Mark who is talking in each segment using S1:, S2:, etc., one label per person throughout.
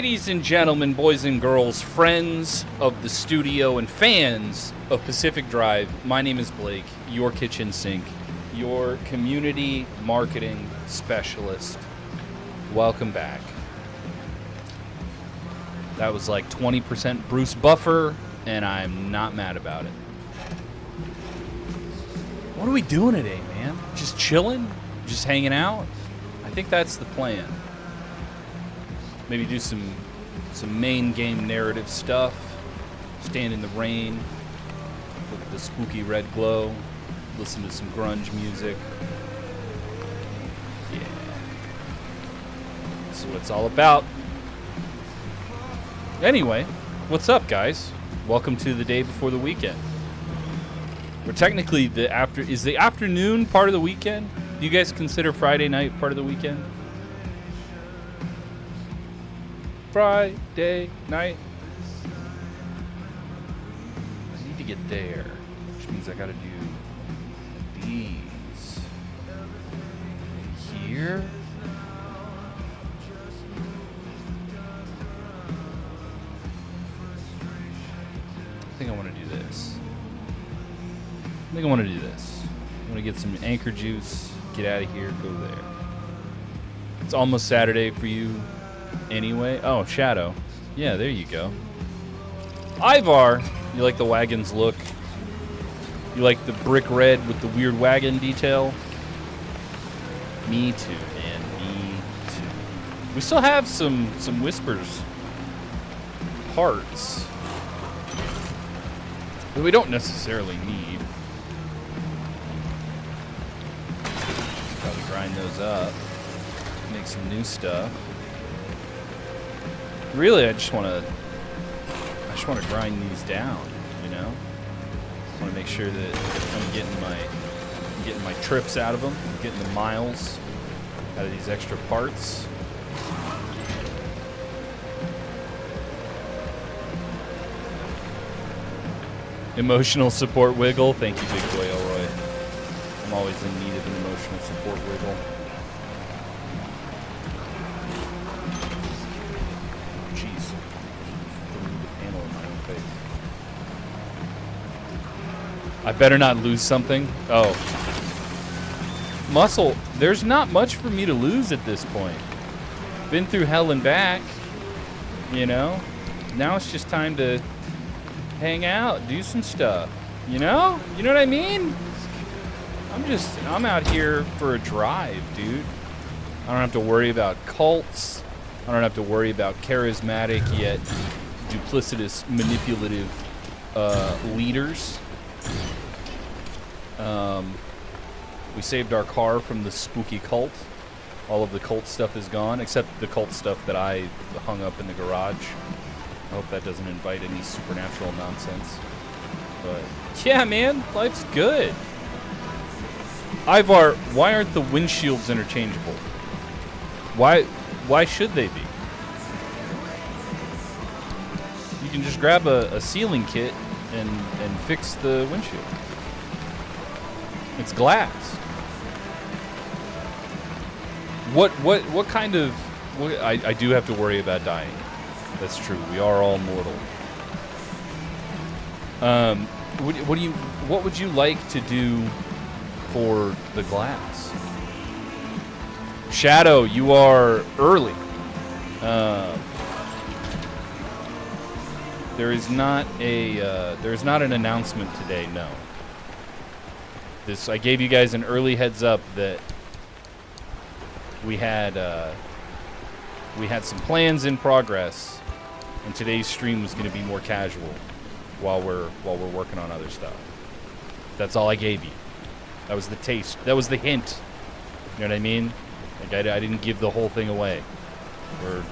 S1: Ladies and gentlemen, boys and girls, friends of the studio and fans of Pacific Drive, my name is Blake, your kitchen sink, your community marketing specialist. Welcome back. That was like 20% Bruce Buffer, and I'm not mad about it. What are we doing today, man? Just chilling? Just hanging out? I think that's the plan. Maybe do some main game narrative stuff. Stand in the rain with the spooky red glow. Listen to some grunge music. Yeah. This is what it's all about. Anyway, what's up, guys? Welcome to the day before the weekend. We're technically is the afternoon part of the weekend? Do you guys consider Friday night part of the weekend? Friday night. I need to get there, which means I gotta do these here. I think I want to do this. I want to get some anchor juice, get out of here, go there. It's almost Saturday for you anyway. Oh, Shadow. Yeah, there you go. Ivar, you like the wagon's look? You like the brick red with the weird wagon detail? Me too, man. Me too. We still have some Whispers parts that we don't necessarily need. Probably grind those up, make some new stuff. Really, I just want to grind these down, you know? I want to make sure that I'm getting my trips out of them, getting the miles out of these extra parts. Emotional support wiggle. Thank you, Big Boy Elroy. I'm always in need of an emotional support wiggle. I better not lose something. Oh. Muscle, there's not much for me to lose at this point. Been through hell and back, you know? Now it's just time to hang out, do some stuff, you know? You know what I mean? I'm out here for a drive, dude. I don't have to worry about cults. I don't have to worry about charismatic yet duplicitous, manipulative leaders. We saved our car from the spooky cult. All of the cult stuff is gone, except the cult stuff that I hung up in the garage. I hope that doesn't invite any supernatural nonsense. But yeah, man, life's good. Ivar, why aren't the windshields interchangeable? Why should they be? You can just grab a sealing kit and fix the windshield. It's glass. What kind of... I do have to worry about dying. That's true. We are all mortal. What would you like to do for the glass? Shadow, you are early. There is not an announcement today. No. I gave you guys an early heads up that we had some plans in progress, and today's stream was going to be more casual while we're working on other stuff. That's all I gave you. That was the taste. That was the hint. You know what I mean? Like I didn't give the whole thing away. We're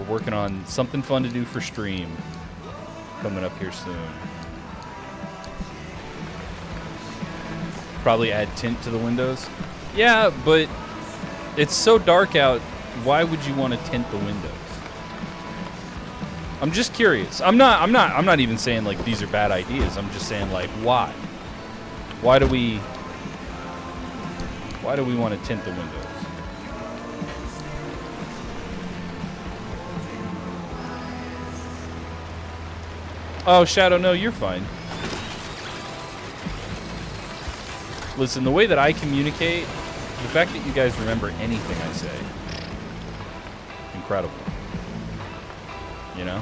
S1: working on something fun to do for stream coming up here soon. Probably add tint to the windows. Yeah, but it's so dark out. Why would you want to tint the windows? I'm just curious. I'm not even saying like these are bad ideas. I'm just saying like why? Why do we want to tint the windows? Oh, Shadow, no, you're fine. Listen, the way that I communicate, the fact that you guys remember anything I say, incredible. You know?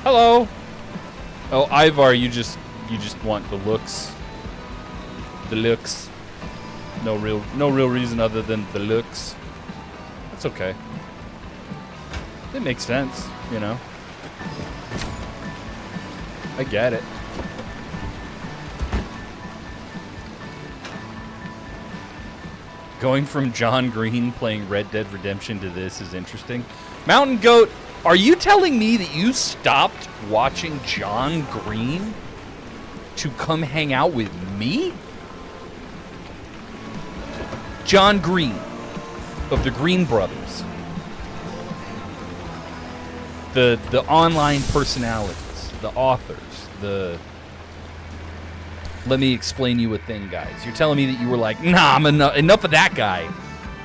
S1: Hello. Oh, Ivar, you just want the looks. The looks. No real reason other than the looks. That's okay. It makes sense, you know. I get it. Going from John Green playing Red Dead Redemption to this is interesting. Mountain Goat, are you telling me that you stopped watching John Green to come hang out with me? John Green of the Green Brothers. The online personalities, the authors, the let me explain you a thing guys. You're telling me that you were like, nah, I'm enough of that guy.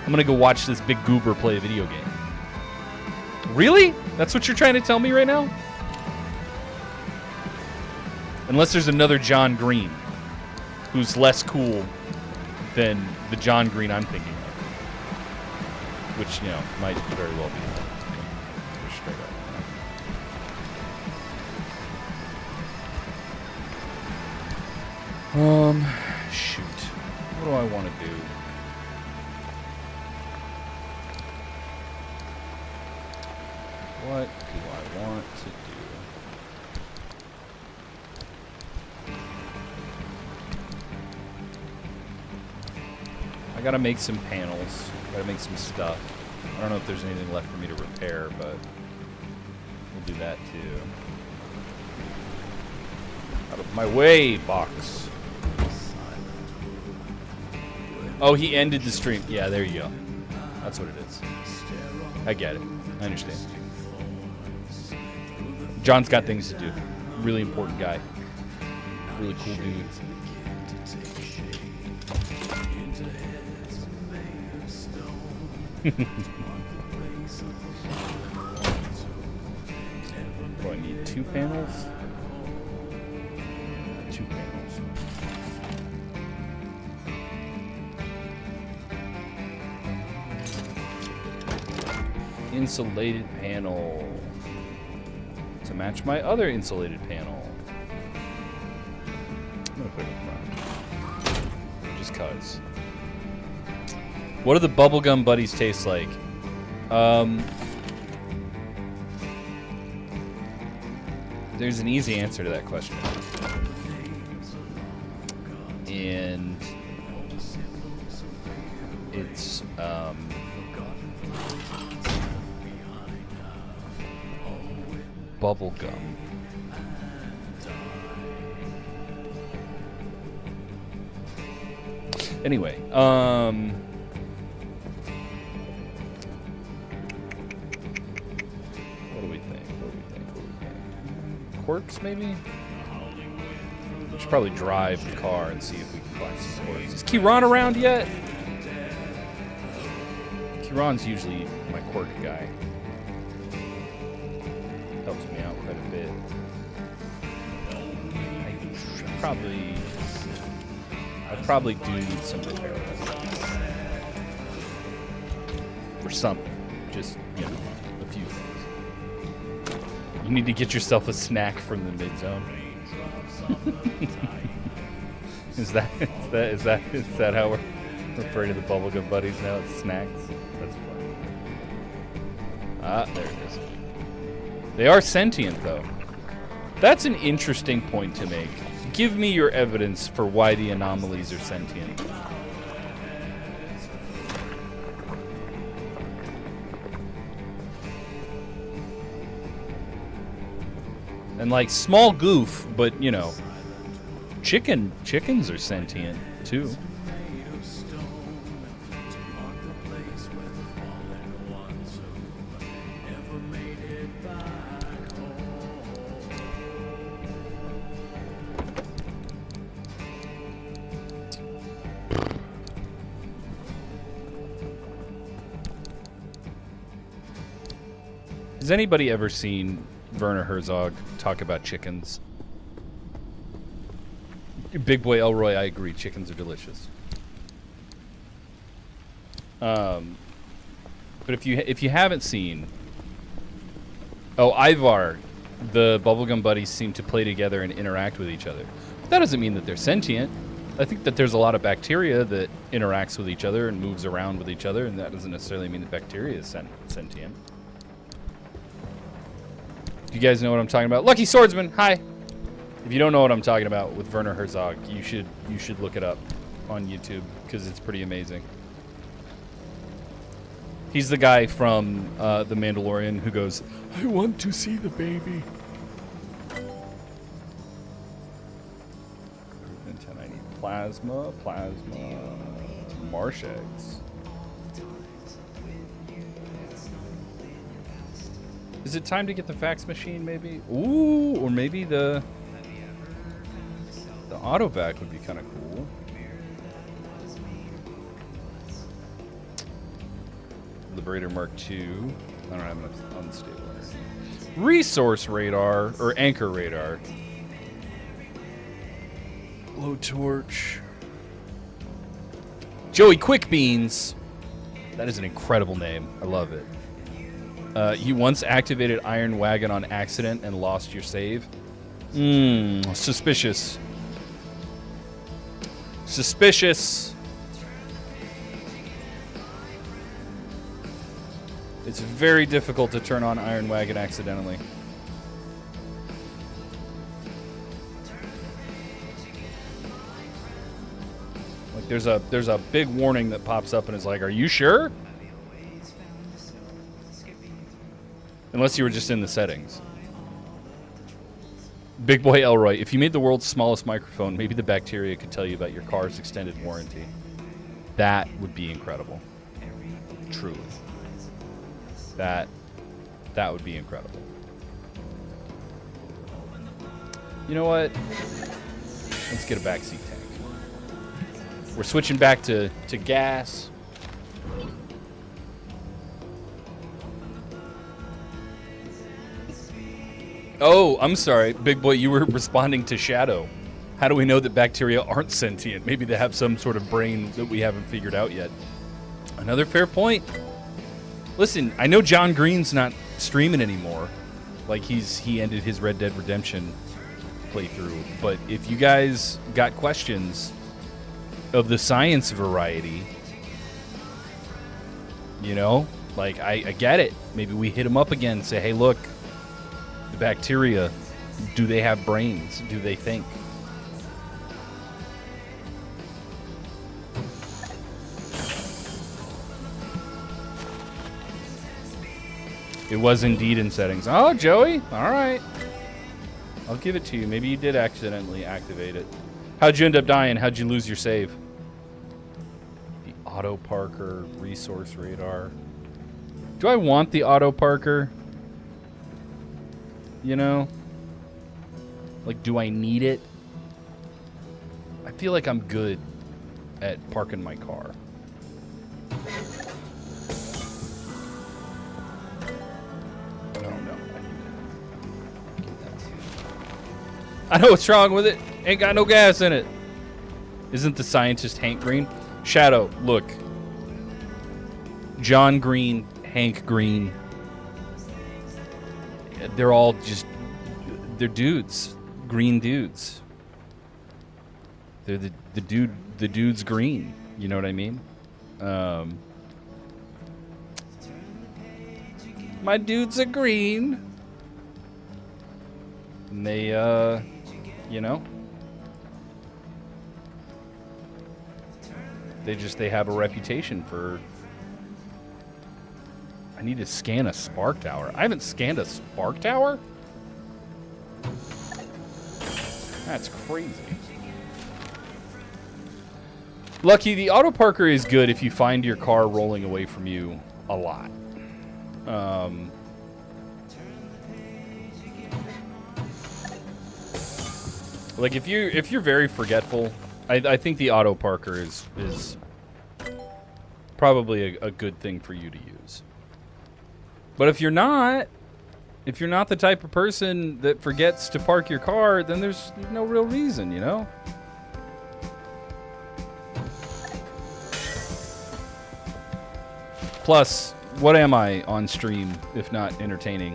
S1: I'm gonna go watch this big goober play a video game. Really? That's what you're trying to tell me right now? Unless there's another John Green who's less cool than the John Green I'm thinking of. Which, you know, might very well be. Straight up. Shoot. What do I want to do? What do I want to do? I gotta make some panels. Gotta make some stuff. I don't know if there's anything left for me to repair, but we'll do that too. Out of my way, box. Oh, he ended the stream. Yeah, there you go. That's what it is. I get it. I understand. John's got things to do. Really important guy. Really cool dude. Do I need 2 panels? 2 panels. Insulated panel to match my other insulated panel. I'm gonna put it in front. Just cause. What do the bubblegum buddies taste like? There's an easy answer to that question. And it's bubble gum. Anyway, what do we think? Quirks, maybe? We should probably drive the car and see if we can find some quirks. Is Kieran around yet? Kieran's usually my quirk guy. Helps me out quite a bit. I probably do need some repair for something. Just, you know, a few things. You need to get yourself a snack from the mid-zone. Is that how we're referring to the bubblegum buddies now? It's snacks. That's fun. Ah, there it is. They are sentient, though. That's an interesting point to make. Give me your evidence for why the anomalies are sentient. And like small goof, but you know, chickens are sentient too. Has anybody ever seen Werner Herzog talk about chickens? Big boy Elroy, I agree. Chickens are delicious. But if you haven't seen, Ivar, the bubblegum buddies seem to play together and interact with each other. But that doesn't mean that they're sentient. I think that there's a lot of bacteria that interacts with each other and moves around with each other, and that doesn't necessarily mean that bacteria is sentient. Do you guys know what I'm talking about? Lucky Swordsman, hi. If you don't know what I'm talking about with Werner Herzog, you should look it up on YouTube because it's pretty amazing. He's the guy from The Mandalorian who goes, "I want to see the baby." I need plasma, marsh eggs. Is it time to get the fax machine, maybe? Ooh, or maybe the autovac would be kind of cool. Liberator Mark II. I don't have enough unstable energy. Resource radar, or anchor radar. Low torch. Joey Quick Beans. That is an incredible name. I love it. You once activated Iron Wagon on accident and lost your save. Suspicious. Suspicious. It's very difficult to turn on Iron Wagon accidentally. Like there's a big warning that pops up and is like, "Are you sure?" Unless you were just in the settings. Big boy Elroy, if you made the world's smallest microphone, maybe the bacteria could tell you about your car's extended warranty. That would be incredible. Truly. That would be incredible. You know what? Let's get a backseat tank. We're switching back to gas. Oh, I'm sorry. Big boy, you were responding to Shadow. How do we know that bacteria aren't sentient? Maybe they have some sort of brain that we haven't figured out yet. Another fair point. Listen, I know John Green's not streaming anymore. Like, he ended his Red Dead Redemption playthrough. But if you guys got questions of the science variety, you know, like, I get it. Maybe we hit him up again and say, hey, look, the bacteria, do they have brains? Do they think? It was indeed in settings. Oh, Joey. All right. I'll give it to you. Maybe you did accidentally activate it. How'd you end up dying? How'd you lose your save? The auto parker, resource radar. Do I want the auto parker? You know? Like, do I need it? I feel like I'm good at parking my car. I know what's wrong with it. Ain't got no gas in it. Isn't the scientist Hank Green? Shadow, look. John Green, Hank Green. They're all just... They're dudes. Green dudes. They're the dude's green. You know what I mean? My dudes are green. And they, you know, they have a reputation for... I need to scan a spark tower. I haven't scanned a spark tower? That's crazy. Lucky, the auto parker is good if you find your car rolling away from you a lot. Like if you're very forgetful, I think the auto parker is probably a good thing for you to use. But if you're not, If you're not the type of person that forgets to park your car, then there's no real reason, you know? Plus, what am I on stream if not entertaining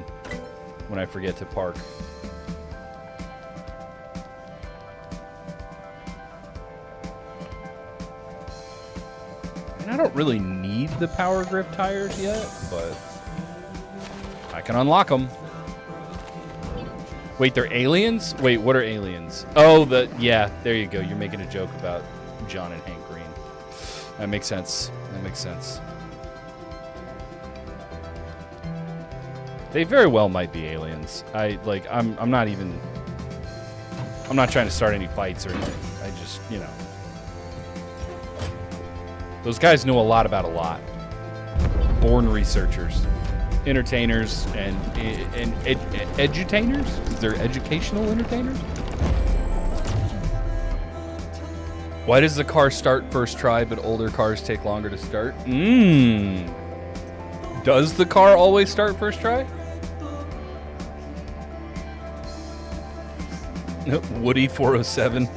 S1: when I forget to park? And I don't really need the power grip tires yet, but I can unlock them. Wait, they're aliens? Wait, what are aliens? Oh, yeah, there you go. You're making a joke about John and Hank Green. That makes sense. That makes sense. They very well might be aliens. I'm not trying to start any fights or anything. I just, you know. Those guys know a lot about a lot. Born researchers, entertainers, and edutainers? Is there educational entertainers? Why does the car start first try, but older cars take longer to start? Does the car always start first try? Woody 407.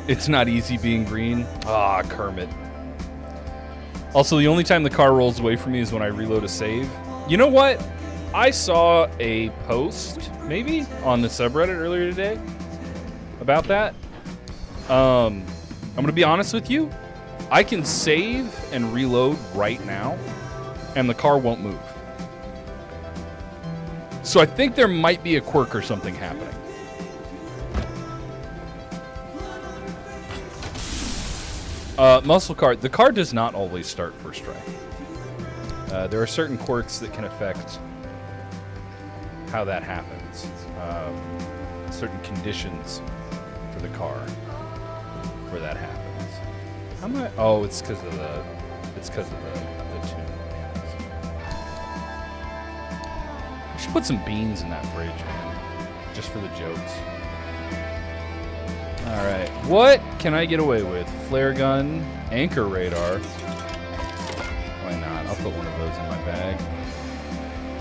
S1: It's not easy being green. Ah, Kermit. Also, the only time the car rolls away from me is when I reload a save. You know what? I saw a post, maybe, on the subreddit earlier today about that. I'm going to be honest with you. I can save and reload right now, and the car won't move. So I think there might be a quirk or something happening. Muscle car. The car does not always start first try. There are certain quirks that can affect how that happens. Certain conditions for the car where that happens. How am I? Oh, it's because of the tune. I should put some beans in that fridge, man, just for the jokes. All right, what can I get away with? Flare gun, anchor radar. Why not? I'll put one of those in my bag.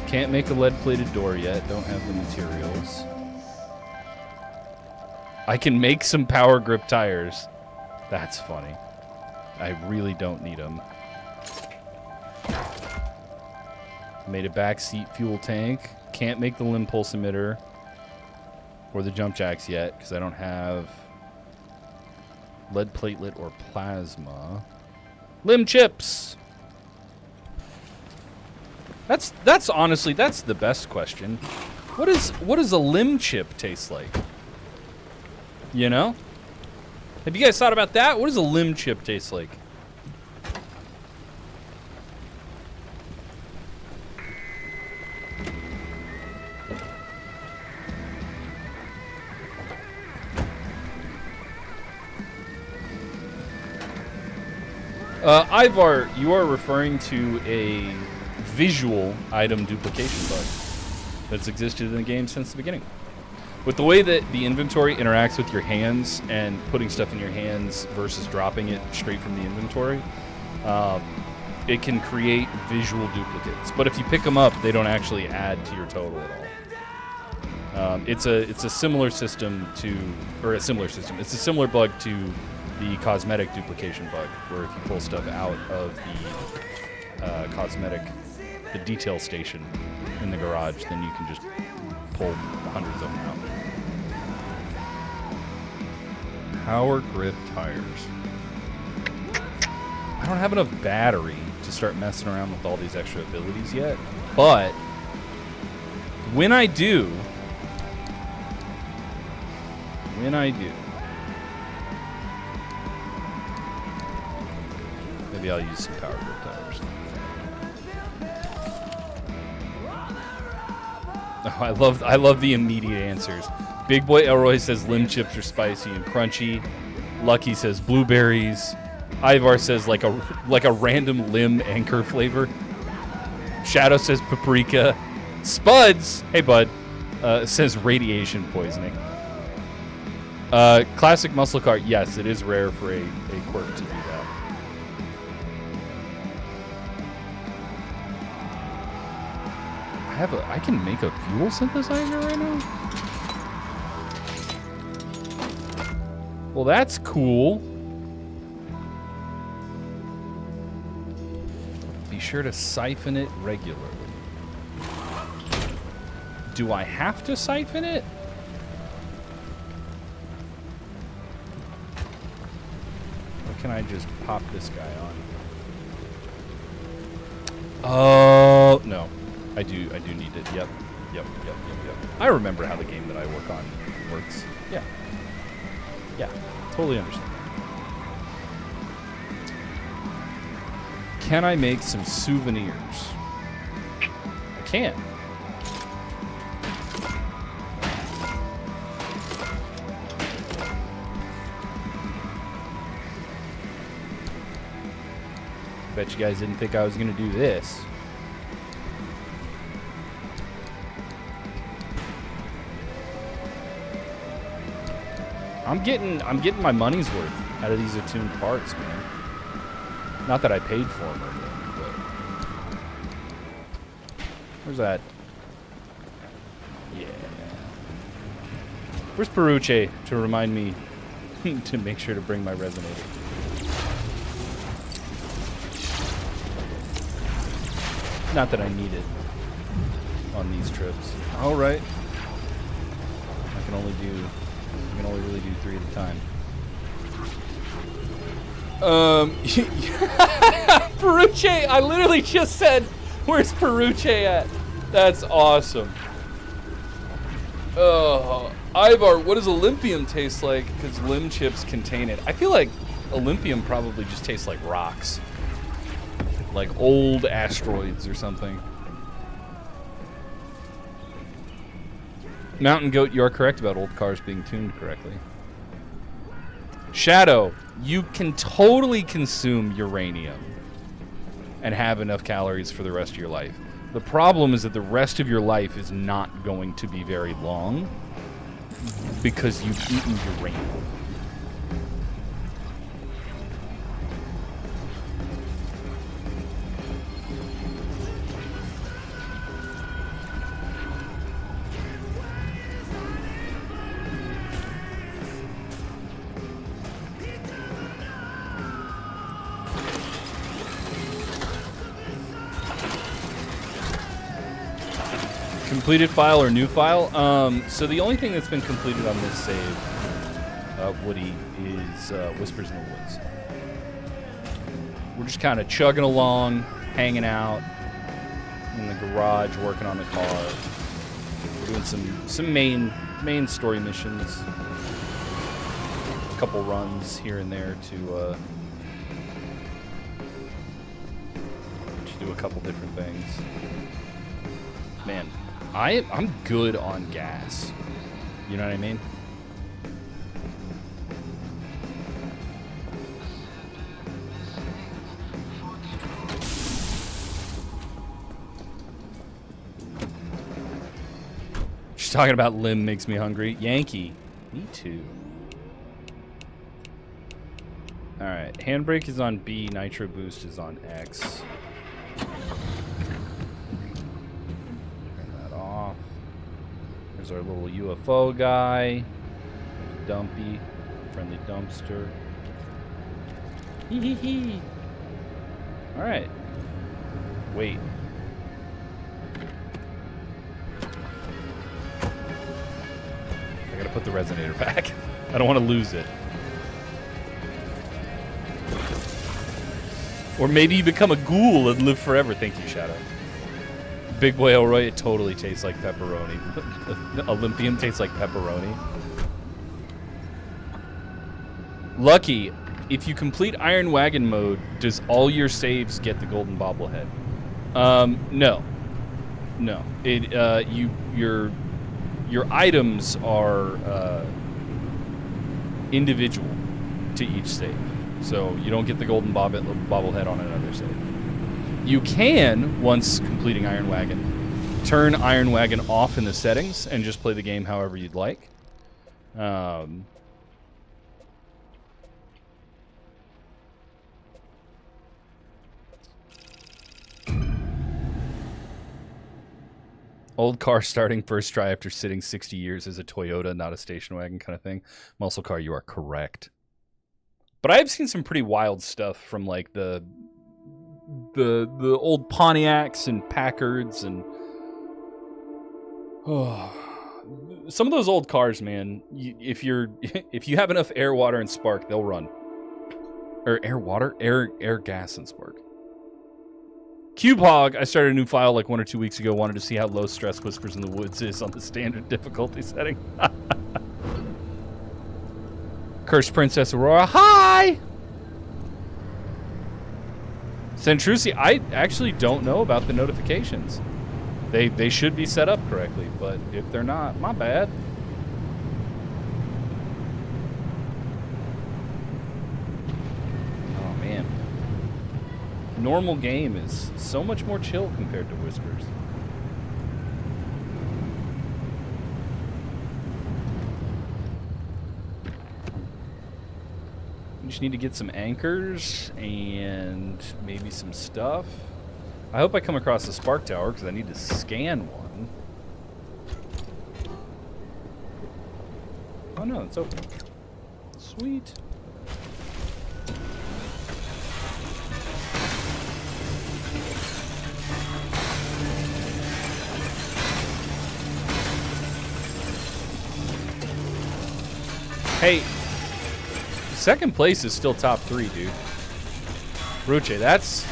S1: Can't make a lead-plated door yet. Don't have the materials. I can make some power grip tires. That's funny. I really don't need them. Made a backseat fuel tank. Can't make the limb pulse emitter or the jump jacks yet because I don't have lead platelet or plasma. Limb chips. That's honestly the best question. What does a limb chip taste like? You know? Have you guys thought about that? What does a limb chip taste like? Ivar, you are referring to a visual item duplication bug that's existed in the game since the beginning. With the way that the inventory interacts with your hands and putting stuff in your hands versus dropping it straight from the inventory, it can create visual duplicates. But if you pick them up, they don't actually add to your total at all. It's a similar system to, or a similar system. It's a similar bug to the cosmetic duplication bug, where if you pull stuff out of the cosmetic, the detail station in the garage, then you can just pull hundreds of them out. Power grip tires. I don't have enough battery to start messing around with all these extra abilities yet, but when I do, maybe I'll use some power grip tires. Oh, I love the immediate answers. Big Boy Elroy says limb chips are spicy and crunchy. Lucky says blueberries. Ivar says like a random limb anchor flavor. Shadow says paprika. Spuds, hey bud, says radiation poisoning. Classic muscle car, yes, it is rare for a quirk to do that. I can make a fuel synthesizer right now? Well, that's cool. Be sure to siphon it regularly. Do I have to siphon it? Or can I just pop this guy on? Oh, no. I do need it. Yep. I remember how the game that I work on works. Yeah. Yeah, totally understand. Can I make some souvenirs? I can. Bet you guys didn't think I was gonna do this. I'm getting my money's worth out of these attuned parts, man. Not that I paid for them or anything, but where's that? Yeah. Where's Peruche to remind me to make sure to bring my resonator? Not that I need it on these trips. All right. I can only really do 3 at a time. Peruche, I literally just said, where's Peruche at? That's awesome. Ivar, what does Olympium taste like? Because limb chips contain it. I feel like Olympium probably just tastes like rocks. Like old asteroids or something. Mountain Goat, you are correct about old cars being tuned correctly. Shadow, you can totally consume uranium and have enough calories for the rest of your life. The problem is that the rest of your life is not going to be very long because you've eaten uranium. Completed file or new file? So the only thing that's been completed on this save, Woody, is Whispers in the Woods. We're just kind of chugging along, hanging out in the garage, working on the car, doing some main story missions, a couple runs here and there to do a couple different things. Man, I'm good on gas. You know what I mean? Just talking about limb makes me hungry. Yankee, me too. All right, handbrake is on B, nitro boost is on X. There's our little UFO guy. There's Dumpy, friendly dumpster. Hee hee hee. All right. Wait. I gotta put the resonator back. I don't want to lose it. Or maybe you become a ghoul and live forever. Thank you, Shadow. Big Boy Elroy, it totally tastes like pepperoni. Olympium tastes like pepperoni. Lucky, if you complete Iron Wagon mode, does all your saves get the golden bobblehead? No. No. Your items are individual to each save. So you don't get the golden bobblehead on another save. You can, once completing Iron Wagon, turn Iron Wagon off in the settings and just play the game however you'd like. Old car starting first try after sitting 60 years is a Toyota, not a station wagon kind of thing. Muscle car, you are correct. But I've seen some pretty wild stuff from like the old Pontiacs and Packards and some of those old cars, man. If you have enough air, water, and spark, they'll run. Or air, gas, and spark. Cube Hog, I started a new file like 1 or 2 weeks ago. Wanted to see how low stress Whispers in the Woods is on the standard difficulty setting. Cursed Princess Aurora, hi! Centrusi, I actually don't know about the notifications. They should be set up correctly, but if they're not, my bad. Oh, man. Normal game is so much more chill compared to Whispers. We just need to get some anchors and maybe some stuff. I hope I come across a spark tower because I need to scan one. Oh no, it's open. Sweet. Hey, second place is still top 3, dude. Ruche, that's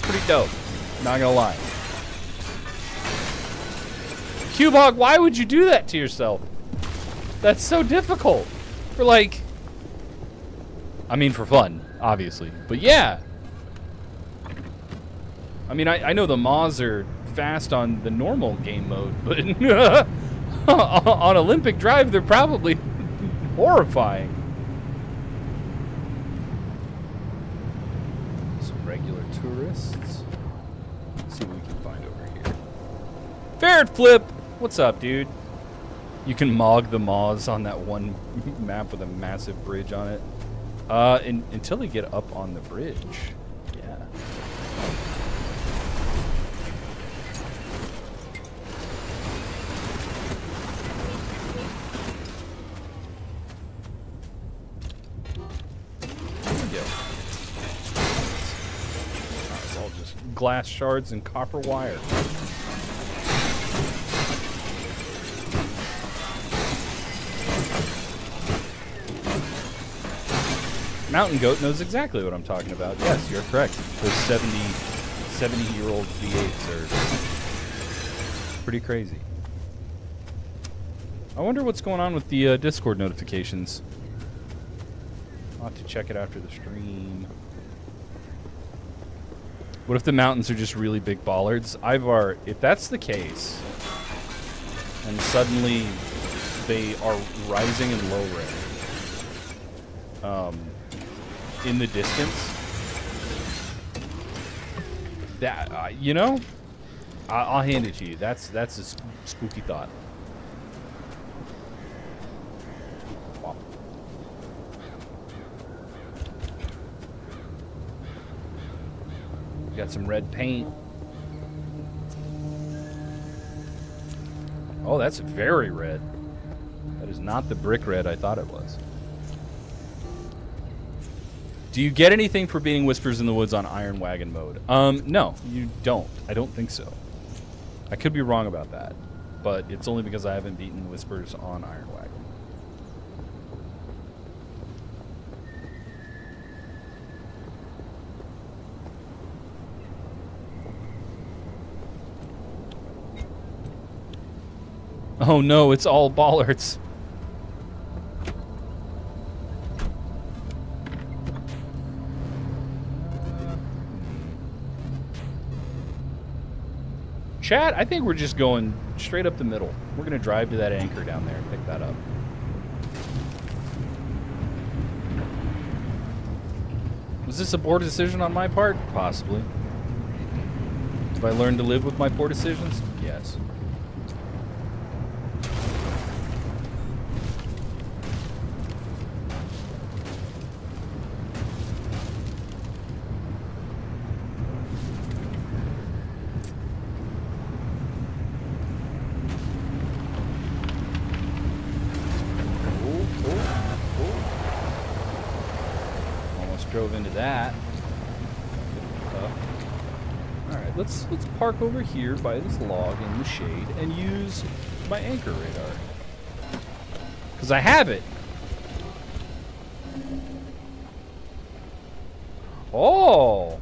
S1: pretty dope. Not gonna lie. Cube Hog, why would you do that to yourself? That's so difficult. For like, I mean, for fun, obviously. But yeah. I mean, I know the Maws are fast on the normal game mode, but on Olympic Drive, they're probably horrifying. Some regular tourists. Let's see what we can find over here. Ferret Flip! What's up, dude? You can mog the Maws on that one map with a massive bridge on it. Until they get up on the bridge. Yeah. It's all just glass shards and copper wire. Mountain Goat knows exactly what I'm talking about. Yes, you're correct. Those 70-year-old V8s are pretty crazy. I wonder what's going on with the Discord notifications. I'll have to check it after the stream. What if the mountains are just really big bollards? Ivar, if that's the case, and suddenly they are rising in low res, in the distance, that you know, I'll hand it to you. That's a spooky thought. Wow. We got some red paint. Oh, that's very red. That is not the brick red I thought it was. Do you get anything for beating Whispers in the Woods on Iron Wagon mode? No, you don't. I don't think so. I could be wrong about that, but it's only because I haven't beaten Whispers on Iron Wagon. Oh no, it's all bollards. Chat, I think we're just going straight up the middle. We're going to drive to that anchor down there and pick that up. Was this a poor decision on my part? Possibly. Have I learned to live with my poor decisions? Yes. drove into that. All right, let's park over here by this log in the shade and use my anchor radar. Because I have it. Oh!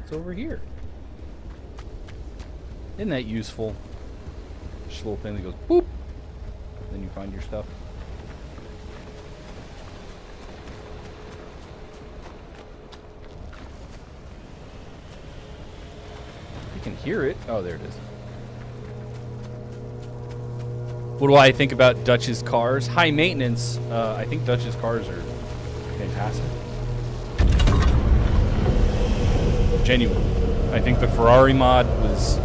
S1: It's over here. Isn't that useful? Just a little thing that goes boop. Then you find your stuff. You can hear it. Oh, there it is. What do I think about Dutch's cars? High maintenance. I think Dutch's cars are fantastic. Genuine. I think the Ferrari mod was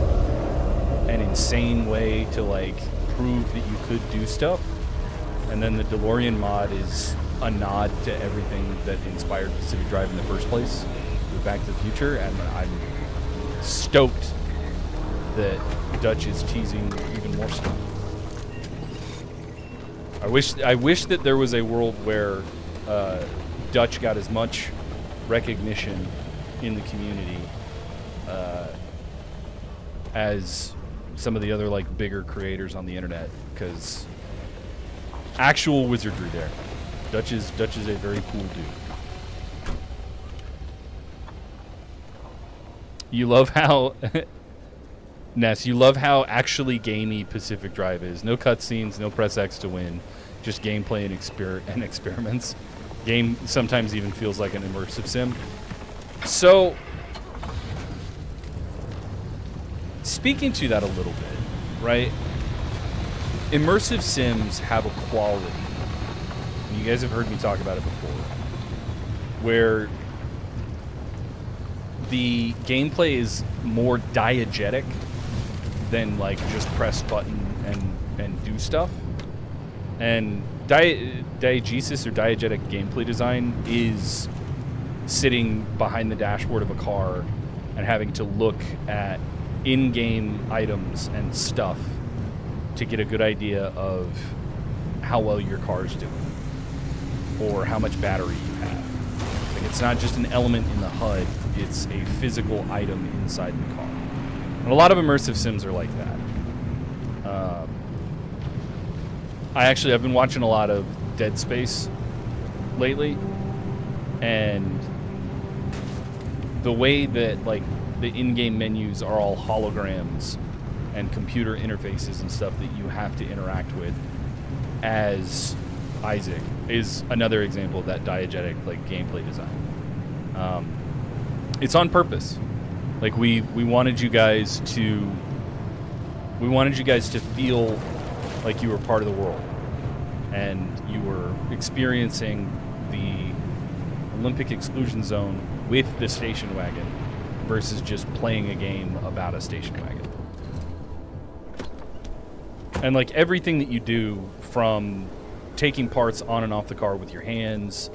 S1: an insane way to like prove that you could do stuff, and then the DeLorean mod is a nod to everything that inspired Pacific Drive in the first place with Back to the Future, and I'm stoked that Dutch is teasing even more stuff. I wish that there was a world where Dutch got as much recognition in the community as some of the other like bigger creators on the internet, because actual wizardry there. Dutch is a very cool dude. You love how Ness, you love how actually gamey Pacific Drive is. No cutscenes, no press X to win, just gameplay and experiments. Game sometimes even feels like an immersive sim. So, speaking to that a little bit, right? Immersive sims have a quality. And you guys have heard me talk about it before, where the gameplay is more diegetic than like just press button and do stuff. And diegesis or diegetic gameplay design is sitting behind the dashboard of a car and having to look at in-game items and stuff to get a good idea of how well your car's doing or how much battery you have. Like, it's not just an element in the HUD, it's a physical item inside the car. And a lot of immersive sims are like that. I've been watching a lot of Dead Space lately, and the way that like the in-game menus are all holograms and computer interfaces and stuff that you have to interact with as Isaac is another example of that diegetic like gameplay design. It's on purpose. Like we wanted you guys to feel like you were part of the world and you were experiencing the Olympic exclusion zone with the station wagon versus just playing a game about a station wagon. And like everything that you do, from taking parts on and off the car with your hands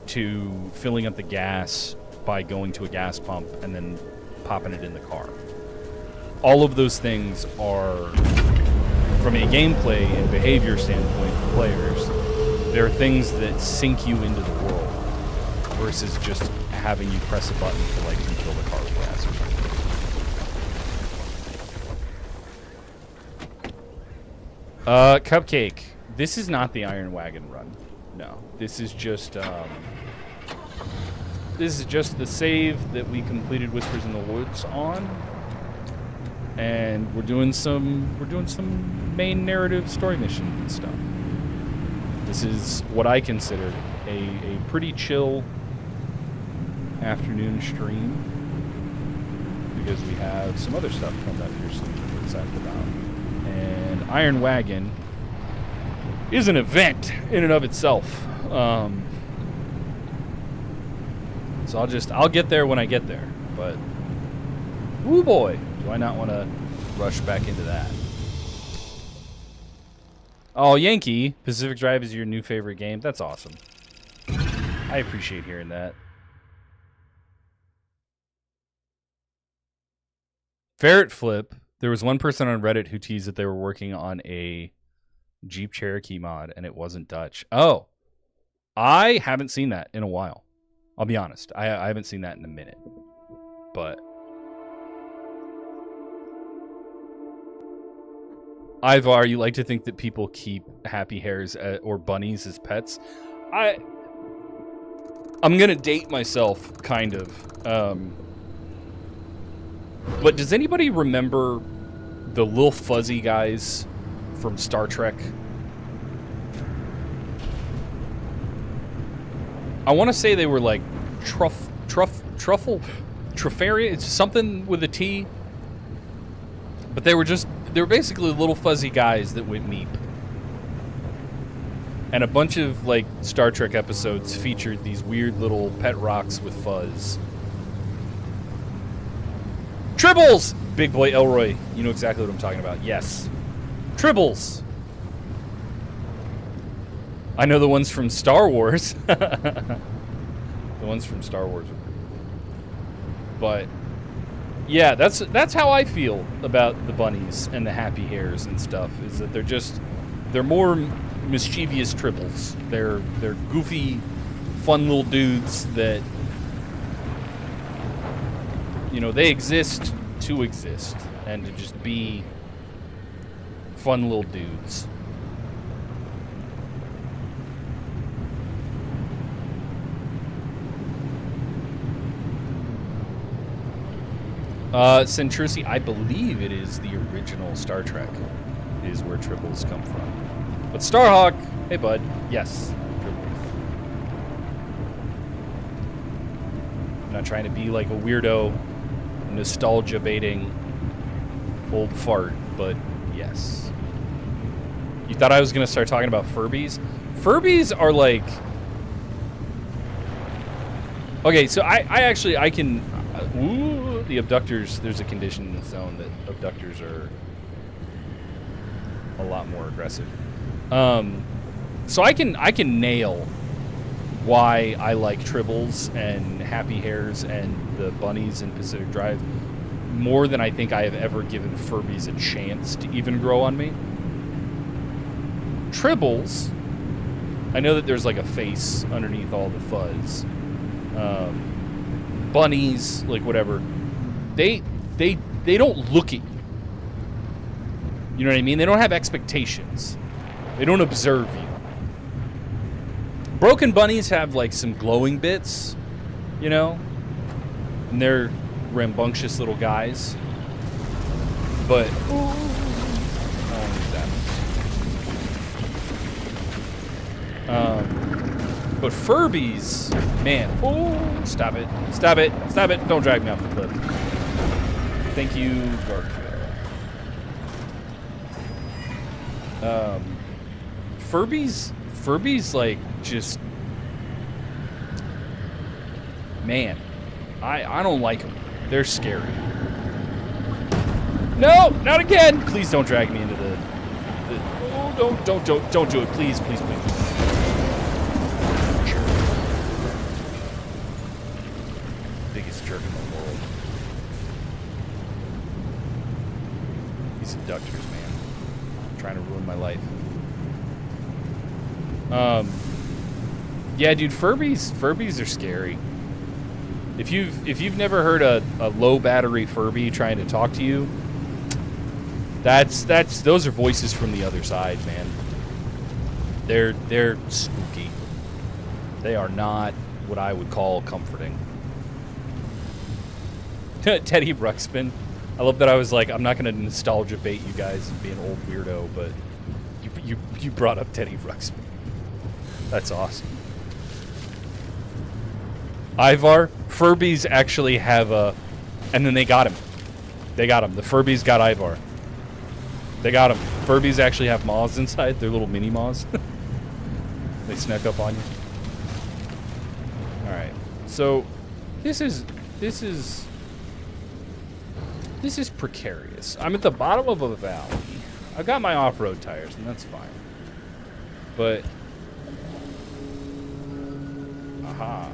S1: to filling up the gas by going to a gas pump and then popping it in the car. All of those things are, from a gameplay and behavior standpoint for players, they're things that sink you into the world versus just having you press a button to like refill the car with gas or something. Cupcake. This is not the Iron Wagon run. No. This is just the save that we completed Whispers in the Woods on. And we're doing some main narrative story mission and stuff. This is what I consider a pretty chill afternoon stream, because we have some other stuff coming up here soon that we're excited about. And Iron Wagon is an event in and of itself. So I'll get there when I get there. But, woo boy, do I not want to rush back into that. Oh, Yankee, Pacific Drive is your new favorite game. That's awesome. I appreciate hearing that. Ferret Flip, there was one person on Reddit who teased that they were working on a Jeep Cherokee mod and it wasn't Dutch. Oh. I haven't seen that in a while. I'll be honest. I haven't seen that in a minute. But Ivar, you like to think that people keep happy hares or bunnies as pets. I'm gonna date myself, kind of. But does anybody remember the little fuzzy guys from Star Trek? I want to say they were like Truffarian. It's something with a T. But they were basically little fuzzy guys that went meep. And a bunch of like Star Trek episodes featured these weird little pet rocks with fuzz. Tribbles! Big boy Elroy. You know exactly what I'm talking about. Yes. Tribbles! I know the ones from Star Wars. The ones from Star Wars. But yeah, that's how I feel about the bunnies and the happy hares and stuff, is that they're more mischievous tribbles. They're goofy, fun little dudes that, you know, they exist to exist and to just be fun little dudes. Centrusi, I believe it is the original Star Trek is where tribbles come from. But Starhawk, hey bud, yes, tribbles. I'm not trying to be like a weirdo, nostalgia-baiting old fart, but yes. You thought I was going to start talking about Furbies? Furbies are like... Okay, so I can... the abductors, there's a condition in the zone that abductors are a lot more aggressive. So I can nail why I like tribbles and happy hares and the bunnies in Pacific Drive more than I think I have ever given Furbies a chance to even grow on me. Tribbles, I know that there's like a face underneath all the fuzz. Bunnies, like whatever, they don't look at you. You know what I mean? They don't have expectations. They don't observe you. Broken bunnies have like some glowing bits, you know? And they're rambunctious little guys. But I don't need that. But Furbies, man, stop it. Stop it. Stop it. Don't drag me off the cliff. Thank you, Garfield. Furbies, like, just... Man, I don't like them. They're scary. No, not again! Please don't drag me into the oh, don't do it. Please, please, please, please. Biggest jerk in the world. These abductors, man. Trying to ruin my life. Yeah, dude, Furbies are scary. If you've never heard a low battery Furby trying to talk to you, those are voices from the other side, man. They're spooky. They are not what I would call comforting. Teddy Ruxpin. I love that I was like, I'm not going to nostalgia bait you guys and be an old weirdo, but you brought up Teddy Ruxpin. That's awesome. Ivar, Furbies actually have a... And then they got him. They got him. The Furbies got Ivar. They got him. Furbies actually have maws inside. They're little mini maws. They snuck up on you. Alright. So, this is precarious. I'm at the bottom of a valley. I've got my off-road tires, and that's fine. But... Aha.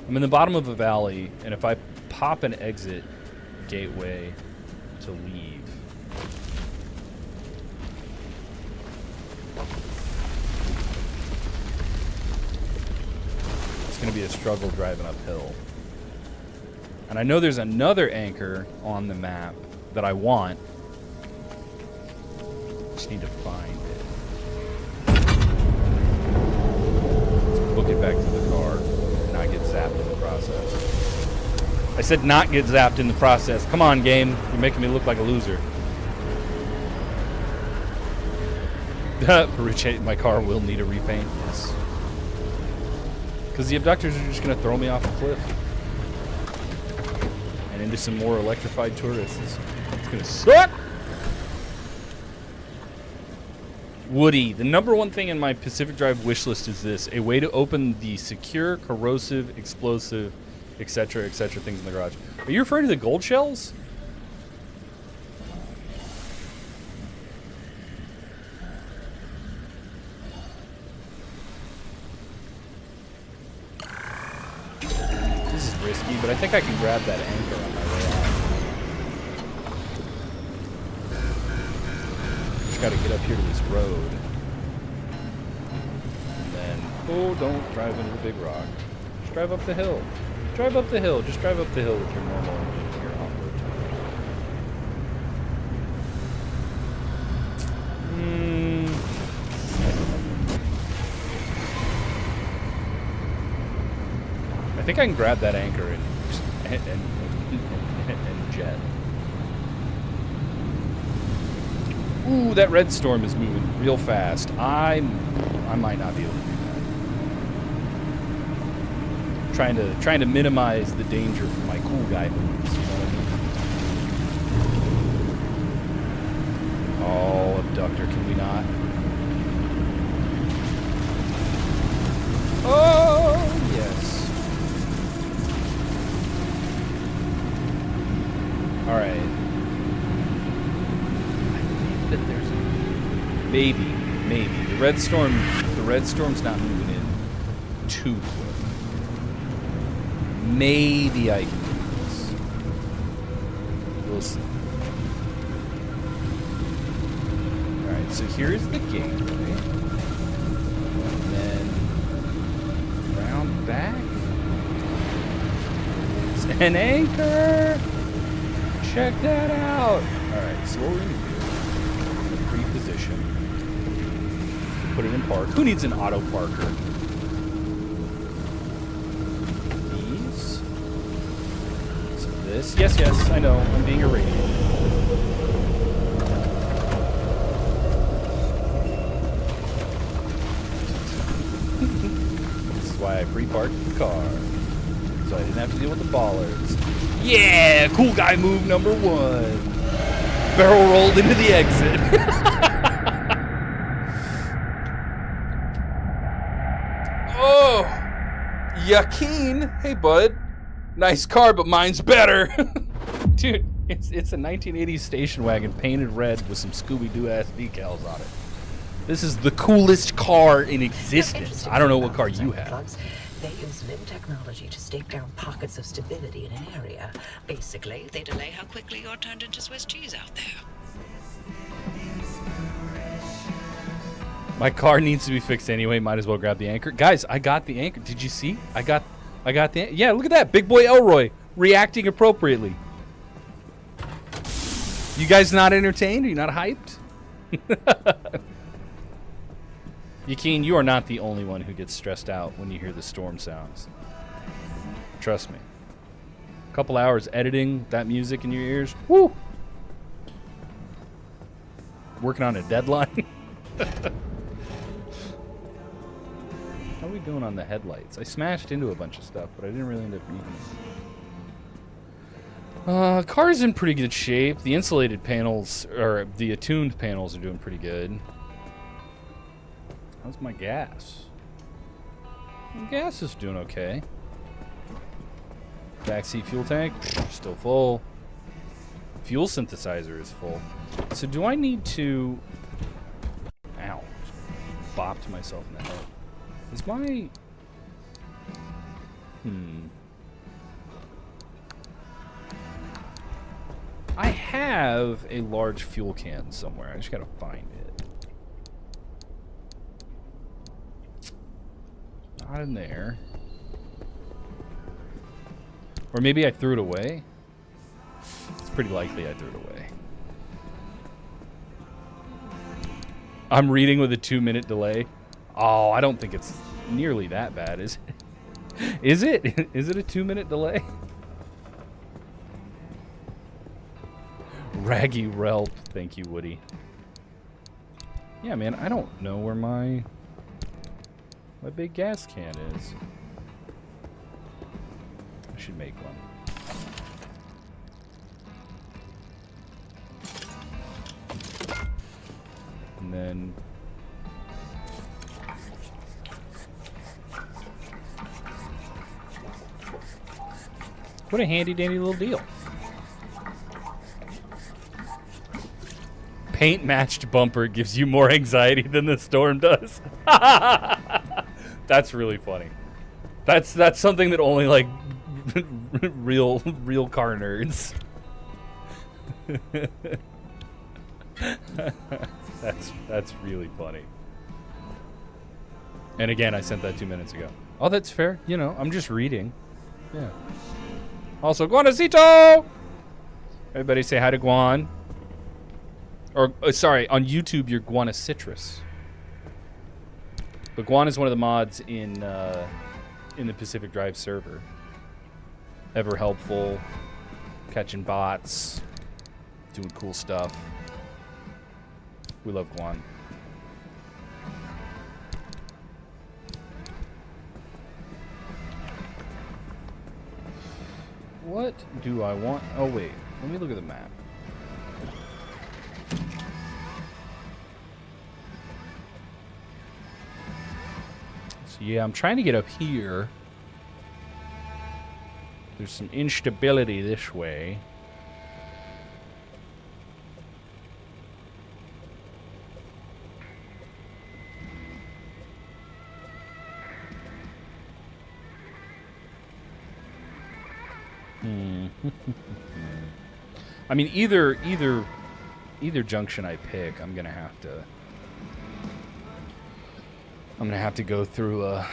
S1: I'm in the bottom of a valley, and if I pop an exit gateway to leave, going to be a struggle driving uphill. And I know there's another anchor on the map that I want. Just need to find it. Let's book it back to the car and not get zapped in the process. I said not get zapped in the process. Come on, game. You're making me look like a loser. My car will need a repaint, yes. Because the abductors are just going to throw me off a cliff. And into some more electrified tourists. It's going to suck! Woody, the number one thing in my Pacific Drive wish list is this. A way to open the secure, corrosive, explosive, etc., things in the garage. Are you referring to the gold shells? Risky, but I think I can grab that anchor on my way out. Just gotta get up here to this road. And then, oh, don't drive into the big rock. Just drive up the hill. Drive up the hill. Just drive up the hill with your normal engine, your off-road I think I can grab that anchor and jet. Ooh, that red storm is moving real fast. I might not be able to do that. Trying to minimize the danger from my cool guy moves. You know what I mean? Oh, abductor, can we not? Oh, yes. All right. I believe that there's maybe the red storm's not moving in too quick. Maybe I can do this. We'll see. All right, so here's the gateway, and then round back. It's an anchor. Check that out! Alright, so what we're going to do is pre-position. Put it in park. Who needs an auto parker? These. So this. Yes, I know. I'm being irradiated. This is why I pre-parked the car. So I didn't have to deal with the bollards. Yeah, cool guy move number one. Barrel rolled into the exit. Oh, Yakin. Hey, bud. Nice car, but mine's better. Dude, it's a 1980s station wagon painted red with some Scooby-Doo ass decals on it. This is the coolest car in existence. I don't know what car you have.
S2: They use LIM technology to stake down pockets of stability in an area. Basically, they delay how quickly you're turned into Swiss cheese out there.
S1: My car needs to be fixed anyway. Might as well grab the anchor. Guys, I got the anchor. Did you see? I got the... Yeah, look at that. Big boy Elroy reacting appropriately. You guys not entertained? Are you not hyped? Yakin, you are not the only one who gets stressed out when you hear the storm sounds. Trust me. A couple hours editing that music in your ears. Woo! Working on a deadline. How are we doing on the headlights? I smashed into a bunch of stuff, but I didn't really end up needing it. Car's in pretty good shape. The insulated panels, or the attuned panels, are doing pretty good. How's my gas? My gas is doing okay. Backseat fuel tank, still full. Fuel synthesizer is full. So do I need to... Ow. Just bopped myself in the head. Is my... I have a large fuel can somewhere. I just gotta find it. Not in there. Or maybe I threw it away? It's pretty likely I threw it away. I'm reading with a 2-minute delay. Oh, I don't think it's nearly that bad, is it? Is it? Is it a 2-minute delay? Raggy Relp. Thank you, Woody. Yeah, man, I don't know where my big gas can is. I should make one. And then what a handy dandy little deal. Paint matched bumper gives you more anxiety than the storm does. That's really funny. That's something that only like real car nerds. That's really funny. And again, I sent that 2 minutes ago. Oh, that's fair. You know, I'm just reading. Yeah. Also, Guanacito! Everybody say hi to Guan. Or, sorry, on YouTube, you're Guanacitrus. But Guan is one of the mods in the Pacific Drive server. Ever helpful, catching bots, doing cool stuff. We love Guan. What do I want? Oh, wait. Let me look at the map. So, yeah, I'm trying to get up here. There's some instability this way. I mean, either junction I pick, I'm gonna have to go through a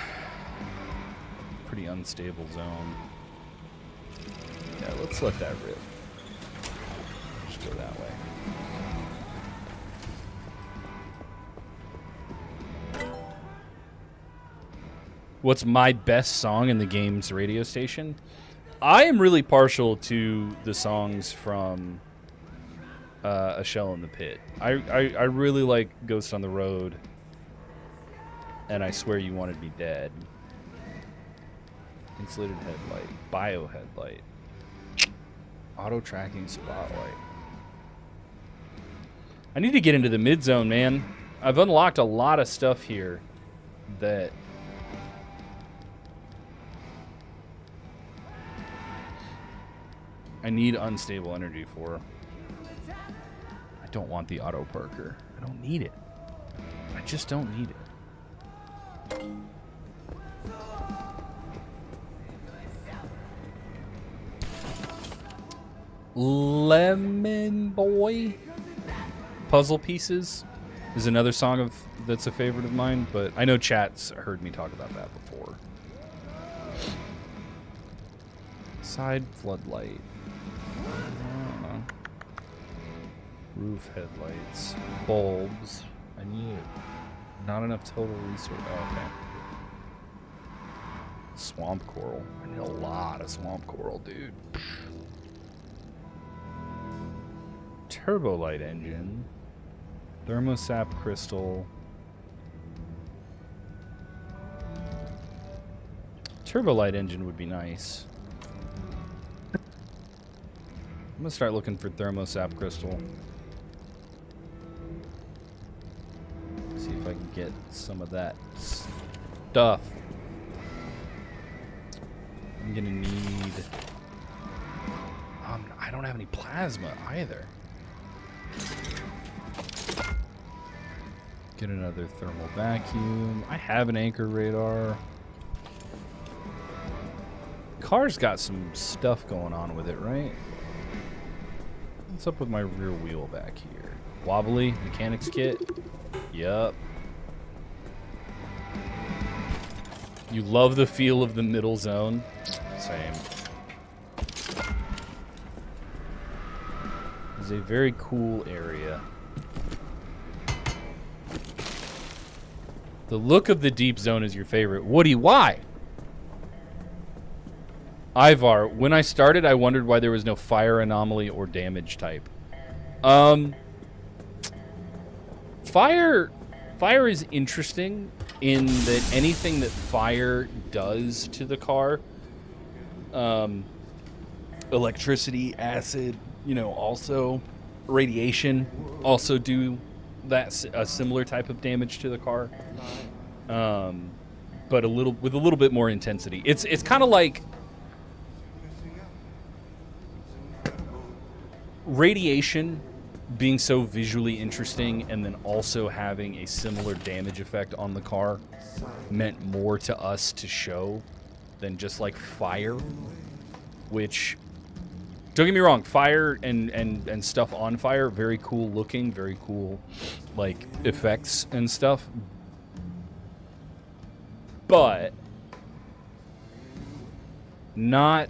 S1: pretty unstable zone. Yeah, let's let that rip. Just go that way. What's my best song in the game's radio station? I am really partial to the songs from A Shell in the Pit. I really like Ghost on the Road and I Swear You Wanted Me Dead. Insulated headlight, bio headlight, auto tracking spotlight. I need to get into the mid zone, man. I've unlocked a lot of stuff here that I need unstable energy for. I don't want the auto parker. I don't need it. I just don't need it. Lemon Boy Puzzle Pieces is another song that's a favorite of mine, but I know chat's heard me talk about that before. Side floodlight. Roof headlights. Bulbs. I need it. Not enough total resource. Oh, okay. Swamp coral. I need a lot of swamp coral, dude. Turbolight engine. Thermosap crystal. Turbolight engine would be nice. I'm gonna start looking for thermosap crystal. See if I can get some of that stuff. I'm gonna need... I don't have any plasma either. Get another thermal vacuum. I have an anchor radar. Car's got some stuff going on with it, right? What's up with my rear wheel back here? Wobbly mechanics kit. Yup. You love the feel of the middle zone. Same. is a very cool area. The look of the deep zone is your favorite. Woody, why? Ivar, when I started, I wondered why there was no fire anomaly or damage type. Fire is interesting in that anything that fire does to the car, electricity, acid, you know, also radiation, also do that a similar type of damage to the car, but with a little bit more intensity. It's kind of like radiation being so visually interesting and then also having a similar damage effect on the car meant more to us to show than just like fire, which, don't get me wrong, fire and stuff on fire, very cool looking, very cool like effects and stuff, but not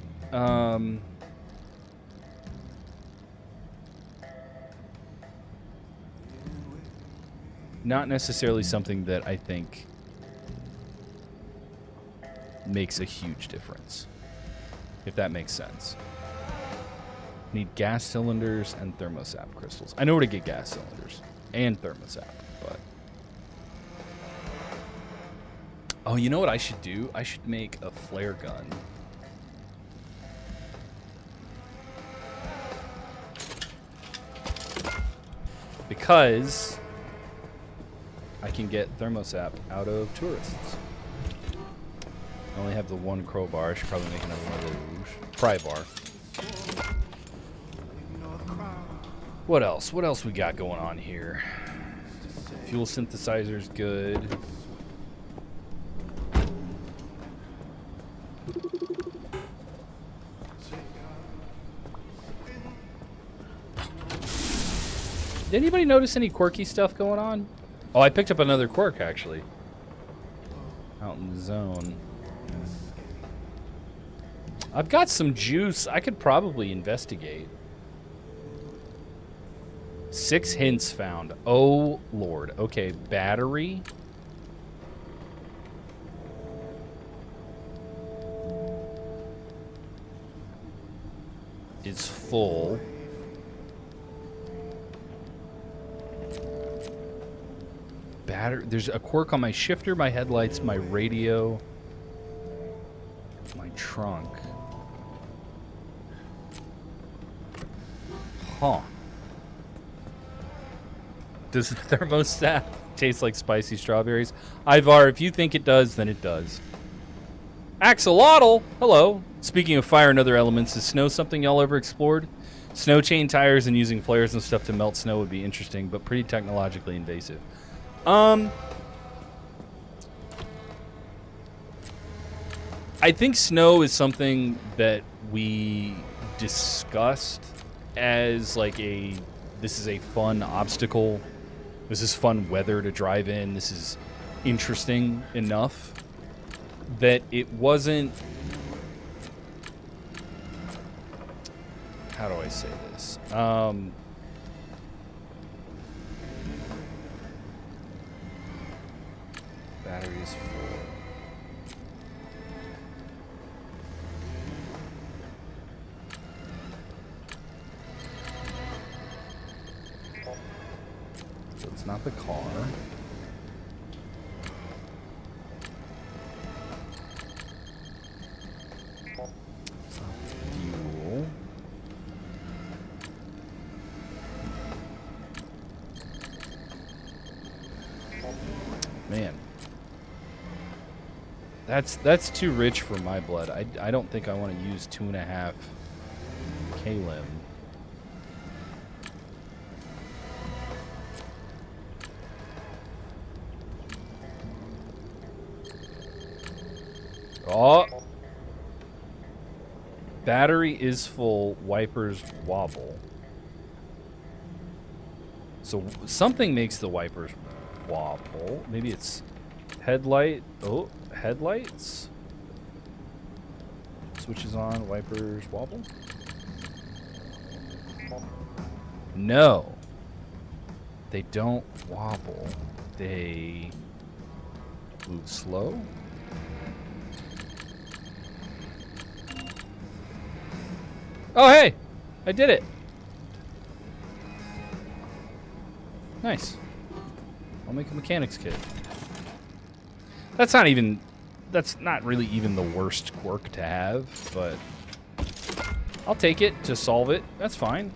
S1: not necessarily something that I think makes a huge difference, if that makes sense. Need gas cylinders and thermosap crystals. I know where to get gas cylinders and thermosap, but... Oh, you know what I should do? I should make a flare gun. Because I can get thermosap out of tourists. I only have the one crowbar. I should probably make another one of those. Pry bar. What else? What else we got going on here? Fuel synthesizer's good. Did anybody notice any quirky stuff going on? Oh, I picked up another quirk, actually. Out in the zone. I've got some juice. I could probably investigate. 6 hints found. Oh, Lord. Okay, battery. Is full. There's a quirk on my shifter, my headlights, my radio, my trunk. Huh. Does the thermostat taste like spicy strawberries? Ivar, if you think it does, then it does. Axolotl, hello. Speaking of fire and other elements, is snow something y'all ever explored? Snow chain tires and using flares and stuff to melt snow would be interesting, but pretty technologically invasive. I think snow is something that we discussed as like this is a fun obstacle. This is fun weather to drive in. This is interesting enough that it wasn't, how do I say this? Battery is full. So it's not the car. It's not fuel. Man. That's too rich for my blood. I don't think I want to use 2.5 kalim. Oh. Battery is full. Wipers wobble. So something makes the wipers wobble. Maybe it's headlight. Oh, headlights. Switches on. Wipers wobble. No. They don't wobble. They move slow. Oh, hey! I did it. Nice. I'll make a mechanics kit. That's not really even the worst quirk to have, but I'll take it to solve it. That's fine.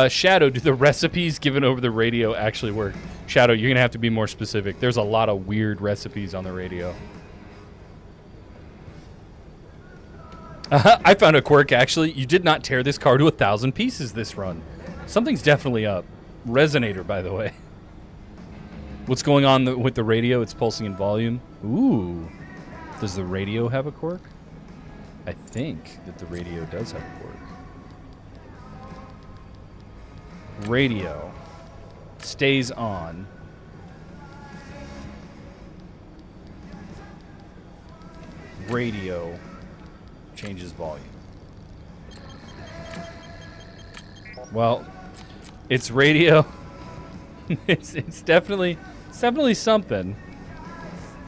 S1: Shadow, do the recipes given over the radio actually work? Shadow, you're going to have to be more specific. There's a lot of weird recipes on the radio. I found a quirk, actually. You did not tear this car to 1,000 pieces this run. Something's definitely up. Resonator, by the way. What's going on with the radio? It's pulsing in volume. Ooh. Does the radio have a quirk? I think that the radio does have a quirk. Radio stays on. Radio changes volume. Well, it's radio. it's definitely something.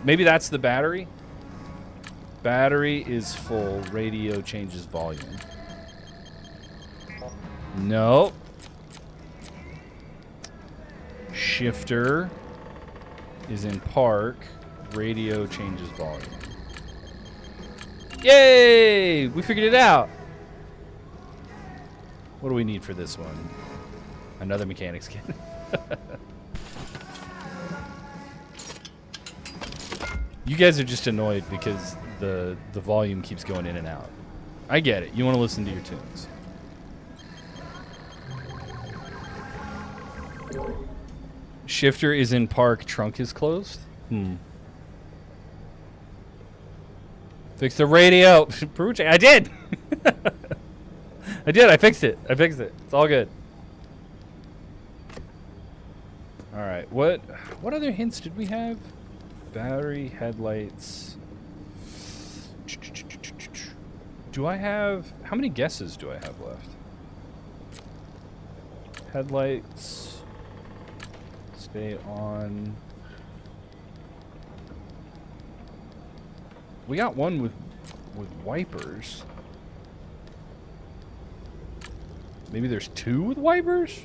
S1: Maybe that's the battery. Battery is full. Radio changes volume. No. Shifter is in park. Radio changes volume. Yay! We figured it out. What do we need for this one? Another mechanics kit. You guys are just annoyed because the volume keeps going in and out. I get it. You want to listen to your tunes. Shifter is in park. Trunk is closed. Fix the radio. I did. I did. I fixed it. It's all good. All right. What other hints did we have? Battery, headlights. Do I have... How many guesses do I have left? Headlights. Stay on. We got one with wipers. Maybe there's two with wipers?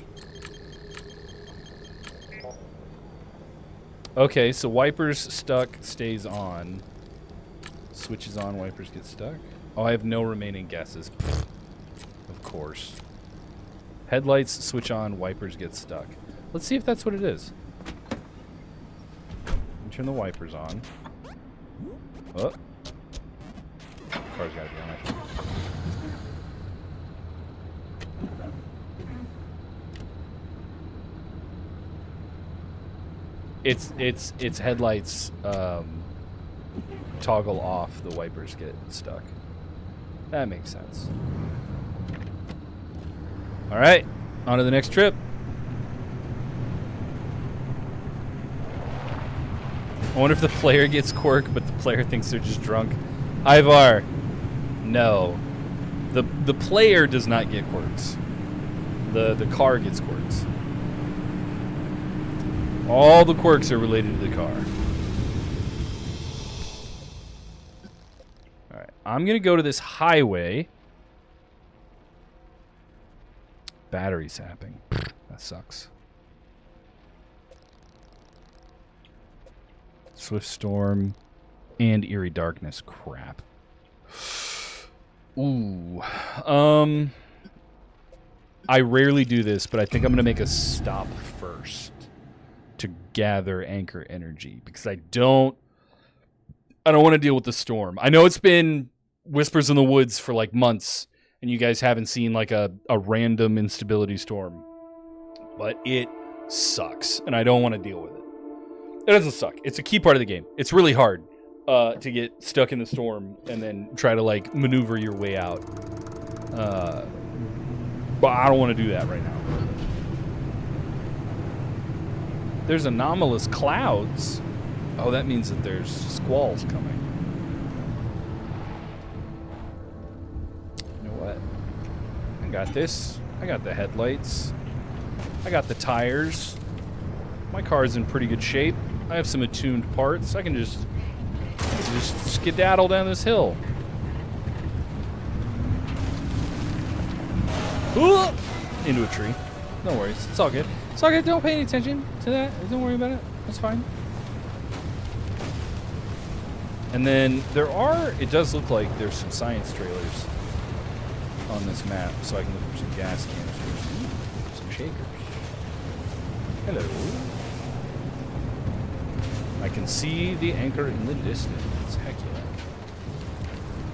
S1: Okay, so wipers stuck, stays on. Switches on, wipers get stuck. Oh, I have no remaining guesses. Pfft. Of course. Headlights switch on, wipers get stuck. Let's see if that's what it is. Turn the wipers on. Oh. Car's gotta be on, I think. Its headlights toggle off, the wipers get stuck. That makes sense. All right, on to the next trip. I wonder if the player gets quirk, but the player thinks they're just drunk. Ivar, no. The player does not get quirks. The car gets quirks. All the quirks are related to the car. All right, I'm gonna go to this highway. Battery sapping. That sucks. Swift Storm and Eerie Darkness. Crap. Ooh. I rarely do this, but I think I'm going to make a stop first to gather anchor energy because I don't want to deal with the storm. I know it's been Whispers in the Woods for like months and you guys haven't seen like a random instability storm, but it sucks and I don't want to deal with it. It doesn't suck. It's a key part of the game. It's really hard to get stuck in the storm and then try to like maneuver your way out. But I don't want to do that right now. There's anomalous clouds. Oh, that means that there's squalls coming. I got this. I got the headlights. I got the tires. My car's in pretty good shape. I have some attuned parts. I can just skedaddle down this hill. Ooh! Into a tree. No worries. It's all good. It's all good. Don't pay any attention to that. Don't worry about it. That's fine. And then it does look like there's some science trailers on this map, so I can look for some gas canisters. Ooh, some shakers. Hello. I can see the anchor in the distance. Heck yeah.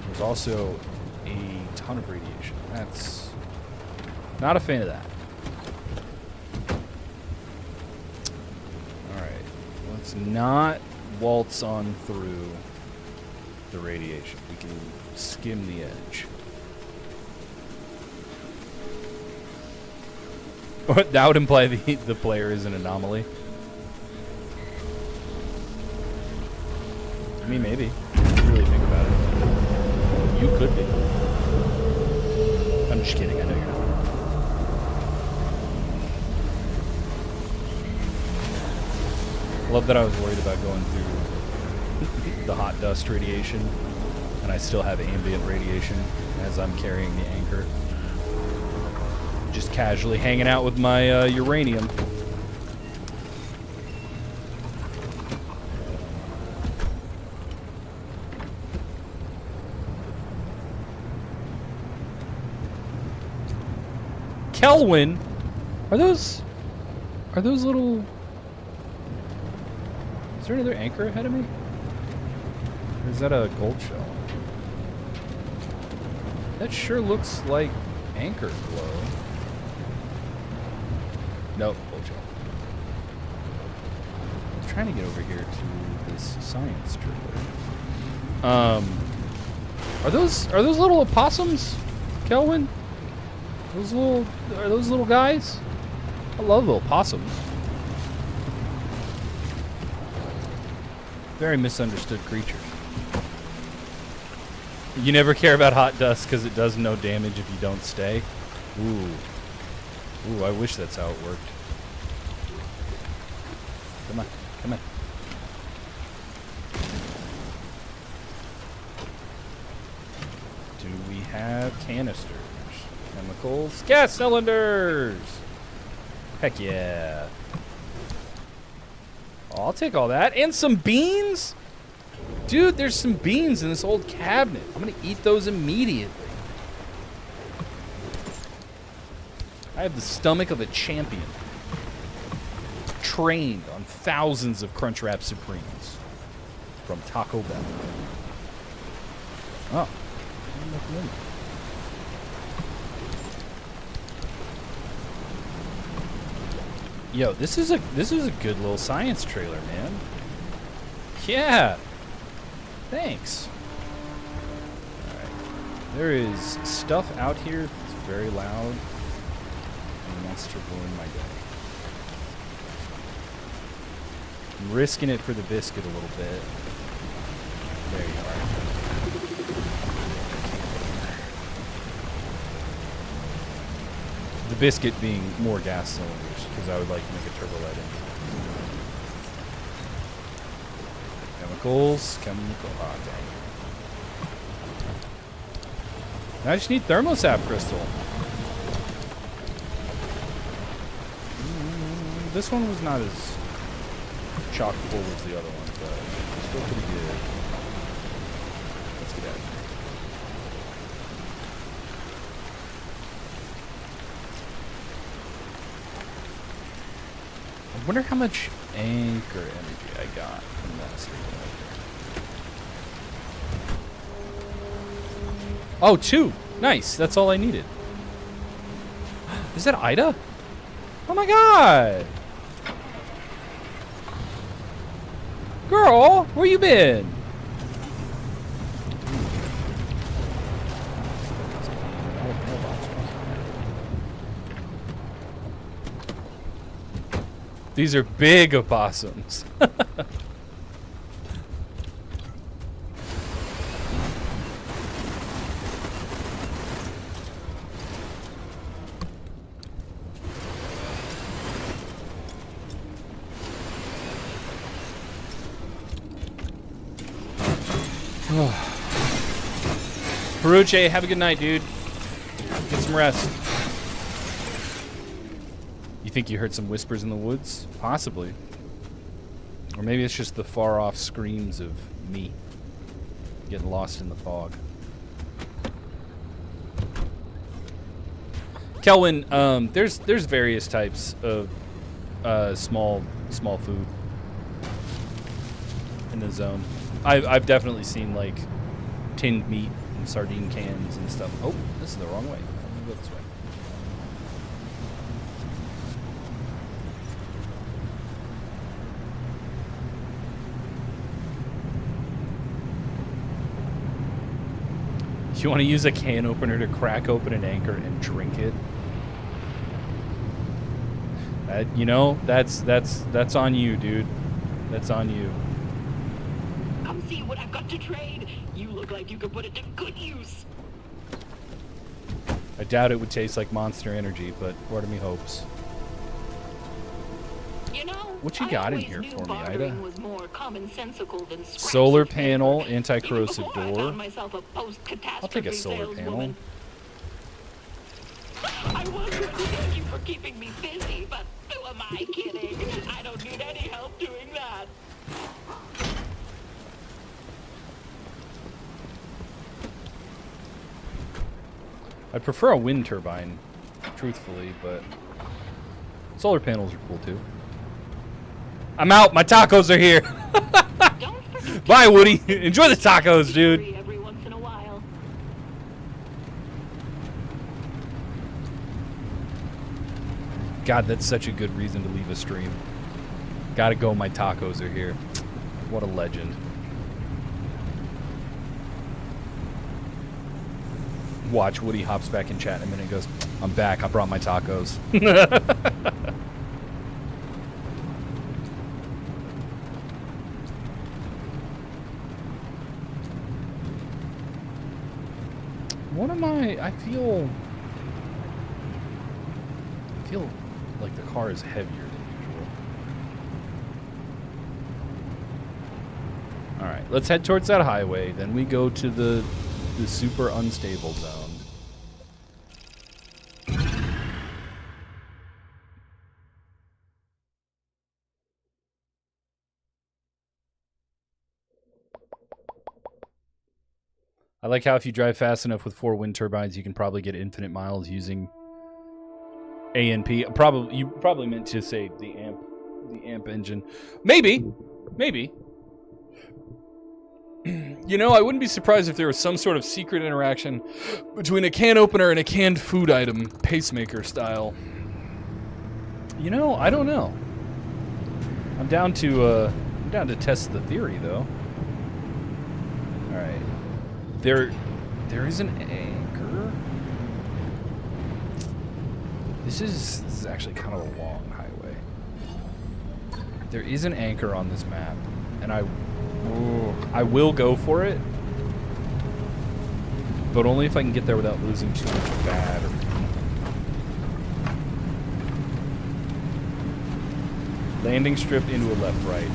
S1: There's also a ton of radiation. That's not a fan of that. Alright. Let's not waltz on through the radiation. We can skim the edge. That would imply the player is an anomaly. I mean, maybe. If you really think about it. You could be. I'm just kidding. I know you're not. Love that I was worried about going through the hot dust radiation, and I still have ambient radiation as I'm carrying the anchor. Just casually hanging out with my uranium. Kelwyn, are those little? Is there another anchor ahead of me? Or is that a gold shell? That sure looks like anchor glow. Nope, gold shell. I'm trying to get over here to this science trailer. Are those little opossums, Kelwyn? Are those little guys? I love little possums. Very misunderstood creatures. You never care about hot dust because it does no damage if you don't stay. Ooh, I wish that's how it worked. Come on, come on. Do we have canisters? Chemicals? Gas cylinders! Heck yeah. Oh, I'll take all that. And some beans? Dude, there's some beans in this old cabinet. I'm gonna eat those immediately. I have the stomach of a champion. Trained on thousands of Crunchwrap Supremes from Taco Bell. Oh. Yo, this is a good little science trailer, man. Yeah. Thanks. Alright. There is stuff out here that's very loud and wants to ruin my day. I'm risking it for the biscuit a little bit. There you are. The biscuit being more gas cylinders, because I would like to make a turbo light engine. Chemicals, dang. I just need thermosap crystal. This one was not as chock full as the other one, but still pretty good. Let's get out of here. I wonder how much anchor energy I got from that stabilizer. Oh, 2. Nice. That's all I needed. Is that Ida? Oh my god! Girl, where you been? These are big opossums. Peruche, have a good night, dude. Get some rest. You think you heard some whispers in the woods? Possibly. Or maybe it's just the far-off screams of me getting lost in the fog. Kelvin, there's various types of small food in the zone. I've definitely seen like tinned meat and sardine cans and stuff. Oh, this is the wrong way. I'm gonna go this way. You want to use a can opener to crack open an anchor and drink it? You know, that's on you, dude. That's on you.
S2: Come see what I've got to trade. You look like you could put it to good use.
S1: I doubt it would taste like Monster Energy, but part of me hopes.
S2: You know,
S1: what you got in here for me, Ida?
S2: Was more commonsensical than
S1: solar panel, anti-corrosive door.
S2: I'll
S1: take a solar panel.
S2: I was going to thank you for keeping me busy, but who am I kidding? I don't need any help doing that.
S1: I'd prefer a wind turbine, truthfully, but solar panels are cool too. I'm out. My tacos are here. Bye, Woody. Enjoy the tacos, dude.
S2: Every once in a while.
S1: God, that's such a good reason to leave a stream. Gotta go. My tacos are here. What a legend. Watch, Woody hops back in chat in a minute and goes, I'm back. I brought my tacos. What am I feel like the car is heavier than usual. Alright, let's head towards that highway. Then we go to the super unstable zone. I like how if you drive fast enough with 4 wind turbines, you can probably get infinite miles using ANP. You probably meant to say the amp engine. Maybe. You know, I wouldn't be surprised if there was some sort of secret interaction between a can opener and a canned food item, pacemaker style. You know, I don't know. I'm down to test the theory, though. All right. There is an anchor. This is actually kind of a long highway. There is an anchor on this map, and I will go for it, but only if I can get there without losing too much battery. Landing strip into a left-right.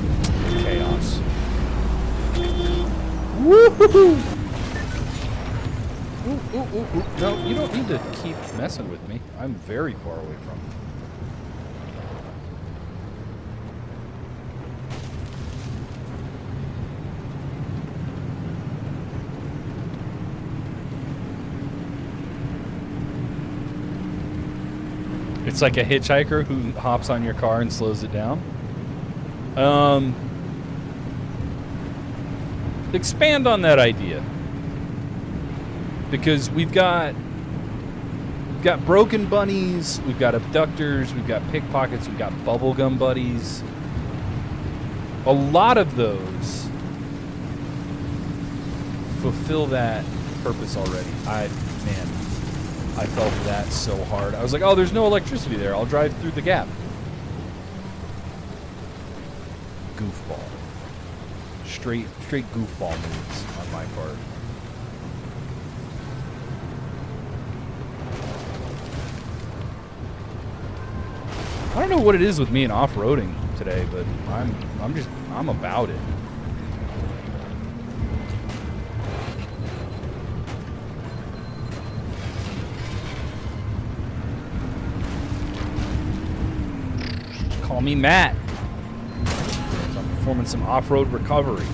S1: Chaos. Woohoo! Ooh. No, you don't need to keep messing with me. I'm very far away from you. It's like a hitchhiker who hops on your car and slows it down. Expand on that idea. Because we've got broken bunnies, we've got abductors, we've got pickpockets, we've got bubblegum buddies. A lot of those fulfill that purpose already. I fell for that so hard. I was like, oh, there's no electricity there. I'll drive through the gap. Goofball. Straight goofball moves on my part. I don't know what it is with me and off-roading today, but I'm about it. me Matt. So I'm performing some off-road recovery.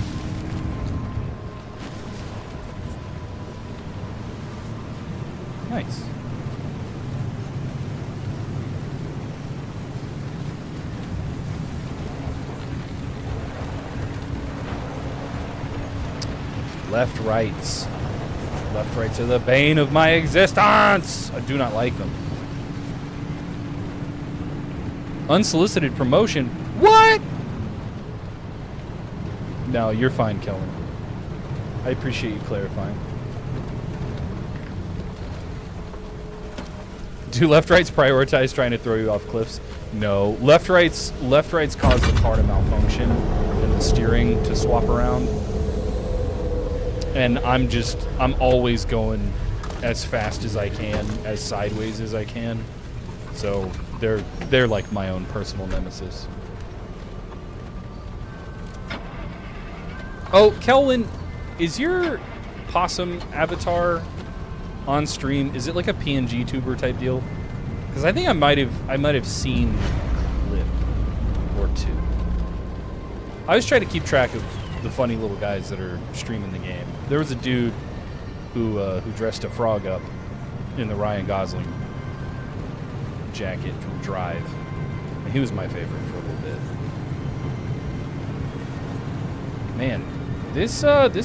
S1: Nice. Left rights. Left rights are the bane of my existence. I do not like them. Unsolicited promotion. What? No, you're fine, Kellen. I appreciate you clarifying. Do left rights prioritize trying to throw you off cliffs? No. Left rights cause the car to malfunction and the steering to swap around. And I'm always going as fast as I can, as sideways as I can. So they're like my own personal nemesis. Oh, Kelwin, is your possum avatar on stream? Is it like a PNG tuber type deal? Because I think I might have seen a clip or two. I always try to keep track of the funny little guys that are streaming the game. There was a dude who dressed a frog up in the Ryan Gosling jacket from Drive, and he was my favorite for a little bit. Man, this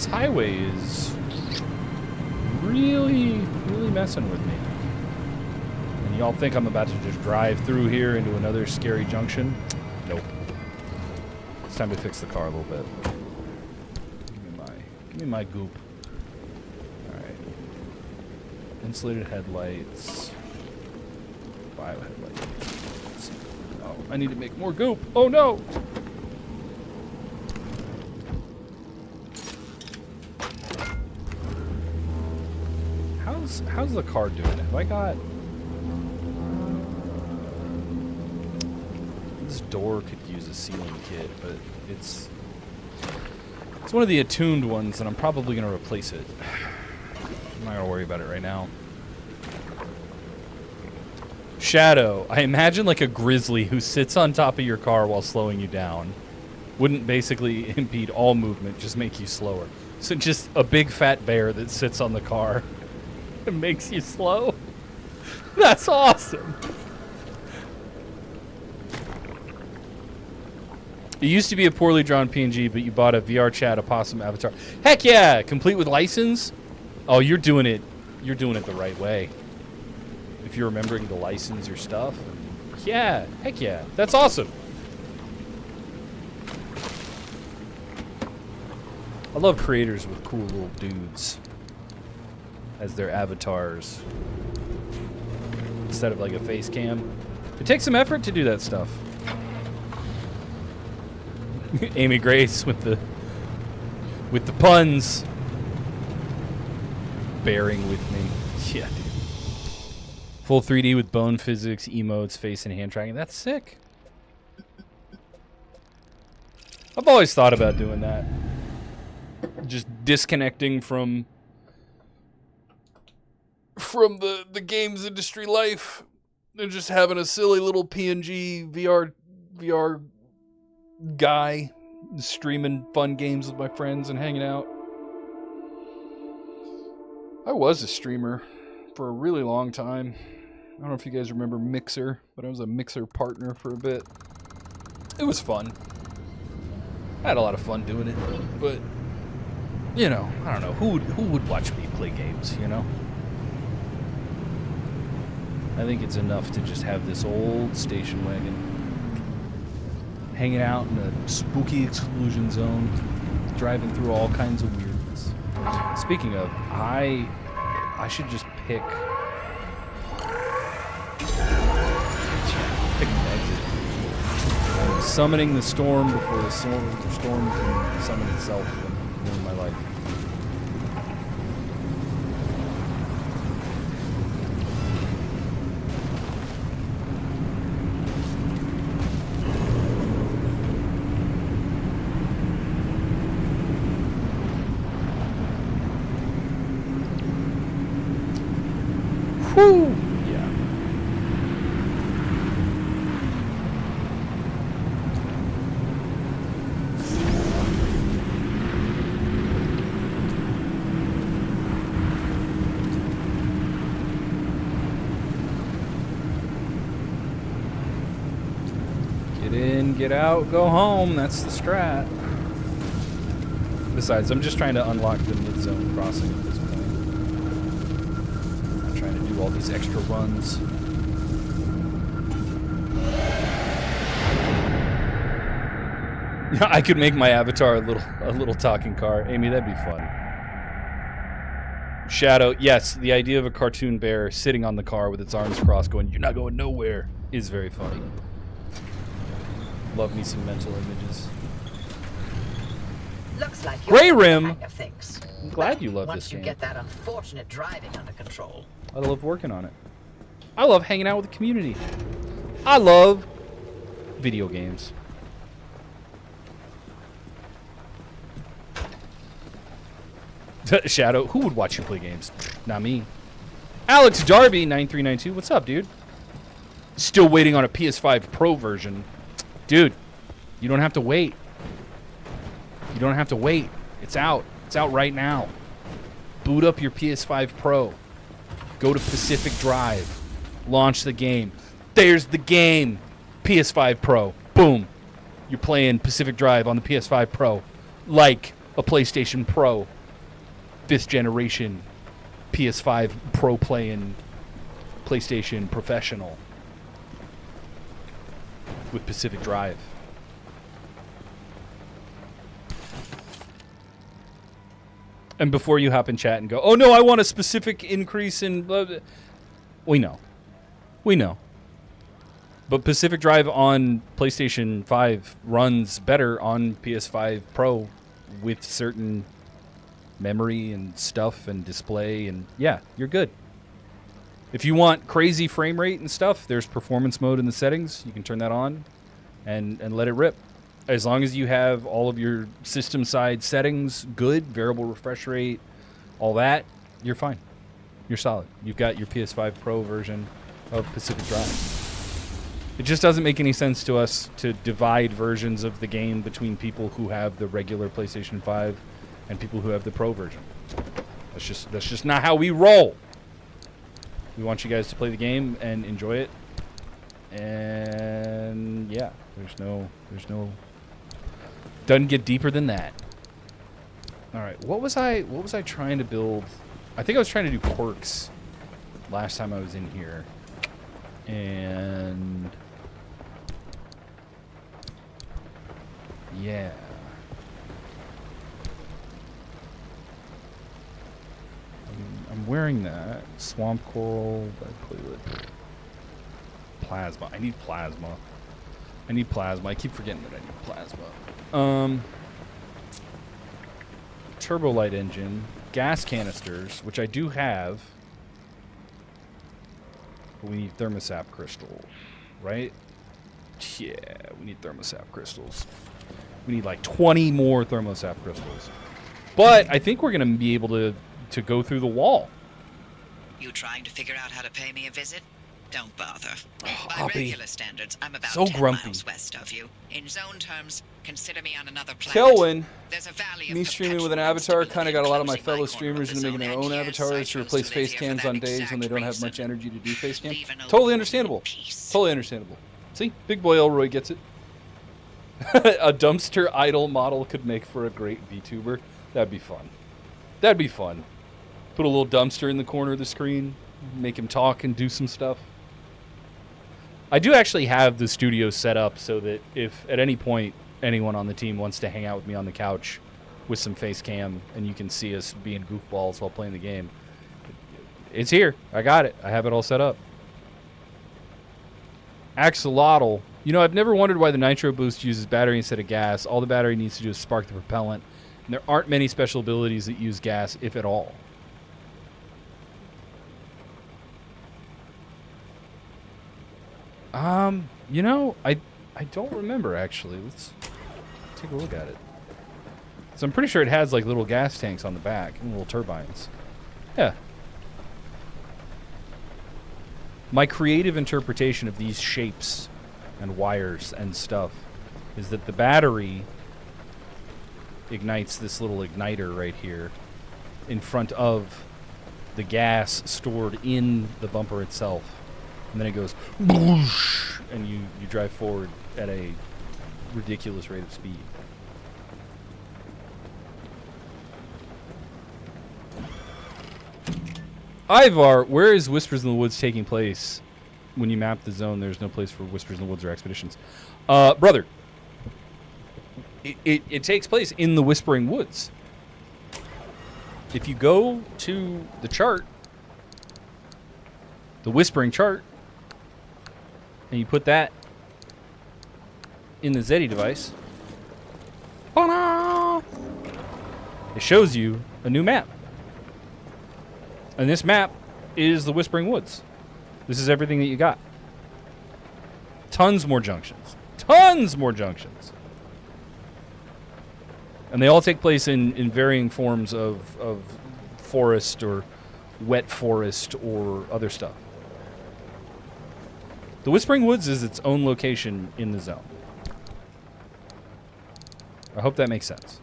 S1: highway is really messing with me. And y'all think I'm about to just drive through here into another scary junction? Nope. It's time to fix the car a little bit. Give me my goop. Alright. Insulated headlights. Bio headlights. Oh, I need to make more goop. Oh no! How's the car doing? Have I got... This door could use a sealing kit, but it's one of the attuned ones, and I'm probably going to replace it. I'm not going to worry about it right now. Shadow. I imagine like a grizzly who sits on top of your car while slowing you down. Wouldn't basically impede all movement, just make you slower. So just a big fat bear that sits on the car and makes you slow. That's awesome. It used to be a poorly drawn PNG, but you bought a VR chat opossum avatar. Heck yeah! Complete with license? Oh, you're doing it the right way. If you're remembering to license your stuff. Yeah, heck yeah. That's awesome. I love creators with cool little dudes as their avatars instead of like a face cam. It takes some effort to do that stuff. Amy Grace with the puns. Bearing with me. Yeah, dude. Full 3D with bone physics, emotes, face and hand tracking. That's sick. I've always thought about doing that. Just disconnecting from the games industry life and just having a silly little PNG VR guy streaming fun games with my friends and hanging out. I was a streamer for a really long time. I don't know if you guys remember Mixer, but I was a Mixer partner for a bit. It was fun. I had a lot of fun doing it, but you know, I don't know who would watch me play games, you know? I think it's enough to just have this old station wagon hanging out in a spooky exclusion zone, driving through all kinds of weirdness. Speaking of, I should just pick an exit. I'm summoning the storm before the storm can summon itself and ruin my life. Whew! Yeah. in, get out, go home. That's the strat. Besides, I'm just trying to unlock the mid-zone crossing at this point. I'm trying to do all these extra runs. I could make my avatar a little talking car. Amy, that'd be fun. Shadow, yes, the idea of a cartoon bear sitting on the car with its arms crossed going, "You're not going nowhere," is very funny. Love me some mental images.
S2: Looks like
S1: Gray
S2: you're
S1: Rim.
S2: kind of things.
S1: I'm glad you love
S2: Once
S1: this
S2: you
S1: game.
S2: get that unfortunate driving under control.
S1: I love working on it. I love hanging out with the community. I love video games. Shadow, who would watch you play games? Not me. Alex Darby 9392, what's up, dude? Still waiting on a PS5 Pro version. Dude, you don't have to wait. You don't have to wait. It's out. It's out right now. Boot up your PS5 Pro. Go to Pacific Drive. Launch the game. There's the game. PS5 Pro. Boom. You're playing Pacific Drive on the PS5 Pro. Like a PlayStation Pro. 5th generation PS5 Pro playing PlayStation Professional with Pacific Drive. And before you hop in chat and go, "Oh no, I want a specific increase in blah, blah," we know. We know. But Pacific Drive on PlayStation 5 runs better on PS5 Pro with certain memory and stuff and display, and yeah, you're good. If you want crazy frame rate and stuff, there's performance mode in the settings. You can turn that on and let it rip. As long as you have all of your system side settings good, variable refresh rate, all that, you're fine. You're solid. You've got your PS5 Pro version of Pacific Drive. It just doesn't make any sense to us to divide versions of the game between people who have the regular PlayStation 5 and people who have the Pro version. That's just not how we roll. We want you guys to play the game and enjoy it. And yeah, there's no doesn't get deeper than that. All right, what was I trying to build? I think I was trying to do quirks last time I was in here. And yeah. I'm wearing that. Swamp coral. Plasma. I need plasma. I keep forgetting that I need plasma. Turbo light engine. Gas canisters, which I do have. But we need thermosap crystal, right? Yeah, we need thermosap crystals. We need like 20 more thermosap crystals. But I think we're going to be able to go through the wall.
S2: You trying to figure out how to pay me a visit? Don't bother.
S1: Oh,
S2: By regular standards, I'm about
S1: so
S2: 10
S1: grumpy.
S2: miles west of you. In zone terms, consider me on another planet.
S1: Kelvin,
S2: There's a valley of
S1: me streaming with an
S2: perpetual
S1: avatar
S2: instability
S1: kind of got a lot of my
S2: enclosing
S1: fellow
S2: corner of
S1: streamers
S2: the
S1: into making
S2: zone,
S1: their
S2: and
S1: own
S2: yes, I
S1: avatars to
S2: chose
S1: replace
S2: to live
S1: face
S2: here for
S1: cams
S2: that
S1: on days when they don't have
S2: exact
S1: much energy to do face cam.
S2: Leave an open
S1: Totally
S2: wound
S1: understandable.
S2: in peace.
S1: Totally understandable. See, big boy Elroy gets it. A dumpster idol model could make for a great VTuber. That'd be fun. That'd be fun. Put a little dumpster in the corner of the screen, make him talk and do some stuff. I do actually have the studio set up so that if at any point anyone on the team wants to hang out with me on the couch with some face cam and you can see us being goofballs while playing the game, it's here. I got it. I have it all set up. Axolotl. You know, I've never wondered why the Nitro Boost uses battery instead of gas. All the battery needs to do is spark the propellant. And there aren't many special abilities that use gas, if at all. You know, I don't remember, actually. Let's take a look at it. So I'm pretty sure it has, like, little gas tanks on the back and little turbines. Yeah. My creative interpretation of these shapes and wires and stuff is that the battery ignites this little igniter right here in front of the gas stored in the bumper itself. And then it goes boosh, and you drive forward at a ridiculous rate of speed. Ivar, where is Whispers in the Woods taking place? When you map the zone, there's no place for Whispers in the Woods or expeditions. Brother, it takes place in the Whispering Woods. If you go to the chart, the Whispering chart, and you put that in the Zeddy device, it shows you a new map. And this map is the Whispering Woods. This is everything that you got. Tons more junctions. Tons more junctions. And they all take place in varying forms of forest or wet forest or other stuff. The Whispering Woods is its own location in the zone. I hope that makes sense.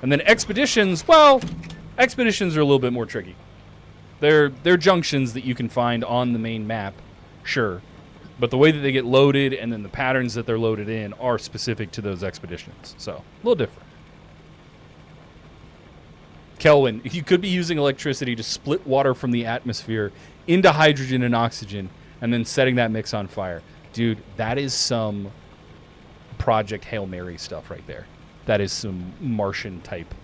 S1: And then expeditions, well, expeditions are a little bit more tricky. They're junctions that you can find on the main map, sure. But the way that they get loaded and then the patterns that they're loaded in are specific to those expeditions. So, a little different. Kelvin, you could be using electricity to split water from the atmosphere into hydrogen and oxygen and then setting that mix on fire. Dude, that is some Project Hail Mary stuff right there. That is some Martian type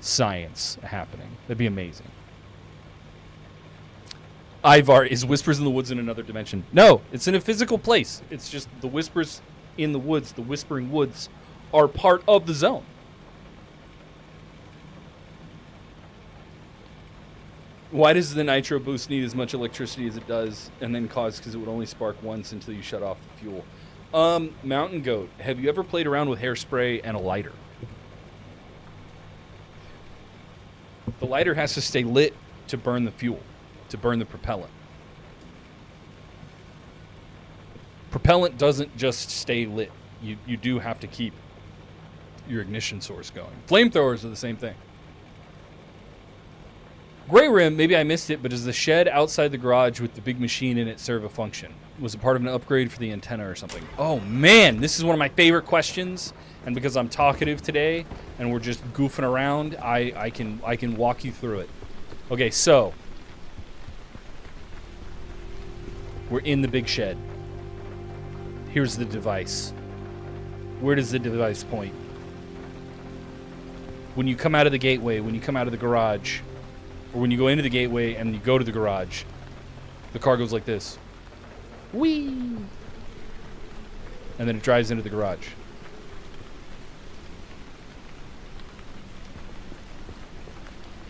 S1: science happening. That'd be amazing. Ivar, is Whispers in the Woods in another dimension? No, it's in a physical place. It's just the Whispers in the Woods, the Whispering Woods, are part of the zone. Why does the nitro boost need as much electricity as it does and then cause, because it would only spark once until you shut off the fuel? Mountain Goat, have you ever played around with hairspray and a lighter? The lighter has to stay lit to burn the fuel, to burn the propellant. Propellant doesn't just stay lit. You do have to keep your ignition source going. Flamethrowers are the same thing. Gray Rim, maybe I missed it, but does the shed outside the garage with the big machine in it serve a function? Was it part of an upgrade for the antenna or something? Oh man, this is one of my favorite questions, and because I'm talkative today and we're just goofing around, I can walk you through it. Okay, so we're in the big shed. Here's the device. Where does the device point? When you come out of the gateway, when you come out of the garage, or when you go into the gateway and you go to the garage, the car goes like this. Whee! And then it drives into the garage.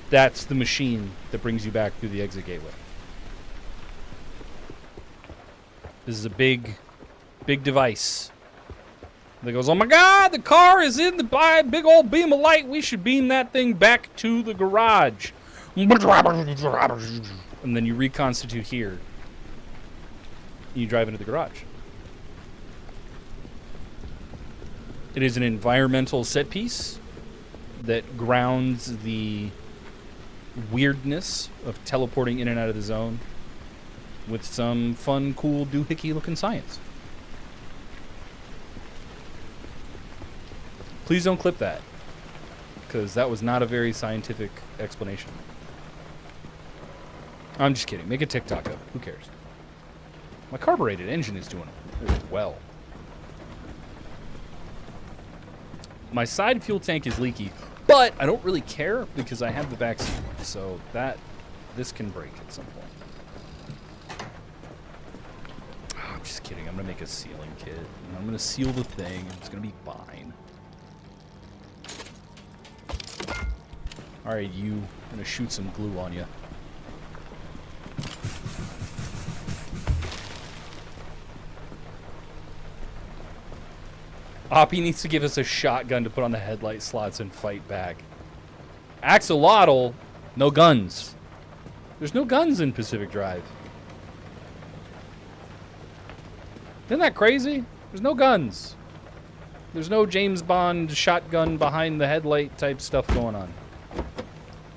S1: That's the machine that brings you back through the exit gateway. This is a big device that goes, oh my God, the car is in the big old beam of light. We should beam that thing back to the garage. And then you reconstitute here. You drive into the garage. It is an environmental set piece that grounds the weirdness of teleporting in and out of the zone with some fun, cool, doohickey looking science. Please don't clip that, because that was not a very scientific explanation. I'm just kidding. Make a TikTok of it. Who cares? My carbureted engine is doing well. My side fuel tank is leaky, but I don't really care because I have the back seat, so this can break at some point. Oh, I'm just kidding. I'm gonna make a sealing kit, and I'm gonna seal the thing, and it's gonna be fine. All right, I'm gonna shoot some glue on you. Oppie needs to give us a shotgun to put on the headlight slots and fight back. Axolotl, no guns. There's no guns in Pacific Drive. Isn't that crazy? There's no guns. There's no James Bond shotgun behind the headlight type stuff going on.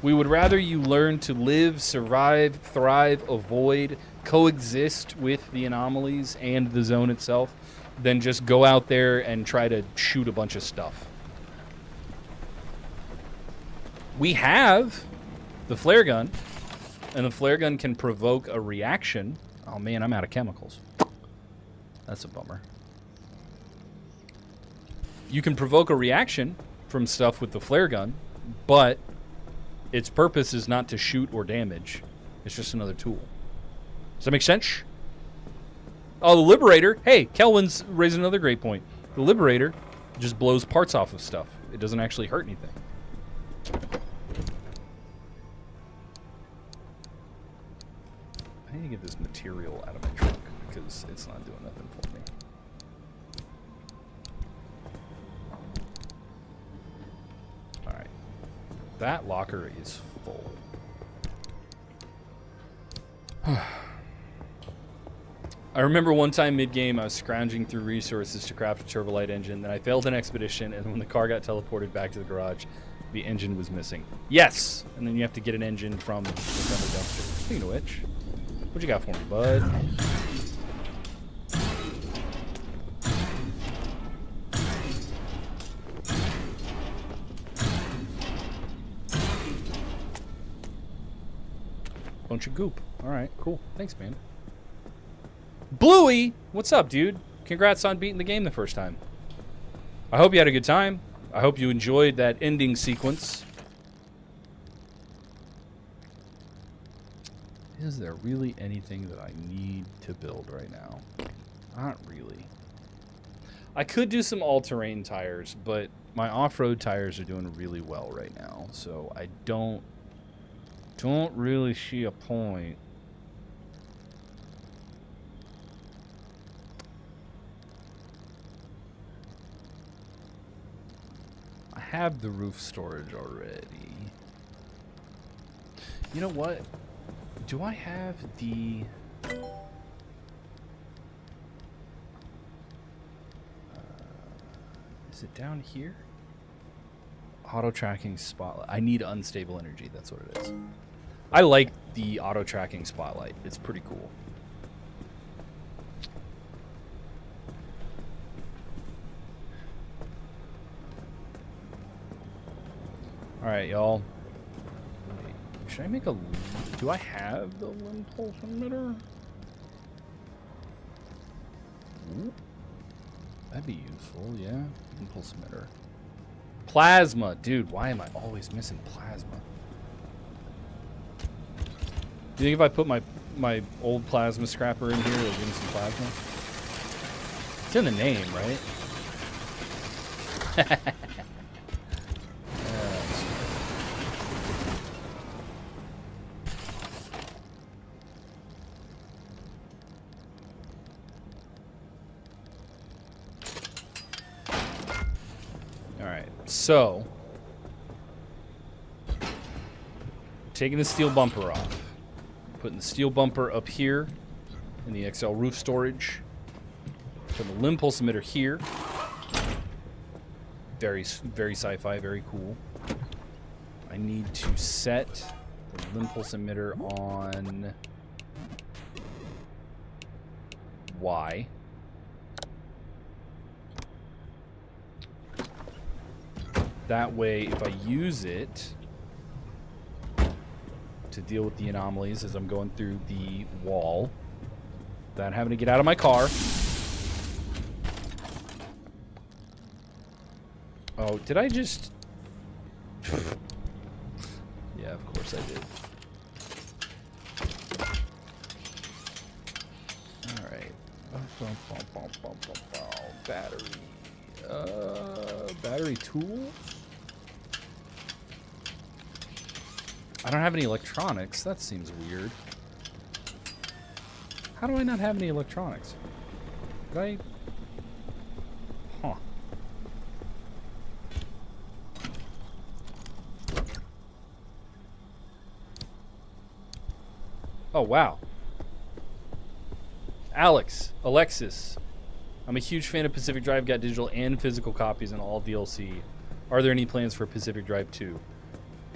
S1: We would rather you learn to live, survive, thrive, avoid, coexist with the anomalies and the zone itself than just go out there and try to shoot a bunch of stuff. We have the flare gun, and the flare gun can provoke a reaction. Oh man, I'm out of chemicals. That's a bummer. You can provoke a reaction from stuff with the flare gun, but its purpose is not to shoot or damage. It's just another tool. Does that make sense? Oh, the Liberator. Hey, Kelvin's raised another great point. The Liberator just blows parts off of stuff. It doesn't actually hurt anything. I need to get this material out of my truck because it's not doing nothing for me. Alright. That locker is full. I remember one time mid-game I was scrounging through resources to craft a turbolight engine, then I failed an expedition, and when the car got teleported back to the garage, the engine was missing. Yes! And then you have to get an engine from the dumpster. Speaking of which, what you got for me, bud? Bunch of goop. Alright, cool. Thanks, man. Bluey! What's up, dude? Congrats on beating the game the first time. I hope you had a good time. I hope you enjoyed that ending sequence. Is there really anything that I need to build right now? Not really. I could do some all-terrain tires, but my off-road tires are doing really well right now, so I don't really see a point. I have the roof storage already. You know what? Do I have the... is it down here? Auto tracking spotlight. I need unstable energy. That's what it is. I like the auto tracking spotlight. It's pretty cool. All right, y'all. Should I make a... do I have the impulse emitter? Ooh. That'd be useful, yeah. Impulse emitter. Plasma. Dude, why am I always missing plasma? Do you think if I put my old plasma scrapper in here, it'll give me some plasma? It's in the name, right? So, taking the steel bumper off, putting the steel bumper up here in the XL roof storage, putting the limb pulse emitter here. Very, very sci-fi, very cool. I need to set the limb pulse emitter on Y. That way, if I use it to deal with the anomalies as I'm going through the wall, without having to get out of my car. Oh, did I just... yeah, of course I did. Alright. Battery. Battery tools? I don't have any electronics. That seems weird. How do I not have any electronics? Did I... huh. Oh, wow. Alexis. I'm a huge fan of Pacific Drive, got digital and physical copies and all DLC. Are there any plans for Pacific Drive 2?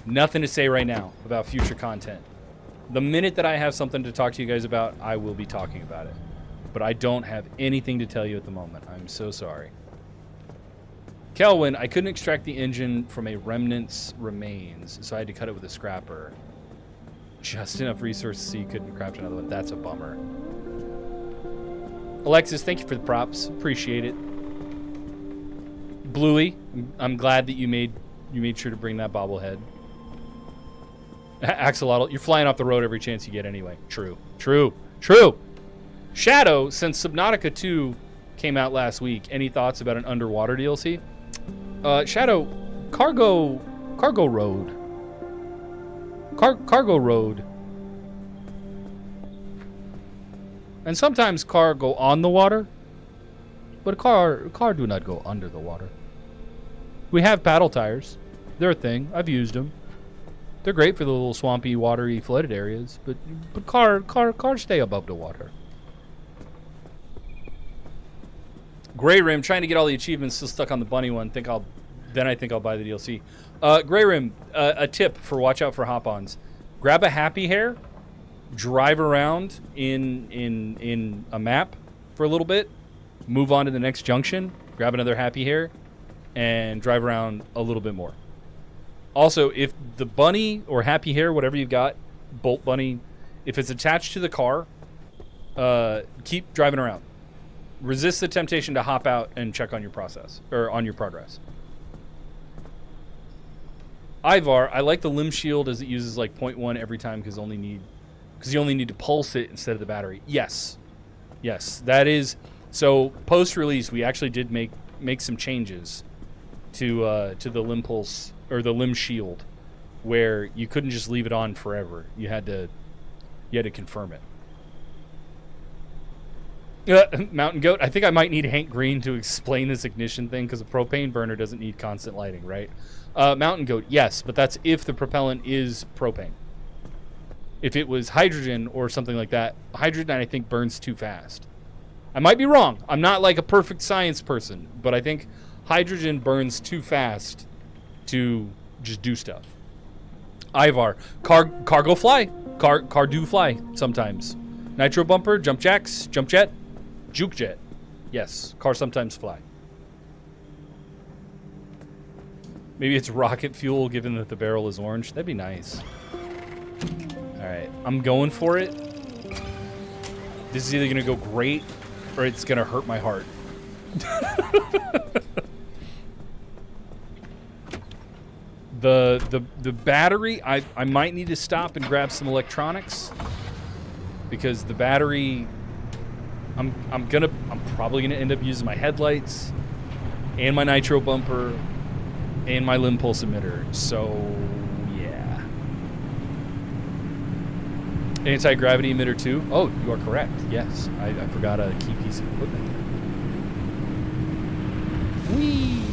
S1: Nothing to say right now about future content. The minute that I have something to talk to you guys about, I will be talking about it. But I don't have anything to tell you at the moment. I'm so sorry. Kelvin, I couldn't extract the engine from a remnant's remains, so I had to cut it with a scrapper. Just enough resources so you couldn't craft another one. That's a bummer. Alexis, thank you for the props. Appreciate it. Bluey, I'm glad that you made sure to bring that bobblehead. Axolotl, you're flying off the road every chance you get anyway. True. Shadow, since Subnautica 2 came out last week, any thoughts about an underwater DLC? Shadow, Cargo Road. Cargo Road. And sometimes car go on the water, but car do not go under the water. We have paddle tires. They're a thing. I've used them. They're great for the little swampy, watery, flooded areas, but cars stay above the water. Gray Rim, trying to get all the achievements, still stuck on the bunny one. I think I'll buy the DLC. Gray Rim, a tip for watch out for hop-ons. Grab a happy hair, drive around in a map for a little bit, move on to the next junction, grab another happy hair, and drive around a little bit more. Also, if the bunny or happy hair, whatever you've got, bolt bunny, if it's attached to the car, keep driving around. Resist the temptation to hop out and check on your process or on your progress. Ivar, I like the limb shield as it uses like 0.1 every time because you only need to pulse it instead of the battery. Yes, that is. So post-release, we actually did make some changes to the limb pulse or the limb shield, where you couldn't just leave it on forever. You had to confirm it. Mountain Goat, I think I might need Hank Green to explain this ignition thing because a propane burner doesn't need constant lighting, right? Mountain Goat, yes, but that's if the propellant is propane. If it was hydrogen or something like that, hydrogen I think burns too fast. I might be wrong. I'm not like a perfect science person, but I think hydrogen burns too fast to just do stuff. Ivar, car go fly. Car do fly sometimes. Nitro bumper, jump jacks, jump jet, juke jet. Yes, car sometimes fly. Maybe it's rocket fuel given that the barrel is orange. That'd be nice. All right, I'm going for it. This is either going to go great or it's going to hurt my heart. The battery, I might need to stop and grab some electronics because the battery, I'm probably gonna end up using my headlights and my nitro bumper and my limb pulse emitter. So yeah. Anti-gravity emitter too. Oh, you are correct. Yes, I forgot a key piece of equipment. Whee!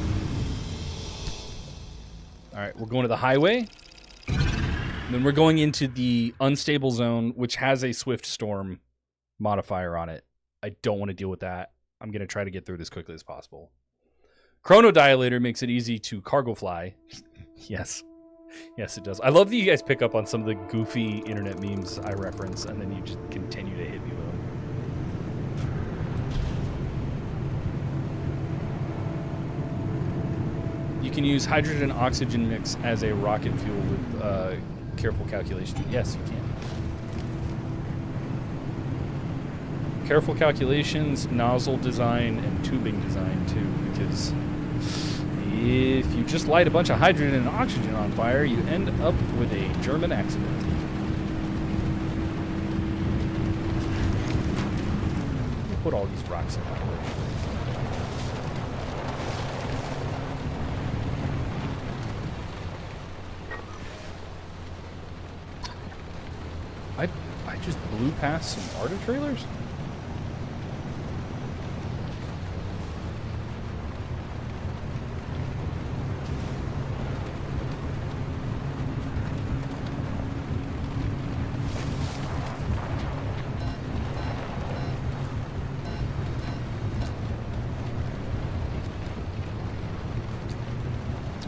S1: All right, we're going to the highway. Then we're going into the unstable zone, which has a swift storm modifier on it. I don't want to deal with that. I'm going to try to get through this quickly as possible. Chronodilator makes it easy to cargo fly. Yes. Yes, it does. I love that you guys pick up on some of the goofy internet memes I reference, and then you just continue to hit me with them. You can use hydrogen-oxygen mix as a rocket fuel with careful calculation. Yes, you can. Careful calculations, nozzle design, and tubing design, too, because if you just light a bunch of hydrogen and oxygen on fire, you end up with a German accident. We'll put all these rocks in my way. I just blew past some Arta trailers?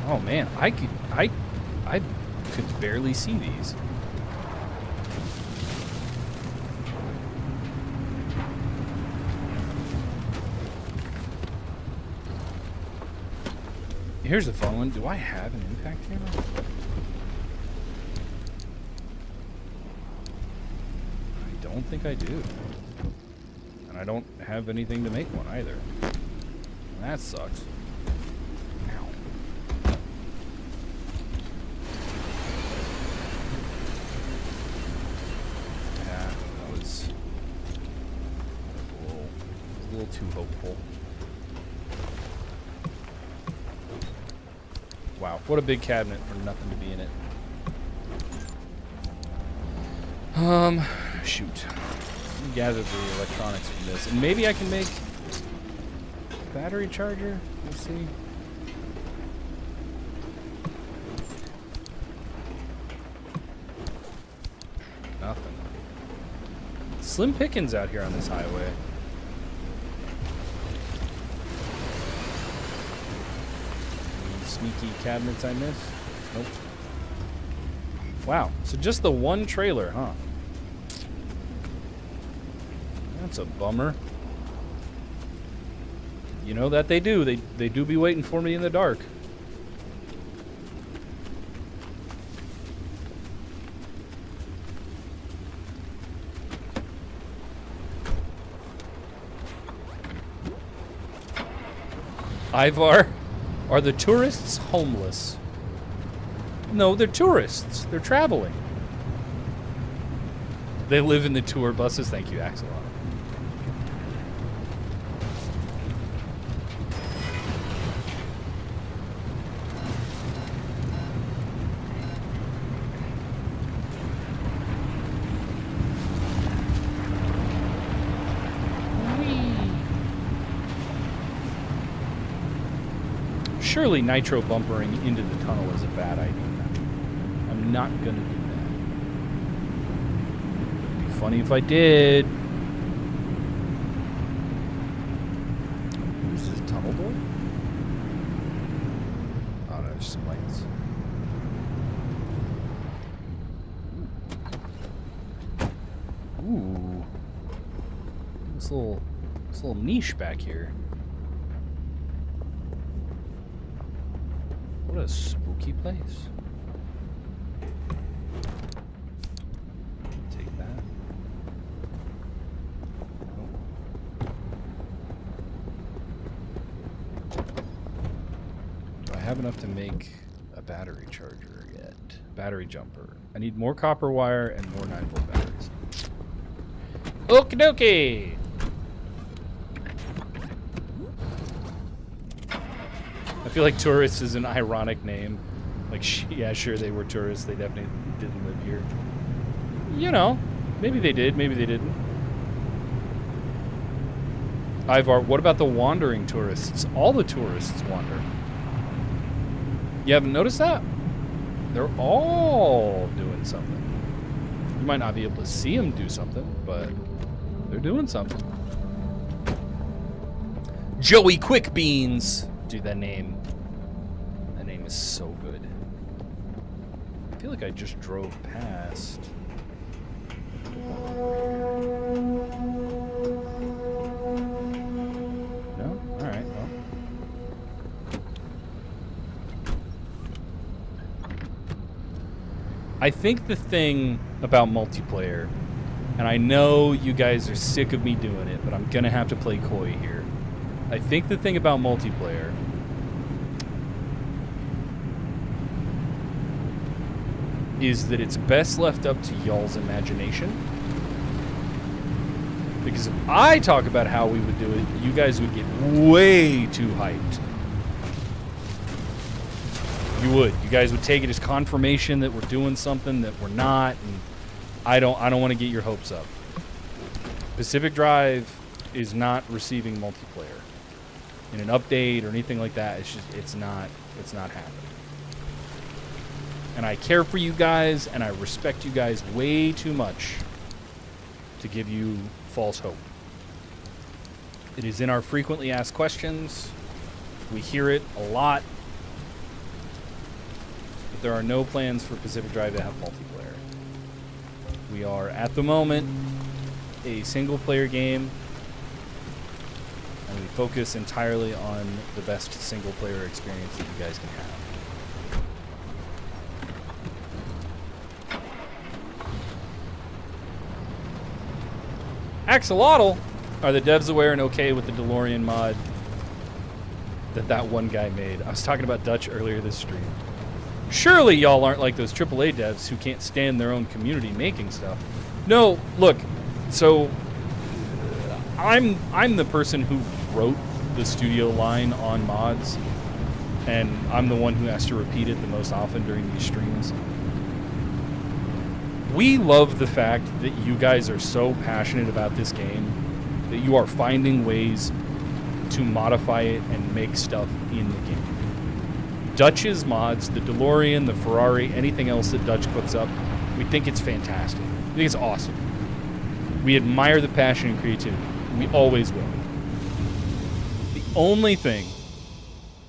S1: Oh man, I could barely see these. Here's the fun one. Do I have an impact hammer? I don't think I do. And I don't have anything to make one either. That sucks. Ow. Yeah, that was a little too hopeful. Wow, what a big cabinet for nothing to be in it. Shoot. Gather the electronics from this, and maybe I can make a battery charger. Let's see. Nothing. Slim pickings out here on this highway. Any sneaky cabinets I missed? Nope. Wow, so just the one trailer, huh? That's a bummer. You know that they do. They do be waiting for me in the dark. Ivar, are the tourists homeless? No, they're tourists. They're traveling. They live in the tour buses. Thank you, Axelon. Surely nitro bumpering into the tunnel is a bad idea. I'm not gonna do that. It'd be funny if I did. Who's this tunnel door? Oh, no, there's some lights. Ooh. This little niche back here. What a spooky place. Take that. Oh. Do I have enough to make a battery charger yet? Battery jumper. I need more copper wire and more 9-volt batteries. Okie dokie! I feel like tourist is an ironic name. Like, yeah, sure, they were tourists. They definitely didn't live here. You know, maybe they did, maybe they didn't. Ivar, what about the wandering tourists? All the tourists wander. You haven't noticed that? They're all doing something. You might not be able to see them do something, but they're doing something. Joey Quick Beans! Dude, that name is so good. I feel like I just drove past. No? Alright, well. I think the thing about multiplayer, and I know you guys are sick of me doing it, but I'm gonna have to play coy here. I think the thing about multiplayer is that it's best left up to y'all's imagination. Because if I talk about how we would do it, you guys would get way too hyped. You would. You guys would take it as confirmation that we're doing something that we're not, and I don't want to get your hopes up. Pacific Drive is not receiving multiplayer in an update or anything like that. It's not happening. And I care for you guys, and I respect you guys way too much to give you false hope. It is in our frequently asked questions. We hear it a lot. but there are no plans for Pacific Drive to have multiplayer. We are, at the moment, a single-player game, and we focus entirely on the best single-player experience that you guys can have. Axolotl! Are the devs aware and okay with the DeLorean mod that one guy made? I was talking about Dutch earlier this stream. Surely y'all aren't like those AAA devs who can't stand their own community making stuff. No, look, so I'm the person who wrote the studio line on mods, and I'm the one who has to repeat it the most often during these streams. We love the fact that you guys are so passionate about this game that you are finding ways to modify it and make stuff in the game. Dutch's mods, the DeLorean, the Ferrari, anything else that Dutch puts up, we think it's fantastic. We think it's awesome. We admire the passion and creativity. We always will. The only thing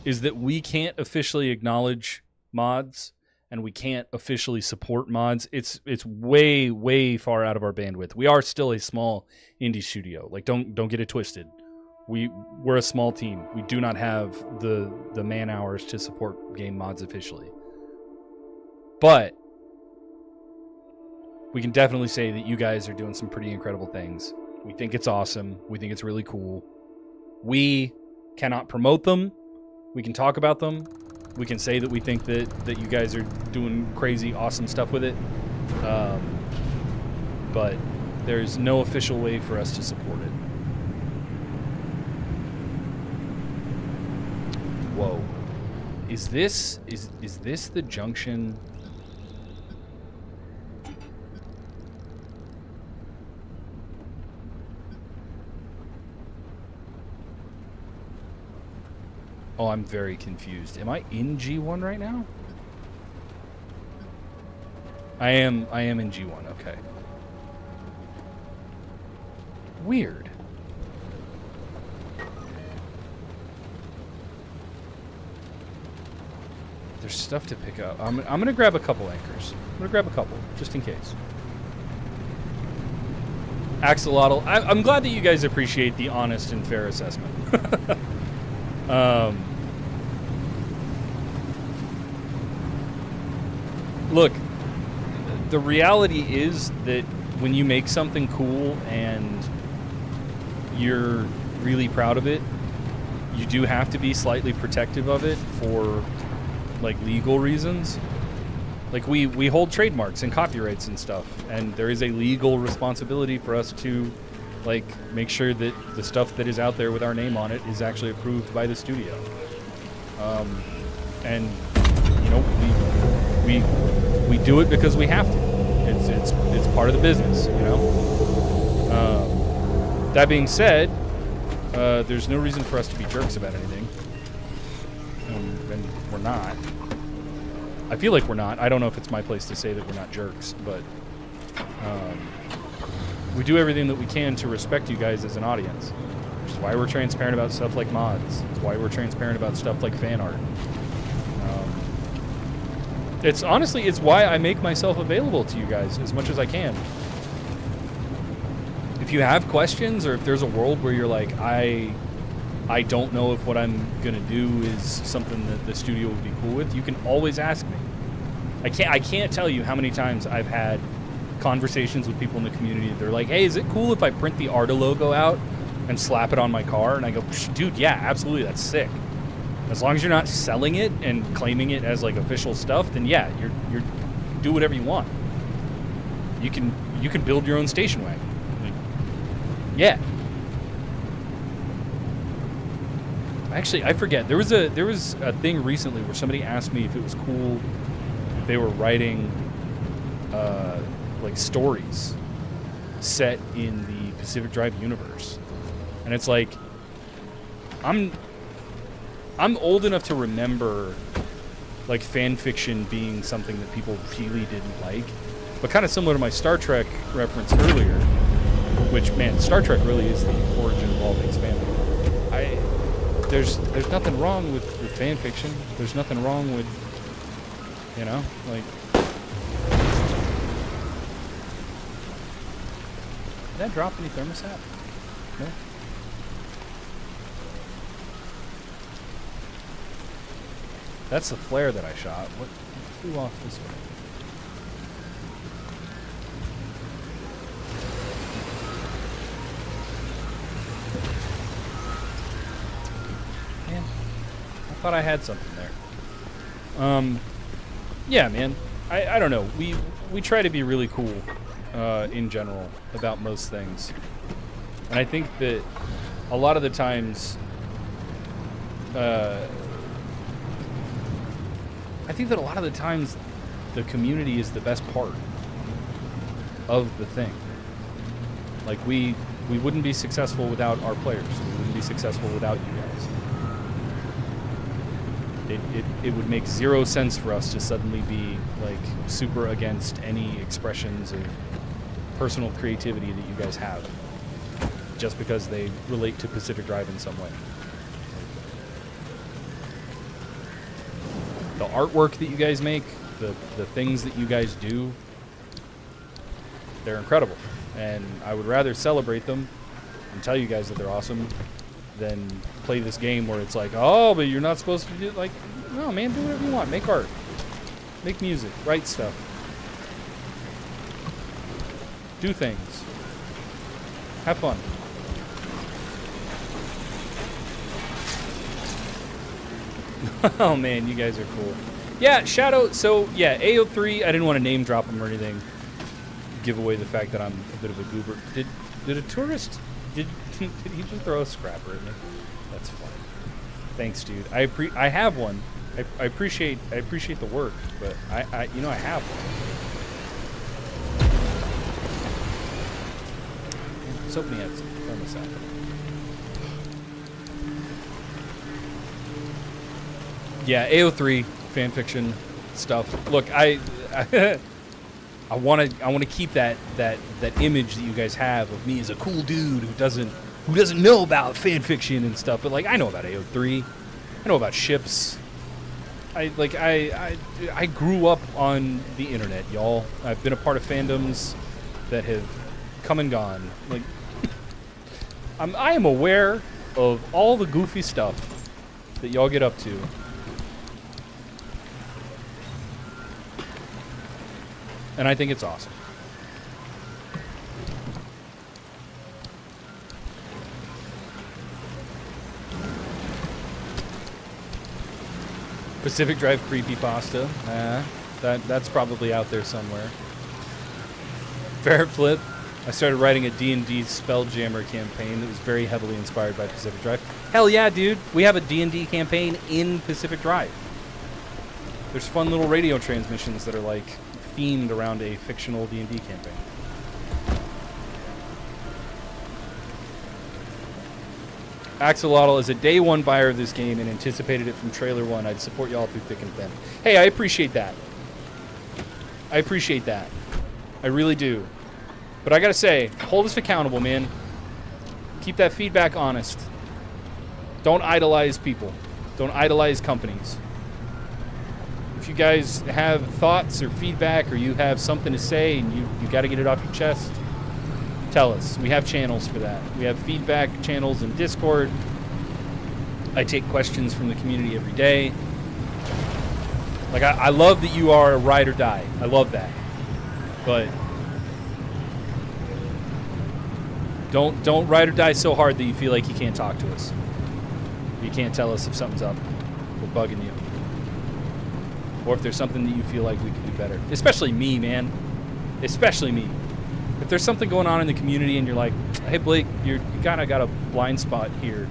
S1: is that we can't officially acknowledge mods and we can't officially support mods. It's way, way far out of our bandwidth. We are still a small indie studio. Like, don't get it twisted. We're a small team. We do not have the man hours to support game mods officially. But we can definitely say that you guys are doing some pretty incredible things. We think it's awesome. We think it's really cool. We cannot promote them. We can talk about them. We can say that we think that you guys are doing crazy, awesome stuff with it. But there's no official way for us to support it. Whoa. Is this the junction? Oh, I'm very confused. Am I in G1 right now? I am in G1, okay. Weird. There's stuff to pick up. I'm gonna grab a couple anchors. I'm gonna grab a couple, just in case. Axolotl. I'm glad that you guys appreciate the honest and fair assessment. Look, the reality is that when you make something cool and you're really proud of it, you do have to be slightly protective of it for like legal reasons. Like we hold trademarks and copyrights and stuff, and there is a legal responsibility for us to like make sure that the stuff that is out there with our name on it is actually approved by the studio. And you know, we do it because we have to. It's part of the business, you know. That being said, there's no reason for us to be jerks about anything, and we're not. I feel like we're not. I don't know if it's my place to say that we're not jerks, but we do everything that we can to respect you guys as an audience. Which is why we're transparent about stuff like mods. It's why we're transparent about stuff like fan art. It's why I make myself available to you guys as much as I can. If you have questions, or if there's a world where you're like, I don't know if what I'm gonna do is something that the studio would be cool with, you can always ask me. I can't tell you how many times I've had conversations with people in the community. They're like, hey, is it cool if I print the Arda logo out and slap it on my car? And I go, dude, yeah, absolutely, that's sick. As long as you're not selling it and claiming it as like official stuff, then yeah, you're do whatever you want. You can build your own station wagon. Like, yeah. Actually, I forget. There was a thing recently where somebody asked me if it was cool if they were writing like stories set in the Pacific Drive universe. And it's like, I'm old enough to remember like fan fiction being something that people really didn't like, but kind of similar to my Star Trek reference earlier, which, man, Star Trek really is the origin of all things fandom. There's nothing wrong with fan fiction. There's nothing wrong with You know, like. Did that drop any thermostat? No. That's the flare that I shot. What flew off this way? Man, I thought I had something there. Yeah, man. I don't know. We try to be really cool in general about most things. And I think that a lot of the times the community is the best part of the thing. Like we wouldn't be successful without our players. We wouldn't be successful without you guys. It would make zero sense for us to suddenly be like super against any expressions of personal creativity that you guys have just because they relate to Pacific Drive in some way. The artwork that you guys make, the things that you guys do, they're incredible. And I would rather celebrate them and tell you guys that they're awesome than play this game where it's like, oh, but you're not supposed to do it. Like, no, man, do whatever you want. Make art. Make music. Write stuff. Do things. Have fun. Oh, man, you guys are cool. Yeah, Shadow, so, yeah, AO3, I didn't want to name drop him or anything. Give away the fact that I'm a bit of a goober. Did a tourist, did he just throw a scrapper at me? That's funny. Thanks, dude. I have one. I appreciate the work, but I have one. Let's hope he has some thermostat. Yeah, AO3 fanfiction stuff. Look, I want to keep that image that you guys have of me as a cool dude who doesn't know about fanfiction and stuff. But like, I know about AO3. I know about ships. I grew up on the internet, y'all. I've been a part of fandoms that have come and gone. Like, I am aware of all the goofy stuff that y'all get up to. And I think it's awesome. Pacific Drive creepypasta. That's probably out there somewhere. Ferret Flip. I started writing a D&D Spelljammer campaign that was very heavily inspired by Pacific Drive. Hell yeah, dude. We have a D&D campaign in Pacific Drive. There's fun little radio transmissions that are like themed around a fictional D&D campaign. Axolotl is a day one buyer of this game and anticipated it from trailer one. I'd support y'all through thick and thin. Hey, I appreciate that. I appreciate that. I really do. But I gotta say, hold us accountable, man. Keep that feedback honest. Don't idolize people. Don't idolize companies. If you guys have thoughts or feedback or you have something to say and you got to get it off your chest, tell us. We have channels for that. We have feedback channels in Discord. I take questions from the community every day. Like, I love that you are a ride or die. I love that. But don't ride or die so hard that you feel like you can't talk to us. You can't tell us if something's up. We're bugging you. Or if there's something that you feel like we could do better. Especially me, man. Especially me. If there's something going on in the community and you're like, hey, Blake, you kind of got a blind spot here.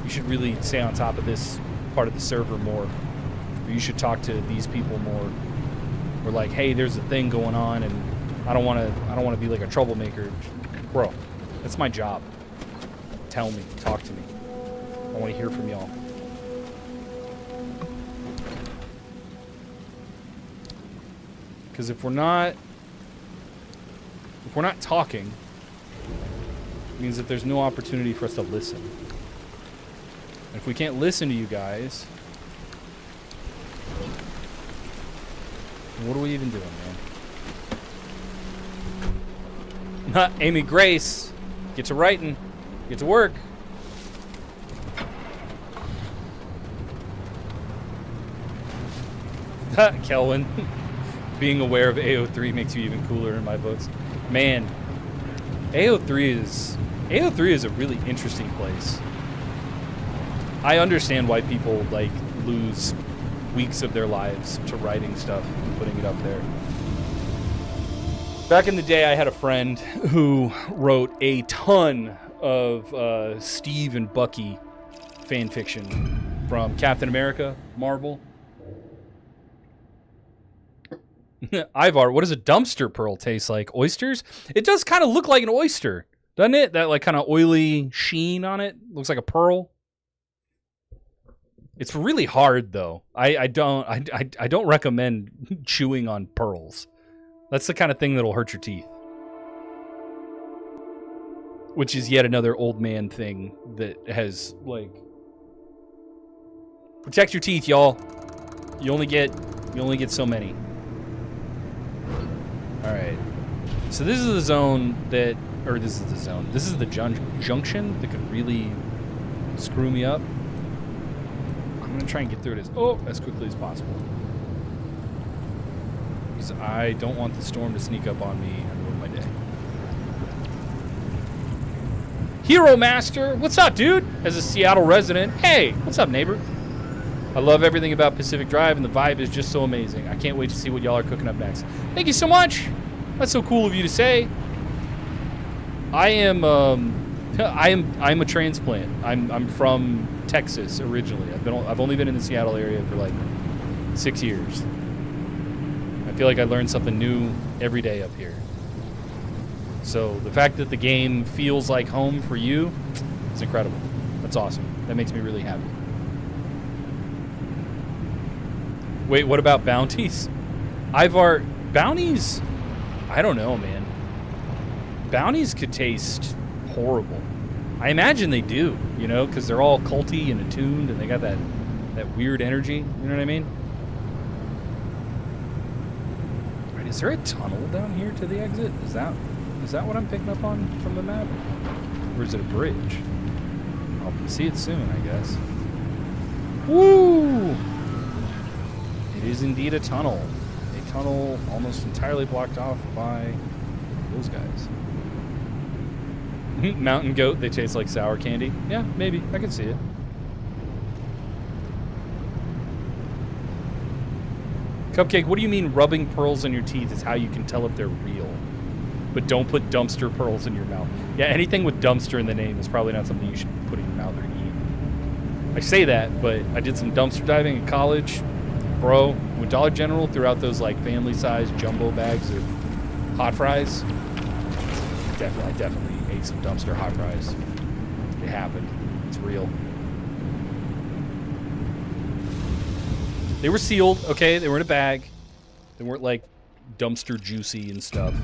S1: You should really stay on top of this part of the server more. Or you should talk to these people more. Or like, hey, there's a thing going on and I don't want to be like a troublemaker. Bro, that's my job. Tell me. Talk to me. I want to hear from y'all. Because if we're not talking, it means that there's no opportunity for us to listen. And if we can't listen to you guys, What are we even doing, man? Amy Grace, get to writing, get to work. Kelvin, being aware of AO3 makes you even cooler in my books. Man, AO3 is a really interesting place. I understand why people like lose weeks of their lives to writing stuff and putting it up there. Back in the day, I had a friend who wrote a ton of Steve and Bucky fan fiction from Captain America, Marvel. Ivar, what does a dumpster pearl taste like? Oysters? It does kind of look like an oyster, doesn't it? That like kind of oily sheen on it. Looks like a pearl. It's really hard though. I don't recommend chewing on pearls. That's the kind of thing that'll hurt your teeth. Which is yet another old man thing that has like protect your teeth, y'all. You only get so many. All right. So this is the zone that, or this is the zone. This is the junction that could really screw me up. I'm gonna try and get through this as quickly as possible, because I don't want the storm to sneak up on me and ruin my day. Hero Master, what's up, dude? As a Seattle resident, hey, what's up, neighbor? I love everything about Pacific Drive, and the vibe is just so amazing. I can't wait to see what y'all are cooking up next. Thank you so much. That's so cool of you to say. I'm a transplant. I'm from Texas originally. I've only been in the Seattle area for like 6 years. I feel like I learn something new every day up here. So the fact that the game feels like home for you is incredible. That's awesome. That makes me really happy. Wait, what about bounties? Ivar, bounties? I don't know, man. Bounties could taste horrible. I imagine they do, you know, because they're all culty and attuned, and they got that weird energy. You know what I mean? Right, is there a tunnel down here to the exit? Is that what I'm picking up on from the map? Or is it a bridge? I'll see it soon, I guess. Woo! It is indeed a tunnel. A tunnel almost entirely blocked off by those guys. Mountain goat, they taste like sour candy. Yeah, maybe. I can see it. Cupcake, what do you mean rubbing pearls in your teeth is how you can tell if they're real? But don't put dumpster pearls in your mouth. Yeah, anything with dumpster in the name is probably not something you should put in your mouth or eat. I say that, but I did some dumpster diving in college. Bro, with Dollar General, threw out those like family-sized jumbo bags of hot fries. I definitely ate some dumpster hot fries. It happened. It's real. They were sealed, okay? They were in a bag. They weren't like dumpster juicy and stuff.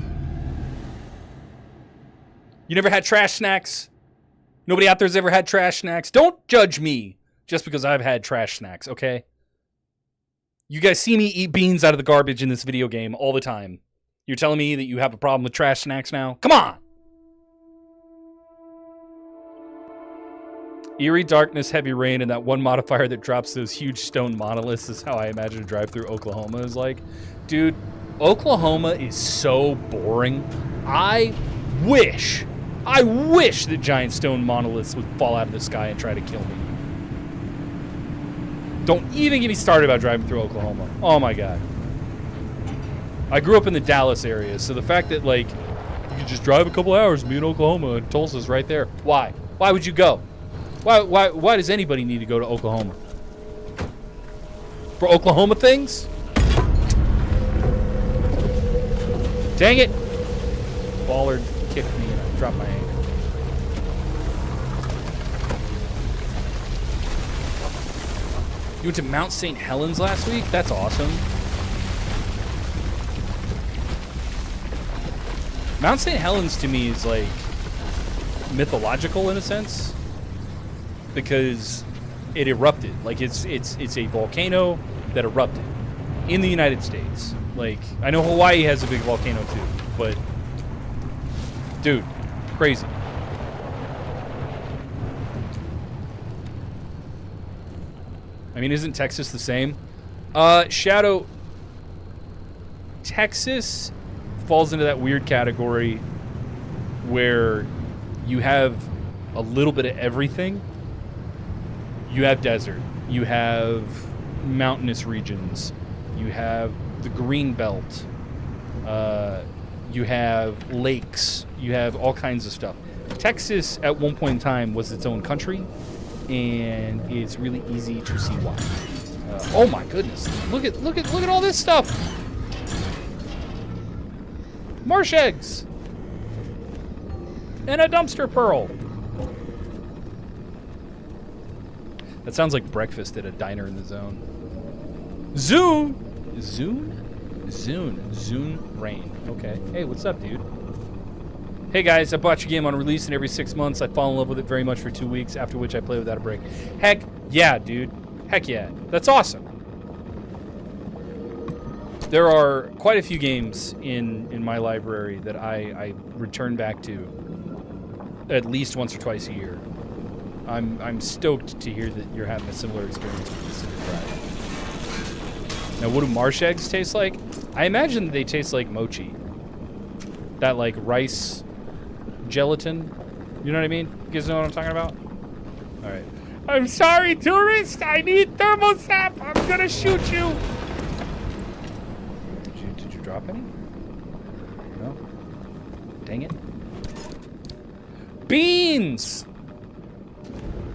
S1: You never had trash snacks? Nobody out there's ever had trash snacks? Don't judge me just because I've had trash snacks, okay? You guys see me eat beans out of the garbage in this video game all the time. You're telling me that you have a problem with trash snacks now? Come on! Eerie darkness, heavy rain, and that one modifier that drops those huge stone monoliths is how I imagine a drive through Oklahoma is like. Dude, Oklahoma is so boring. I wish that giant stone monoliths would fall out of the sky and try to kill me. Don't even get me started about driving through Oklahoma. Oh my god. I grew up in the Dallas area, so the fact that like you could just drive a couple hours and be in Oklahoma and Tulsa's right there. Why? Why would you go? Why does anybody need to go to Oklahoma? For Oklahoma things? Dang it! Ballard kicked me and I dropped my ankle. You went to Mount St. Helens last week? That's awesome. Mount St. Helens to me is like mythological in a sense because it erupted. Like it's a volcano that erupted in the United States. Like, I know Hawaii has a big volcano too, but dude, crazy. I mean, isn't Texas the same? Shadow, Texas falls into that weird category where you have a little bit of everything. You have desert, you have mountainous regions, you have the green belt, you have lakes, you have all kinds of stuff. Texas at one point in time was its own country, and it's really easy to see why. Oh my goodness! Look at all this stuff. Marsh eggs and a dumpster pearl. That sounds like breakfast at a diner in the zone. Zune Rain. Okay. Hey, what's up, dude? Hey guys, I bought your game on release, and every 6 months I fall in love with it very much for 2 weeks, after which I play without a break. Heck yeah, dude. Heck yeah. That's awesome. There are quite a few games in my library that I return back to at least once or twice a year. I'm stoked to hear that you're having a similar experience with this Cinder Pride. Now, what do marsh eggs taste like? I imagine that they taste like mochi. That, like, rice gelatin. You know what I mean? You guys know what I'm talking about? All right. I'm sorry, tourist. I need thermal sap. I'm gonna shoot you. Did you drop any? No. Dang it. Beans.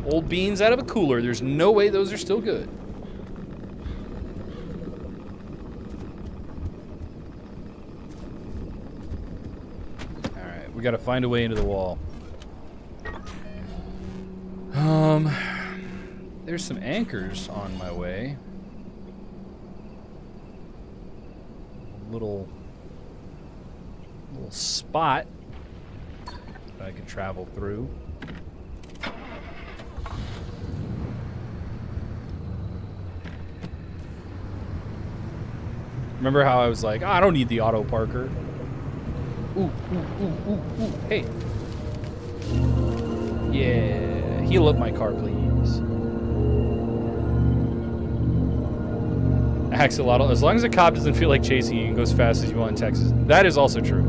S1: Old beans out of a cooler. There's no way those are still good. We gotta find a way into the wall. There's some anchors on my way. Little spot that I could travel through. Remember how I was like, oh, I don't need the auto parker. Ooh. Hey. Yeah. Heal up my car, please. Axolotl. As long as a cop doesn't feel like chasing you and goes fast as you want in Texas. That is also true.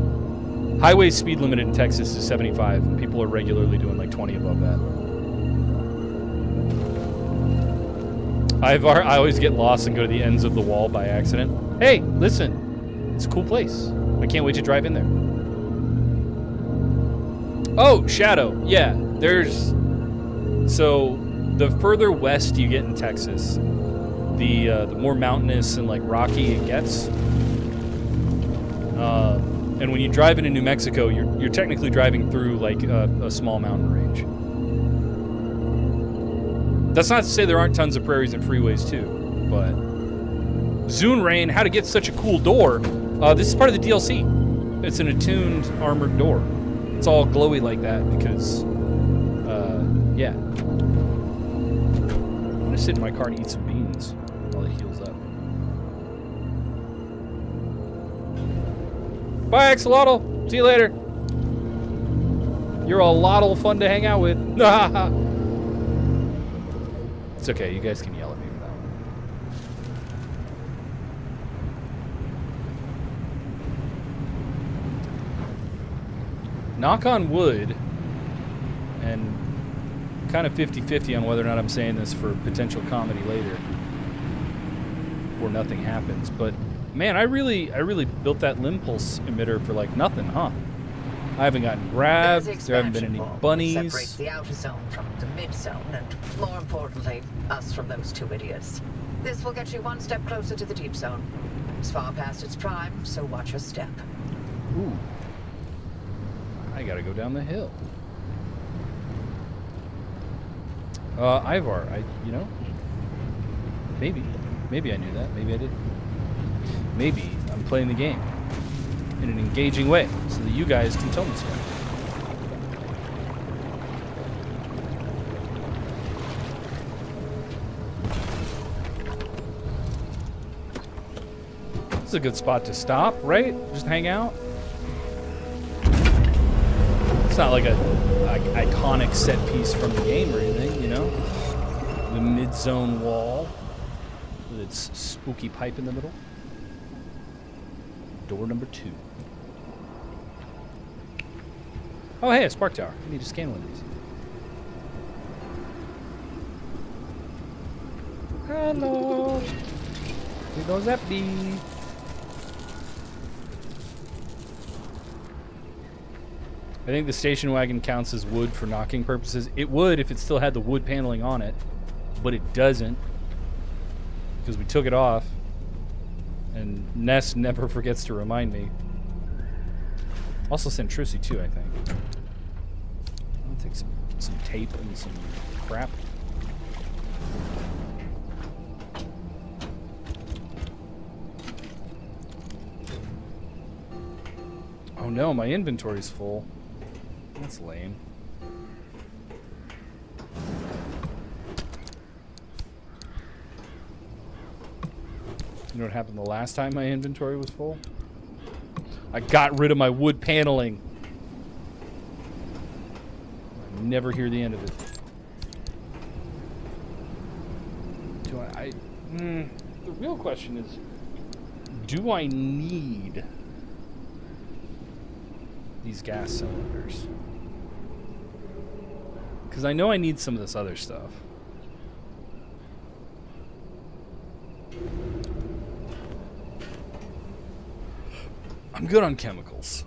S1: Highway speed limit in Texas is 75. And people are regularly doing like 20 above that. I always get lost and go to the ends of the wall by accident. Hey, listen. It's a cool place. I can't wait to drive in there. Oh, Shadow. Yeah, there's... So, the further west you get in Texas, the more mountainous and, like, rocky it gets. And when you drive into New Mexico, you're technically driving through, like, a small mountain range. That's not to say there aren't tons of prairies and freeways, too, but... Zune Rain, how to get such a cool door. This is part of the DLC. It's an attuned armored door. It's all glowy like that because, yeah. I'm gonna sit in my car and eat some beans while it heals up. Bye, Axolotl. See you later. You're a lot of fun to hang out with. It's okay. You guys can yell at me for that one. Knock on wood, and kind of 50-50 on whether or not I'm saying this for potential comedy later, or nothing happens. But man, I really built that limb pulse emitter for like nothing, huh? I haven't gotten grabbed. There haven't been any bunnies.
S2: Separates the outer zone from the mid zone, and more importantly, us from those two idiots. This will get you one step closer to the deep zone. It's far past its prime, so watch your step.
S1: Ooh. I gotta go down the hill. Ivar, maybe I knew that. Maybe I didn't. Maybe I'm playing the game in an engaging way so that you guys can tell me so. This is a good spot to stop, right? Just hang out. It's not like a iconic set piece from the game or anything, you know? The mid-zone wall with its spooky pipe in the middle. Door number 2. Oh, hey, a spark tower. I need to scan one of these. Hello. Here goes FD. I think the station wagon counts as wood for knocking purposes. It would if it still had the wood paneling on it, but it doesn't because we took it off. And Ness never forgets to remind me. Also Centrusi too, I think. I'll take some tape and some crap. Oh no, my inventory's full. That's lame. You know what happened the last time my inventory was full? I got rid of my wood paneling. I never hear the end of it. The real question is, do I need these gas cylinders? Because I know I need some of this other stuff. I'm good on chemicals.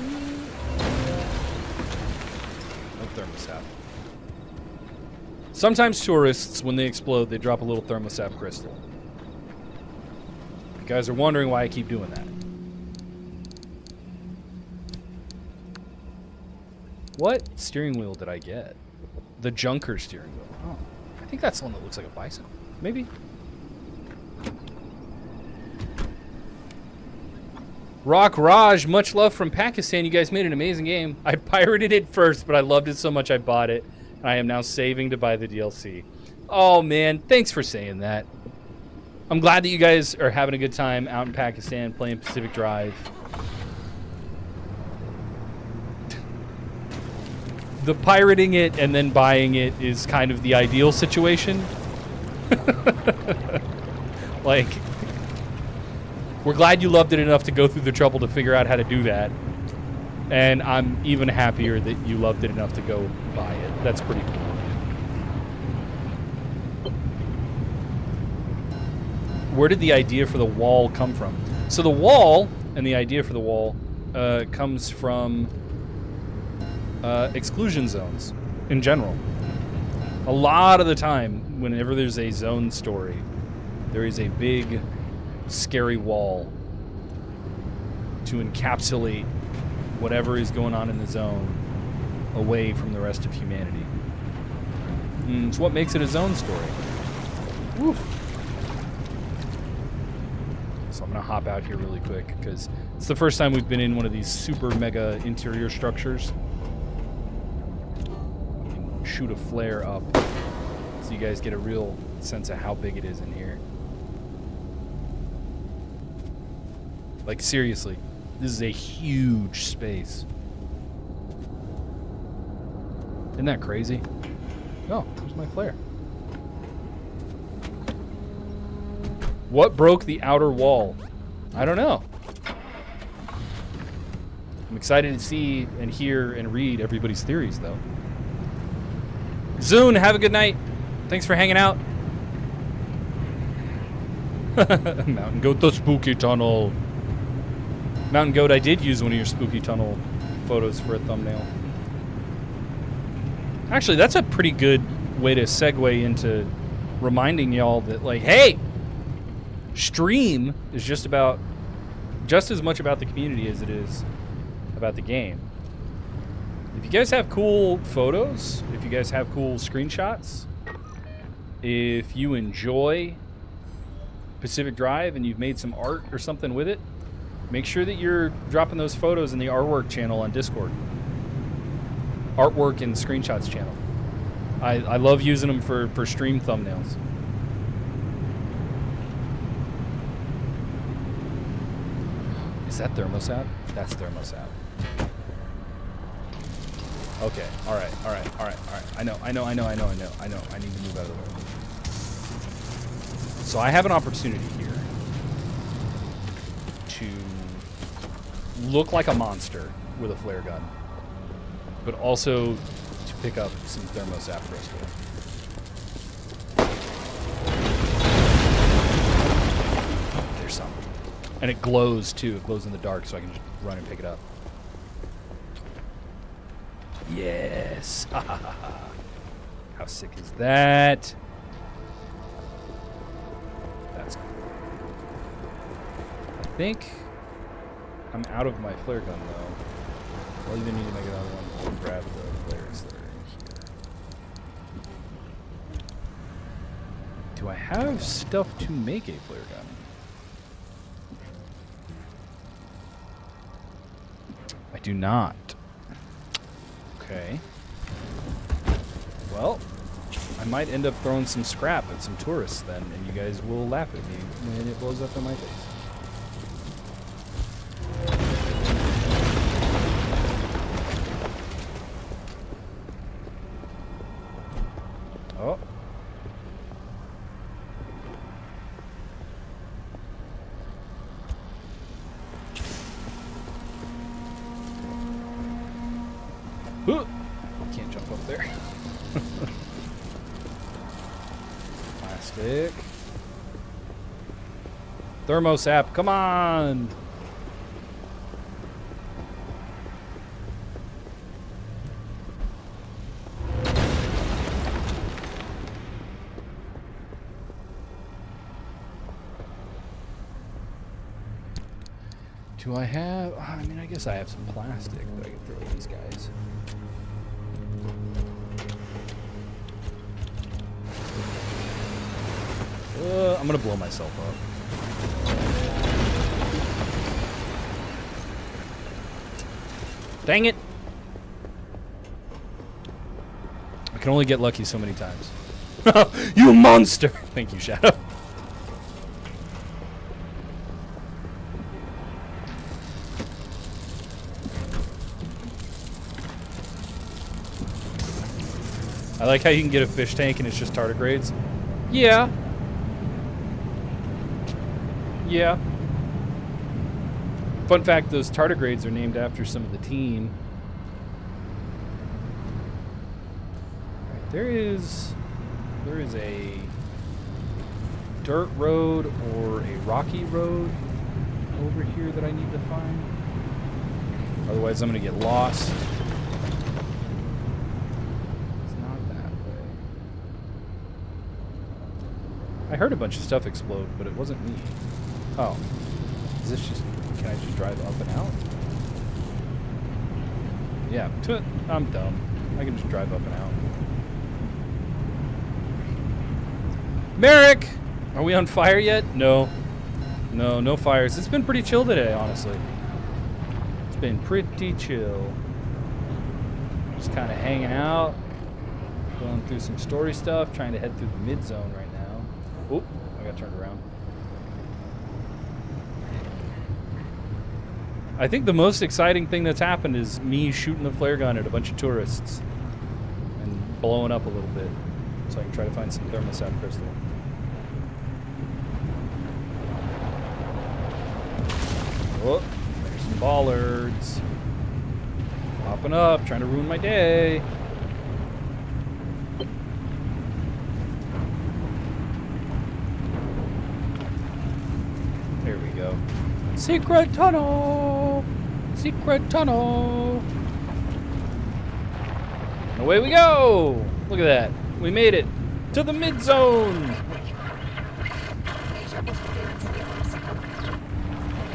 S1: No thermostat. Sometimes tourists, when they explode, they drop a little thermostat crystal. You guys are wondering why I keep doing that. What steering wheel did I get? The Junker steering wheel. Oh, I think that's the one that looks like a bicycle. Maybe. Rock Raj, much love from Pakistan. You guys made an amazing game. I pirated it first, but I loved it so much I bought it. I am now saving to buy the DLC. Oh, man. Thanks for saying that. I'm glad that you guys are having a good time out in Pakistan playing Pacific Drive. The pirating it and then buying it is kind of the ideal situation. Like, we're glad you loved it enough to go through the trouble to figure out how to do that. And I'm even happier that you loved it enough to go buy it. That's pretty cool. Where did the idea for the wall come from? So the wall and the idea for the wall comes from exclusion zones in general. A lot of the time, whenever there's a zone story, there is a big, scary wall to encapsulate whatever is going on in the zone away from the rest of humanity. It's what makes it a zone story. Woof. So I'm going to hop out here really quick because it's the first time we've been in one of these super mega interior structures. Shoot a flare up so you guys get a real sense of how big it is in here. Like, seriously, this is a huge space. Isn't that crazy? Oh, there's my flare. What broke the outer wall? I don't know. I'm excited to see and hear and read everybody's theories, though. Zune, have a good night. Thanks for hanging out. Mountain Goat, the spooky tunnel. Mountain Goat, I did use one of your spooky tunnel photos for a thumbnail. Actually, that's a pretty good way to segue into reminding y'all that, like, hey, stream is just as much about the community as it is about the game. If you guys have cool photos, if you guys have cool screenshots, if you enjoy Pacific Drive and you've made some art or something with it, make sure that you're dropping those photos in the artwork channel on Discord. artwork and screenshots channel. I love using them for stream thumbnails. Is that thermostat? That's thermostat. Okay. All right. I know. I need to move out of the way. So I have an opportunity here to look like a monster with a flare gun, but also to pick up some thermostat crystal. There's some. And it glows too. It glows in the dark, so I can just run and pick it up. Yes. How sick is that? That's cool. I think I'm out of my flare gun though. I'll even need to make another one to grab the flares that are in here. Do I have stuff to make a flare gun? I do not. Okay. Well, I might end up throwing some scrap at some tourists then, and you guys will laugh at me when it blows up in my face. Oh. Can't jump up there. Plastic. Thermosap, come on! Do I have... I mean, I guess I have some plastic that I can throw at these guys. I'm gonna blow myself up. Dang it! I can only get lucky so many times. You monster! Thank you, Shadow. I like how you can get a fish tank and it's just tardigrades. Yeah. Yeah. Fun fact, those tardigrades are named after some of the team. Right, there is a dirt road or a rocky road over here that I need to find. Otherwise, I'm going to get lost. It's not that way. I heard a bunch of stuff explode, but it wasn't me. Oh. Is this just... Can I just drive up and out? Yeah. I'm dumb. I can just drive up and out. Merrick! Are we on fire yet? No. No fires. It's been pretty chill today, honestly. It's been pretty chill. Just kind of hanging out. Going through some story stuff. Trying to head through the mid-zone right now. Oop. I got turned around. I think the most exciting thing that's happened is me shooting a flare gun at a bunch of tourists and blowing up a little bit so I can try to find some thermostat crystal. Oh, there's some bollards. Popping up, trying to ruin my day. There we go. Secret tunnel! Secret tunnel! And away we go! Look at that. We made it to the mid-zone!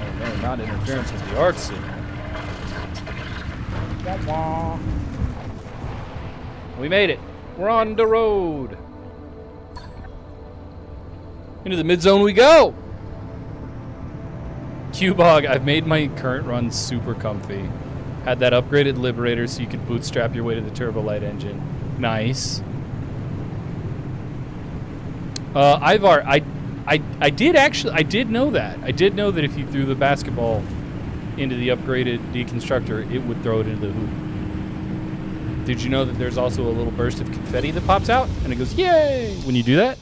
S1: Oh no, not interference with the art scene. We made it. We're on the road. Into the mid-zone we go! Q-Bog, I've made my current run super comfy. Had that upgraded Liberator so you could bootstrap your way to the Turbolight engine. Nice. Ivar, I did know that. I did know that if you threw the basketball into the upgraded deconstructor, it would throw it into the hoop. Did you know that there's also a little burst of confetti that pops out and it goes, yay, when you do that?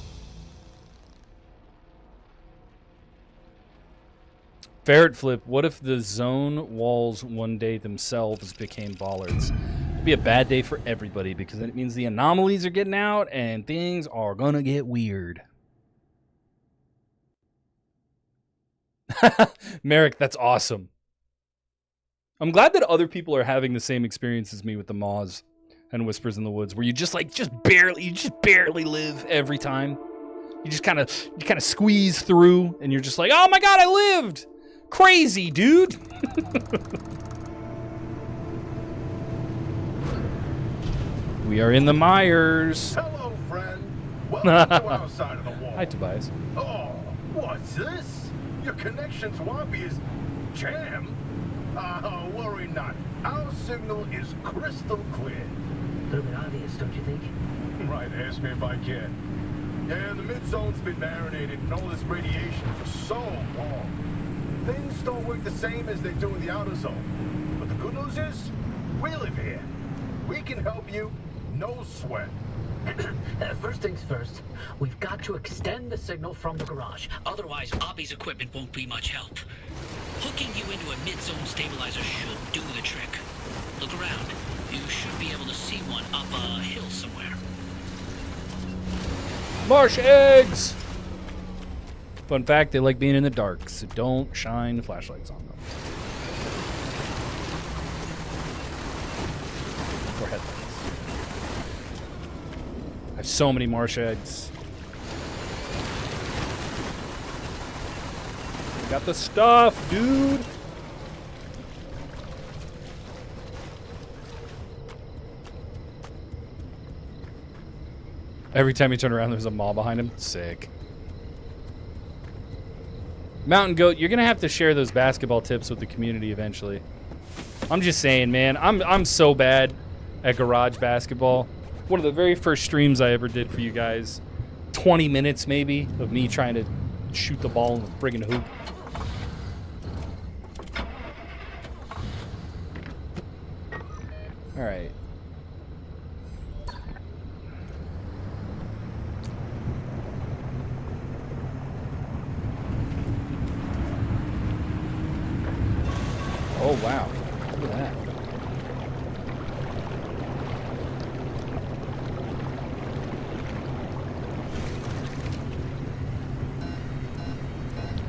S1: Ferret flip, what if the zone walls one day themselves became bollards? It'd be a bad day for everybody because then it means the anomalies are getting out and things are gonna get weird. Merrick, that's awesome. I'm glad that other people are having the same experience as me with the Moz and Whispers in the Woods, where you just barely live every time. You just kind of squeeze through, and you're just like, oh my god, I lived! Crazy, dude! We are in the Myers.
S3: Hello, friend. Welcome to our side of the wall.
S1: Hi, Tobias.
S3: Oh, what's this? Your connection to Wabi is jammed. Worry not. Our signal is crystal clear.
S2: A little bit obvious, don't you think?
S3: Right, ask me if I can. Yeah, the mid-zone's been marinated in all this radiation for so long. Things don't work the same as they do in the outer zone. But the good news is, we live here. We can help you, no sweat.
S4: First things first, we've got to extend the signal from the garage. Otherwise, Oppie's equipment won't be much help. Hooking you into a mid-zone stabilizer should do the trick. Look around. You should be able to see one up a hill somewhere.
S1: Marsh eggs! Fun fact, they like being in the dark, so don't shine flashlights on them. Or headlights. I have so many marsh eggs. Got the stuff, dude! Every time you turn around, there's a mall behind him. Sick. Mountain Goat, you're gonna have to share those basketball tips with the community eventually. I'm just saying, man. I'm so bad at garage basketball. One of the very first streams I ever did for you guys, 20 minutes maybe of me trying to shoot the ball in the friggin' hoop. All right. Oh, wow. Look at that.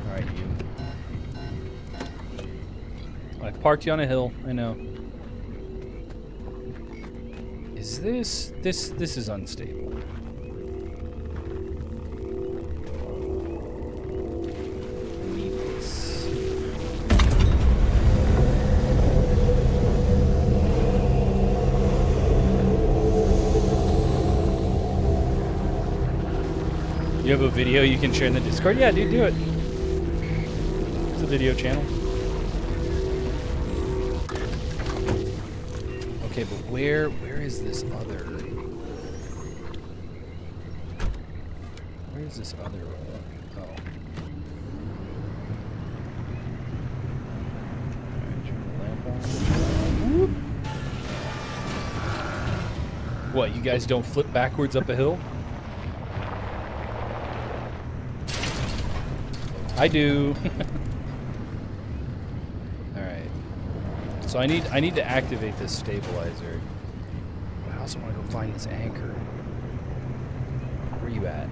S1: All right, you. I parked you on a hill. I know. Is this is unstable. I need this. You have a video you can share in the Discord? Yeah, dude, do it. It's a video channel. Okay, but where is this other? Where is this other one? Oh. Alright, turn the lamp on. Whoop. What, you guys don't flip backwards up a hill? I do. Alright. So I need to activate this stabilizer. But I also want to go find this anchor. Where are you at?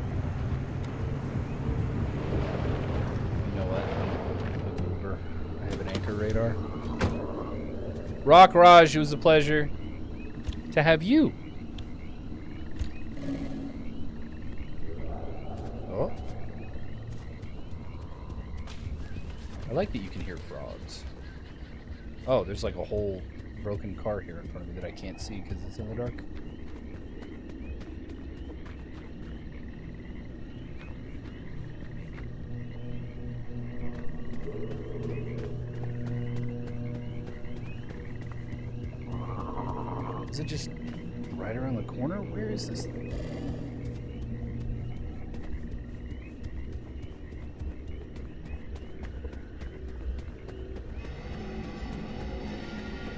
S1: You know what? Move over. I have an anchor radar. Rock Raj, it was a pleasure to have you. Oh. I like that you can hear frogs. Oh, there's like a whole broken car here in front of me that I can't see because it's in the dark. Is it just right around the corner? Where is this thing?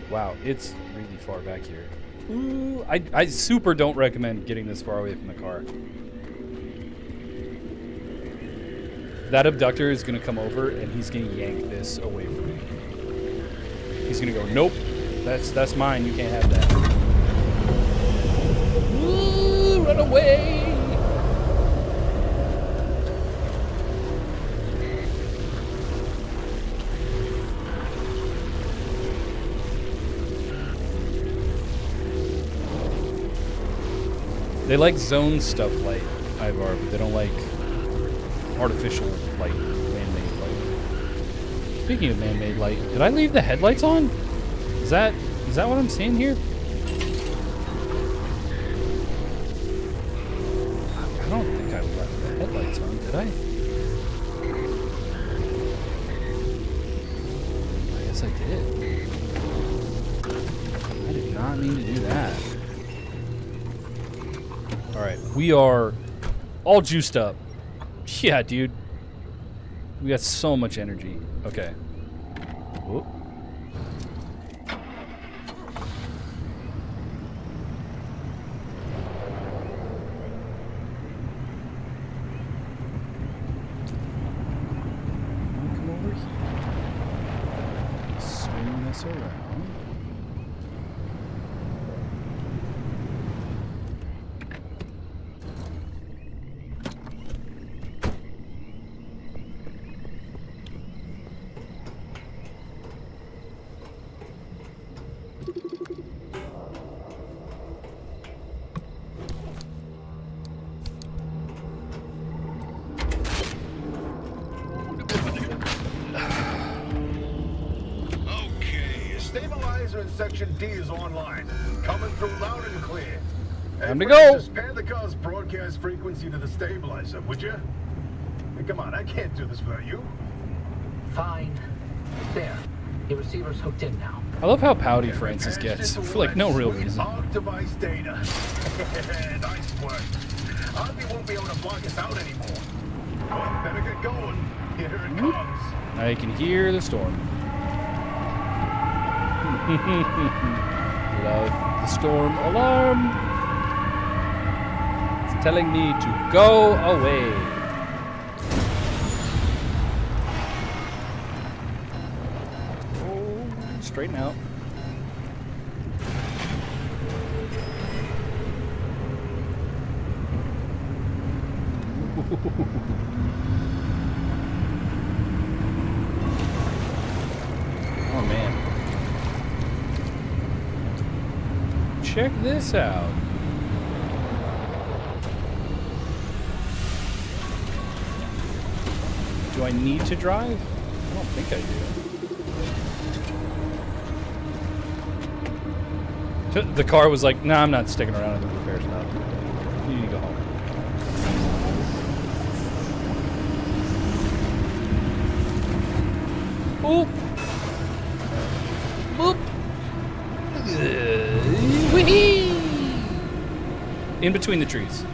S1: Wow, it's really far back here. Ooh, I super don't recommend getting this far away from the car. That abductor is gonna come over and he's gonna yank this away from me. He's gonna go, nope, that's mine, you can't have that. Ooh, run away! They like zone stuff light, Ivar, but they don't like artificial light, man-made light. Speaking of man-made light, did I leave the headlights on? Is that what I'm seeing here? I don't think I left the headlights on, did I? I guess I did. I did not mean to do that. Alright, we are all juiced up. Yeah, dude. We got so much energy. Okay. Whoop. Come over here. Swing this around.
S3: Section D is online. Coming through loud and clear.
S1: Time to go.
S3: Just pan the car's broadcast frequency to the stabilizer, would you? Hey, come on, I can't do this without you.
S4: Fine. There. Your receiver's hooked in now.
S1: I love how pouty Francis gets for like no real reason.
S3: Arc device data. Nice work. Auntie won't be able to block us out anymore. Well, better get going. Here it comes.
S1: I can hear the storm. Love the storm alarm. It's telling me to go away. Oh, straighten out. Oh man. Check this out. Do I need to drive? I don't think I do. The car was like, nah, I'm not sticking around at the repair stop. You need to go home. Oop. Boop. Wee-hee! In between the trees.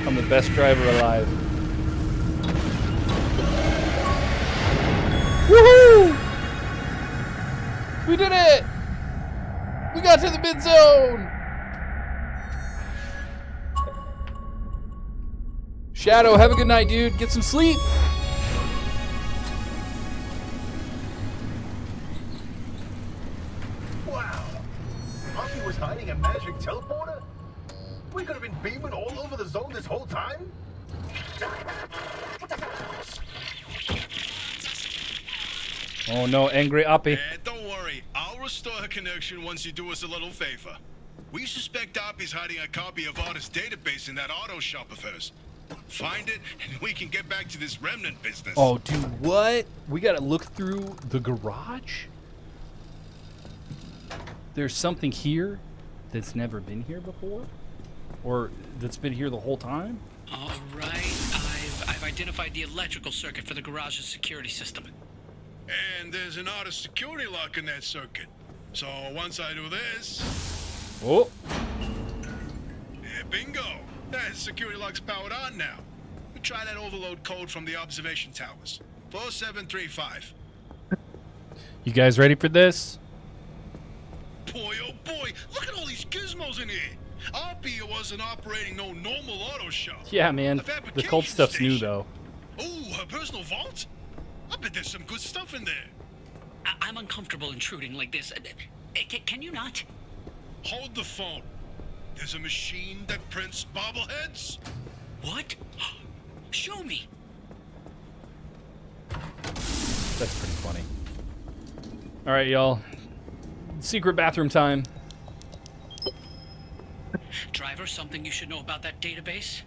S1: I'm the best driver alive. Woohoo! We did it! We got to the mid zone! Shadow, have a good night, dude. Get some sleep.
S3: Wow. Auntie was hiding a magic teleporter? We could have been beaming all over the zone this whole time?
S1: Oh no, angry Appy.
S5: Don't worry, I'll restore her connection once you do us a little favor. We suspect Appy's hiding a copy of Artist's database in that auto shop of hers. Find it, and we can get back to this remnant business.
S1: Oh, dude, what? We gotta look through the garage? There's something here that's never been here before? Or that's been here the whole time?
S4: All right, I've identified the electrical circuit for the garage's security system.
S5: And there's an auto security lock in that circuit. So once I do this,
S1: Oh,
S5: yeah, bingo. That security lock's powered on now. We try that overload code from the observation towers. 4735.
S1: you guys ready for this?
S5: Boy, oh boy, look at all these gizmos in here. Oppie wasn't operating no normal auto shop.
S1: Yeah, man.
S5: A fabrication
S1: The cult stuff's new,
S5: station.
S1: though.
S5: Oh, her personal vault? I bet there's some good stuff in there.
S4: I'm uncomfortable intruding like this. Can you not?
S5: Hold the phone. There's a machine that prints bobbleheads.
S4: What? Show me.
S1: That's pretty funny. All right, y'all. Secret bathroom time.
S4: Driver, something you should know about that database?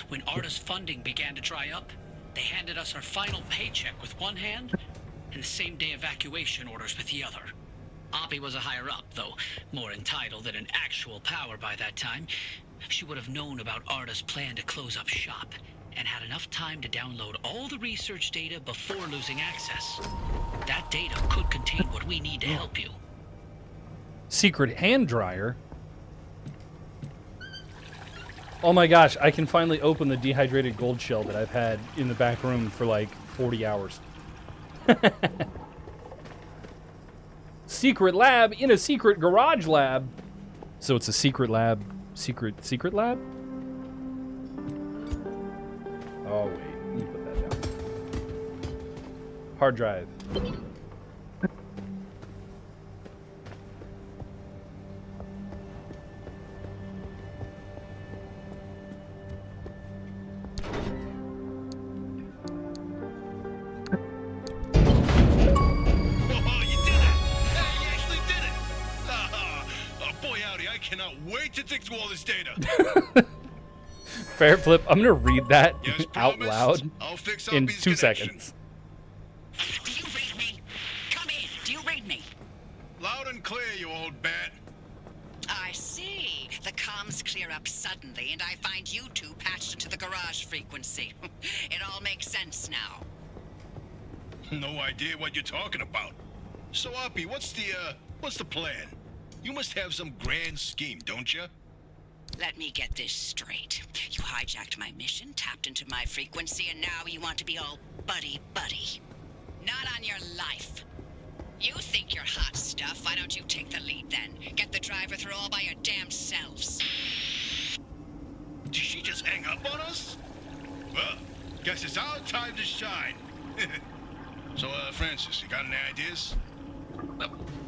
S4: When Arda's funding began to dry up, they handed us our final paycheck with one hand and the same-day evacuation orders with the other. Oppie was a higher-up, though more entitled than an actual power by that time. She would have known about Arda's plan to close up shop and had enough time to download all the research data before losing access. That data could contain what we need to help you.
S1: Secret hand dryer. Oh my gosh, I can finally open the dehydrated gold shell that I've had in the back room for like 40 hours. Secret lab in a secret garage lab. So it's a secret lab. Secret lab? Oh, wait. Let me put that down. Hard drive.
S5: Oh, you did it! Hey, you actually did it! Oh, boy, howdy, I cannot wait to dig through all this data.
S1: Fair flip. I'm gonna read that
S5: Yes,
S1: out
S5: promised.
S1: loud
S5: I'll fix
S1: in
S5: Oppie's
S1: 2
S5: connection.
S1: seconds.
S4: Do you read me? Come in. Do you read me?
S5: Loud and clear, you old bat.
S6: I see. The comms clear up suddenly, and I find you two patched into the garage frequency. It all makes sense now.
S5: No idea what you're talking about. So, Oppie, what's the plan? You must have some grand scheme, don't you?
S6: Let me get this straight. You hijacked my mission, tapped into my frequency, and now you want to be all buddy-buddy. Not on your life. You think you're hot stuff. Why don't you take the lead then? Get the driver through all by your damn selves.
S5: Did she just hang up on us? Well, guess it's our time to shine. So, Francis, you got any ideas?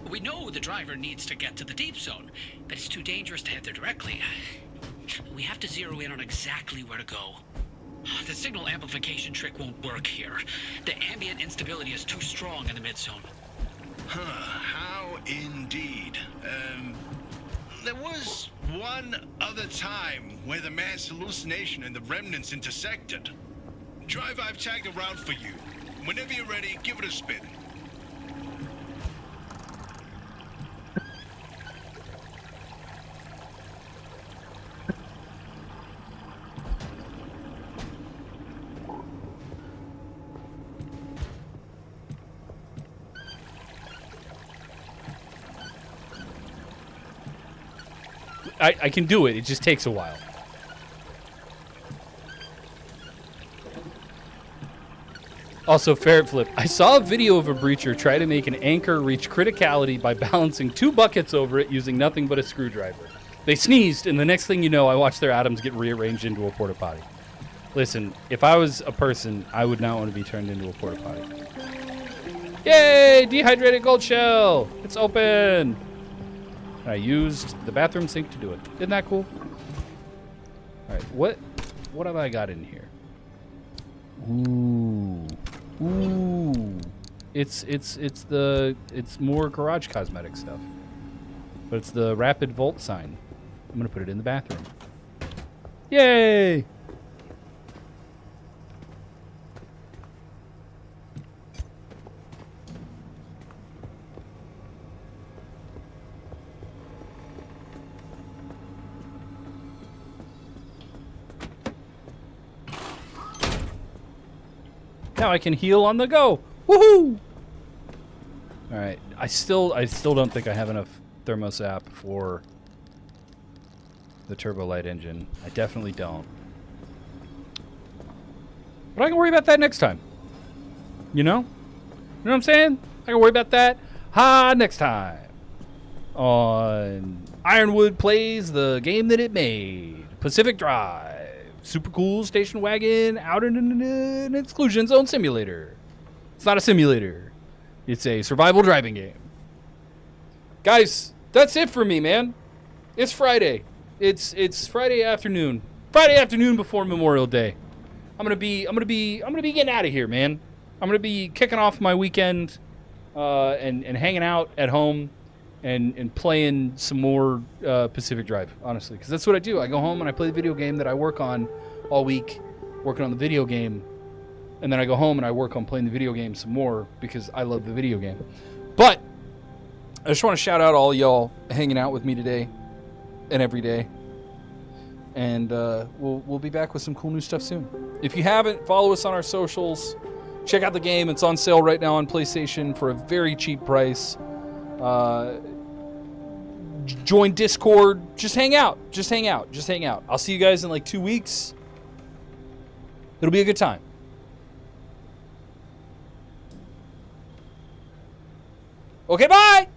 S4: We know the driver needs to get to the deep zone, but it's too dangerous to head there directly. We have to zero in on exactly where to go. The signal amplification trick won't work here. The ambient instability is too strong in the mid-zone.
S5: Huh, how indeed. There was one other time where the mass hallucination and the remnants intersected. Drive, I've tagged a route for you. Whenever you're ready, give it a spin.
S1: I can do it. It just takes a while. Also, Ferret Flip. I saw a video of a breacher try to make an anchor reach criticality by balancing 2 buckets over it using nothing but a screwdriver. They sneezed, and the next thing you know, I watched their atoms get rearranged into a porta potty. Listen, if I was a person, I would not want to be turned into a porta potty. Yay! Dehydrated gold shell! It's open! I used the bathroom sink to do it. Isn't that cool? Alright, what have I got in here? Ooh. Ooh. It's more garage cosmetic stuff. But it's the rapid volt sign. I'm gonna put it in the bathroom. Yay! Now I can heal on the go. Woohoo! All right. I still don't think I have enough thermosap for the turbo light engine. I definitely don't. But I can worry about that next time. You know? You know what I'm saying? I can worry about that next time. On Ironwood Plays the game that it made. Pacific Drive. Super cool station wagon out in an exclusion zone simulator. It's not a simulator. It's a survival driving game. Guys, that's it for me, man. It's Friday. It's Friday afternoon. Friday afternoon before Memorial Day. I'm gonna be getting out of here, man. I'm gonna be kicking off my weekend and hanging out at home and playing some more Pacific Drive, honestly, because that's what I do. I go home and I play the video game that I work on all week, working on the video game, and then I go home and I work on playing the video game some more because I love the video game. But I just want to shout out all y'all hanging out with me today and every day, and we'll be back with some cool new stuff soon. If you haven't, follow us on our socials. Check out the game. It's on sale right now on PlayStation for a very cheap price. Join Discord. Just hang out. I'll see you guys in like 2 weeks. It'll be a good time. Okay, bye!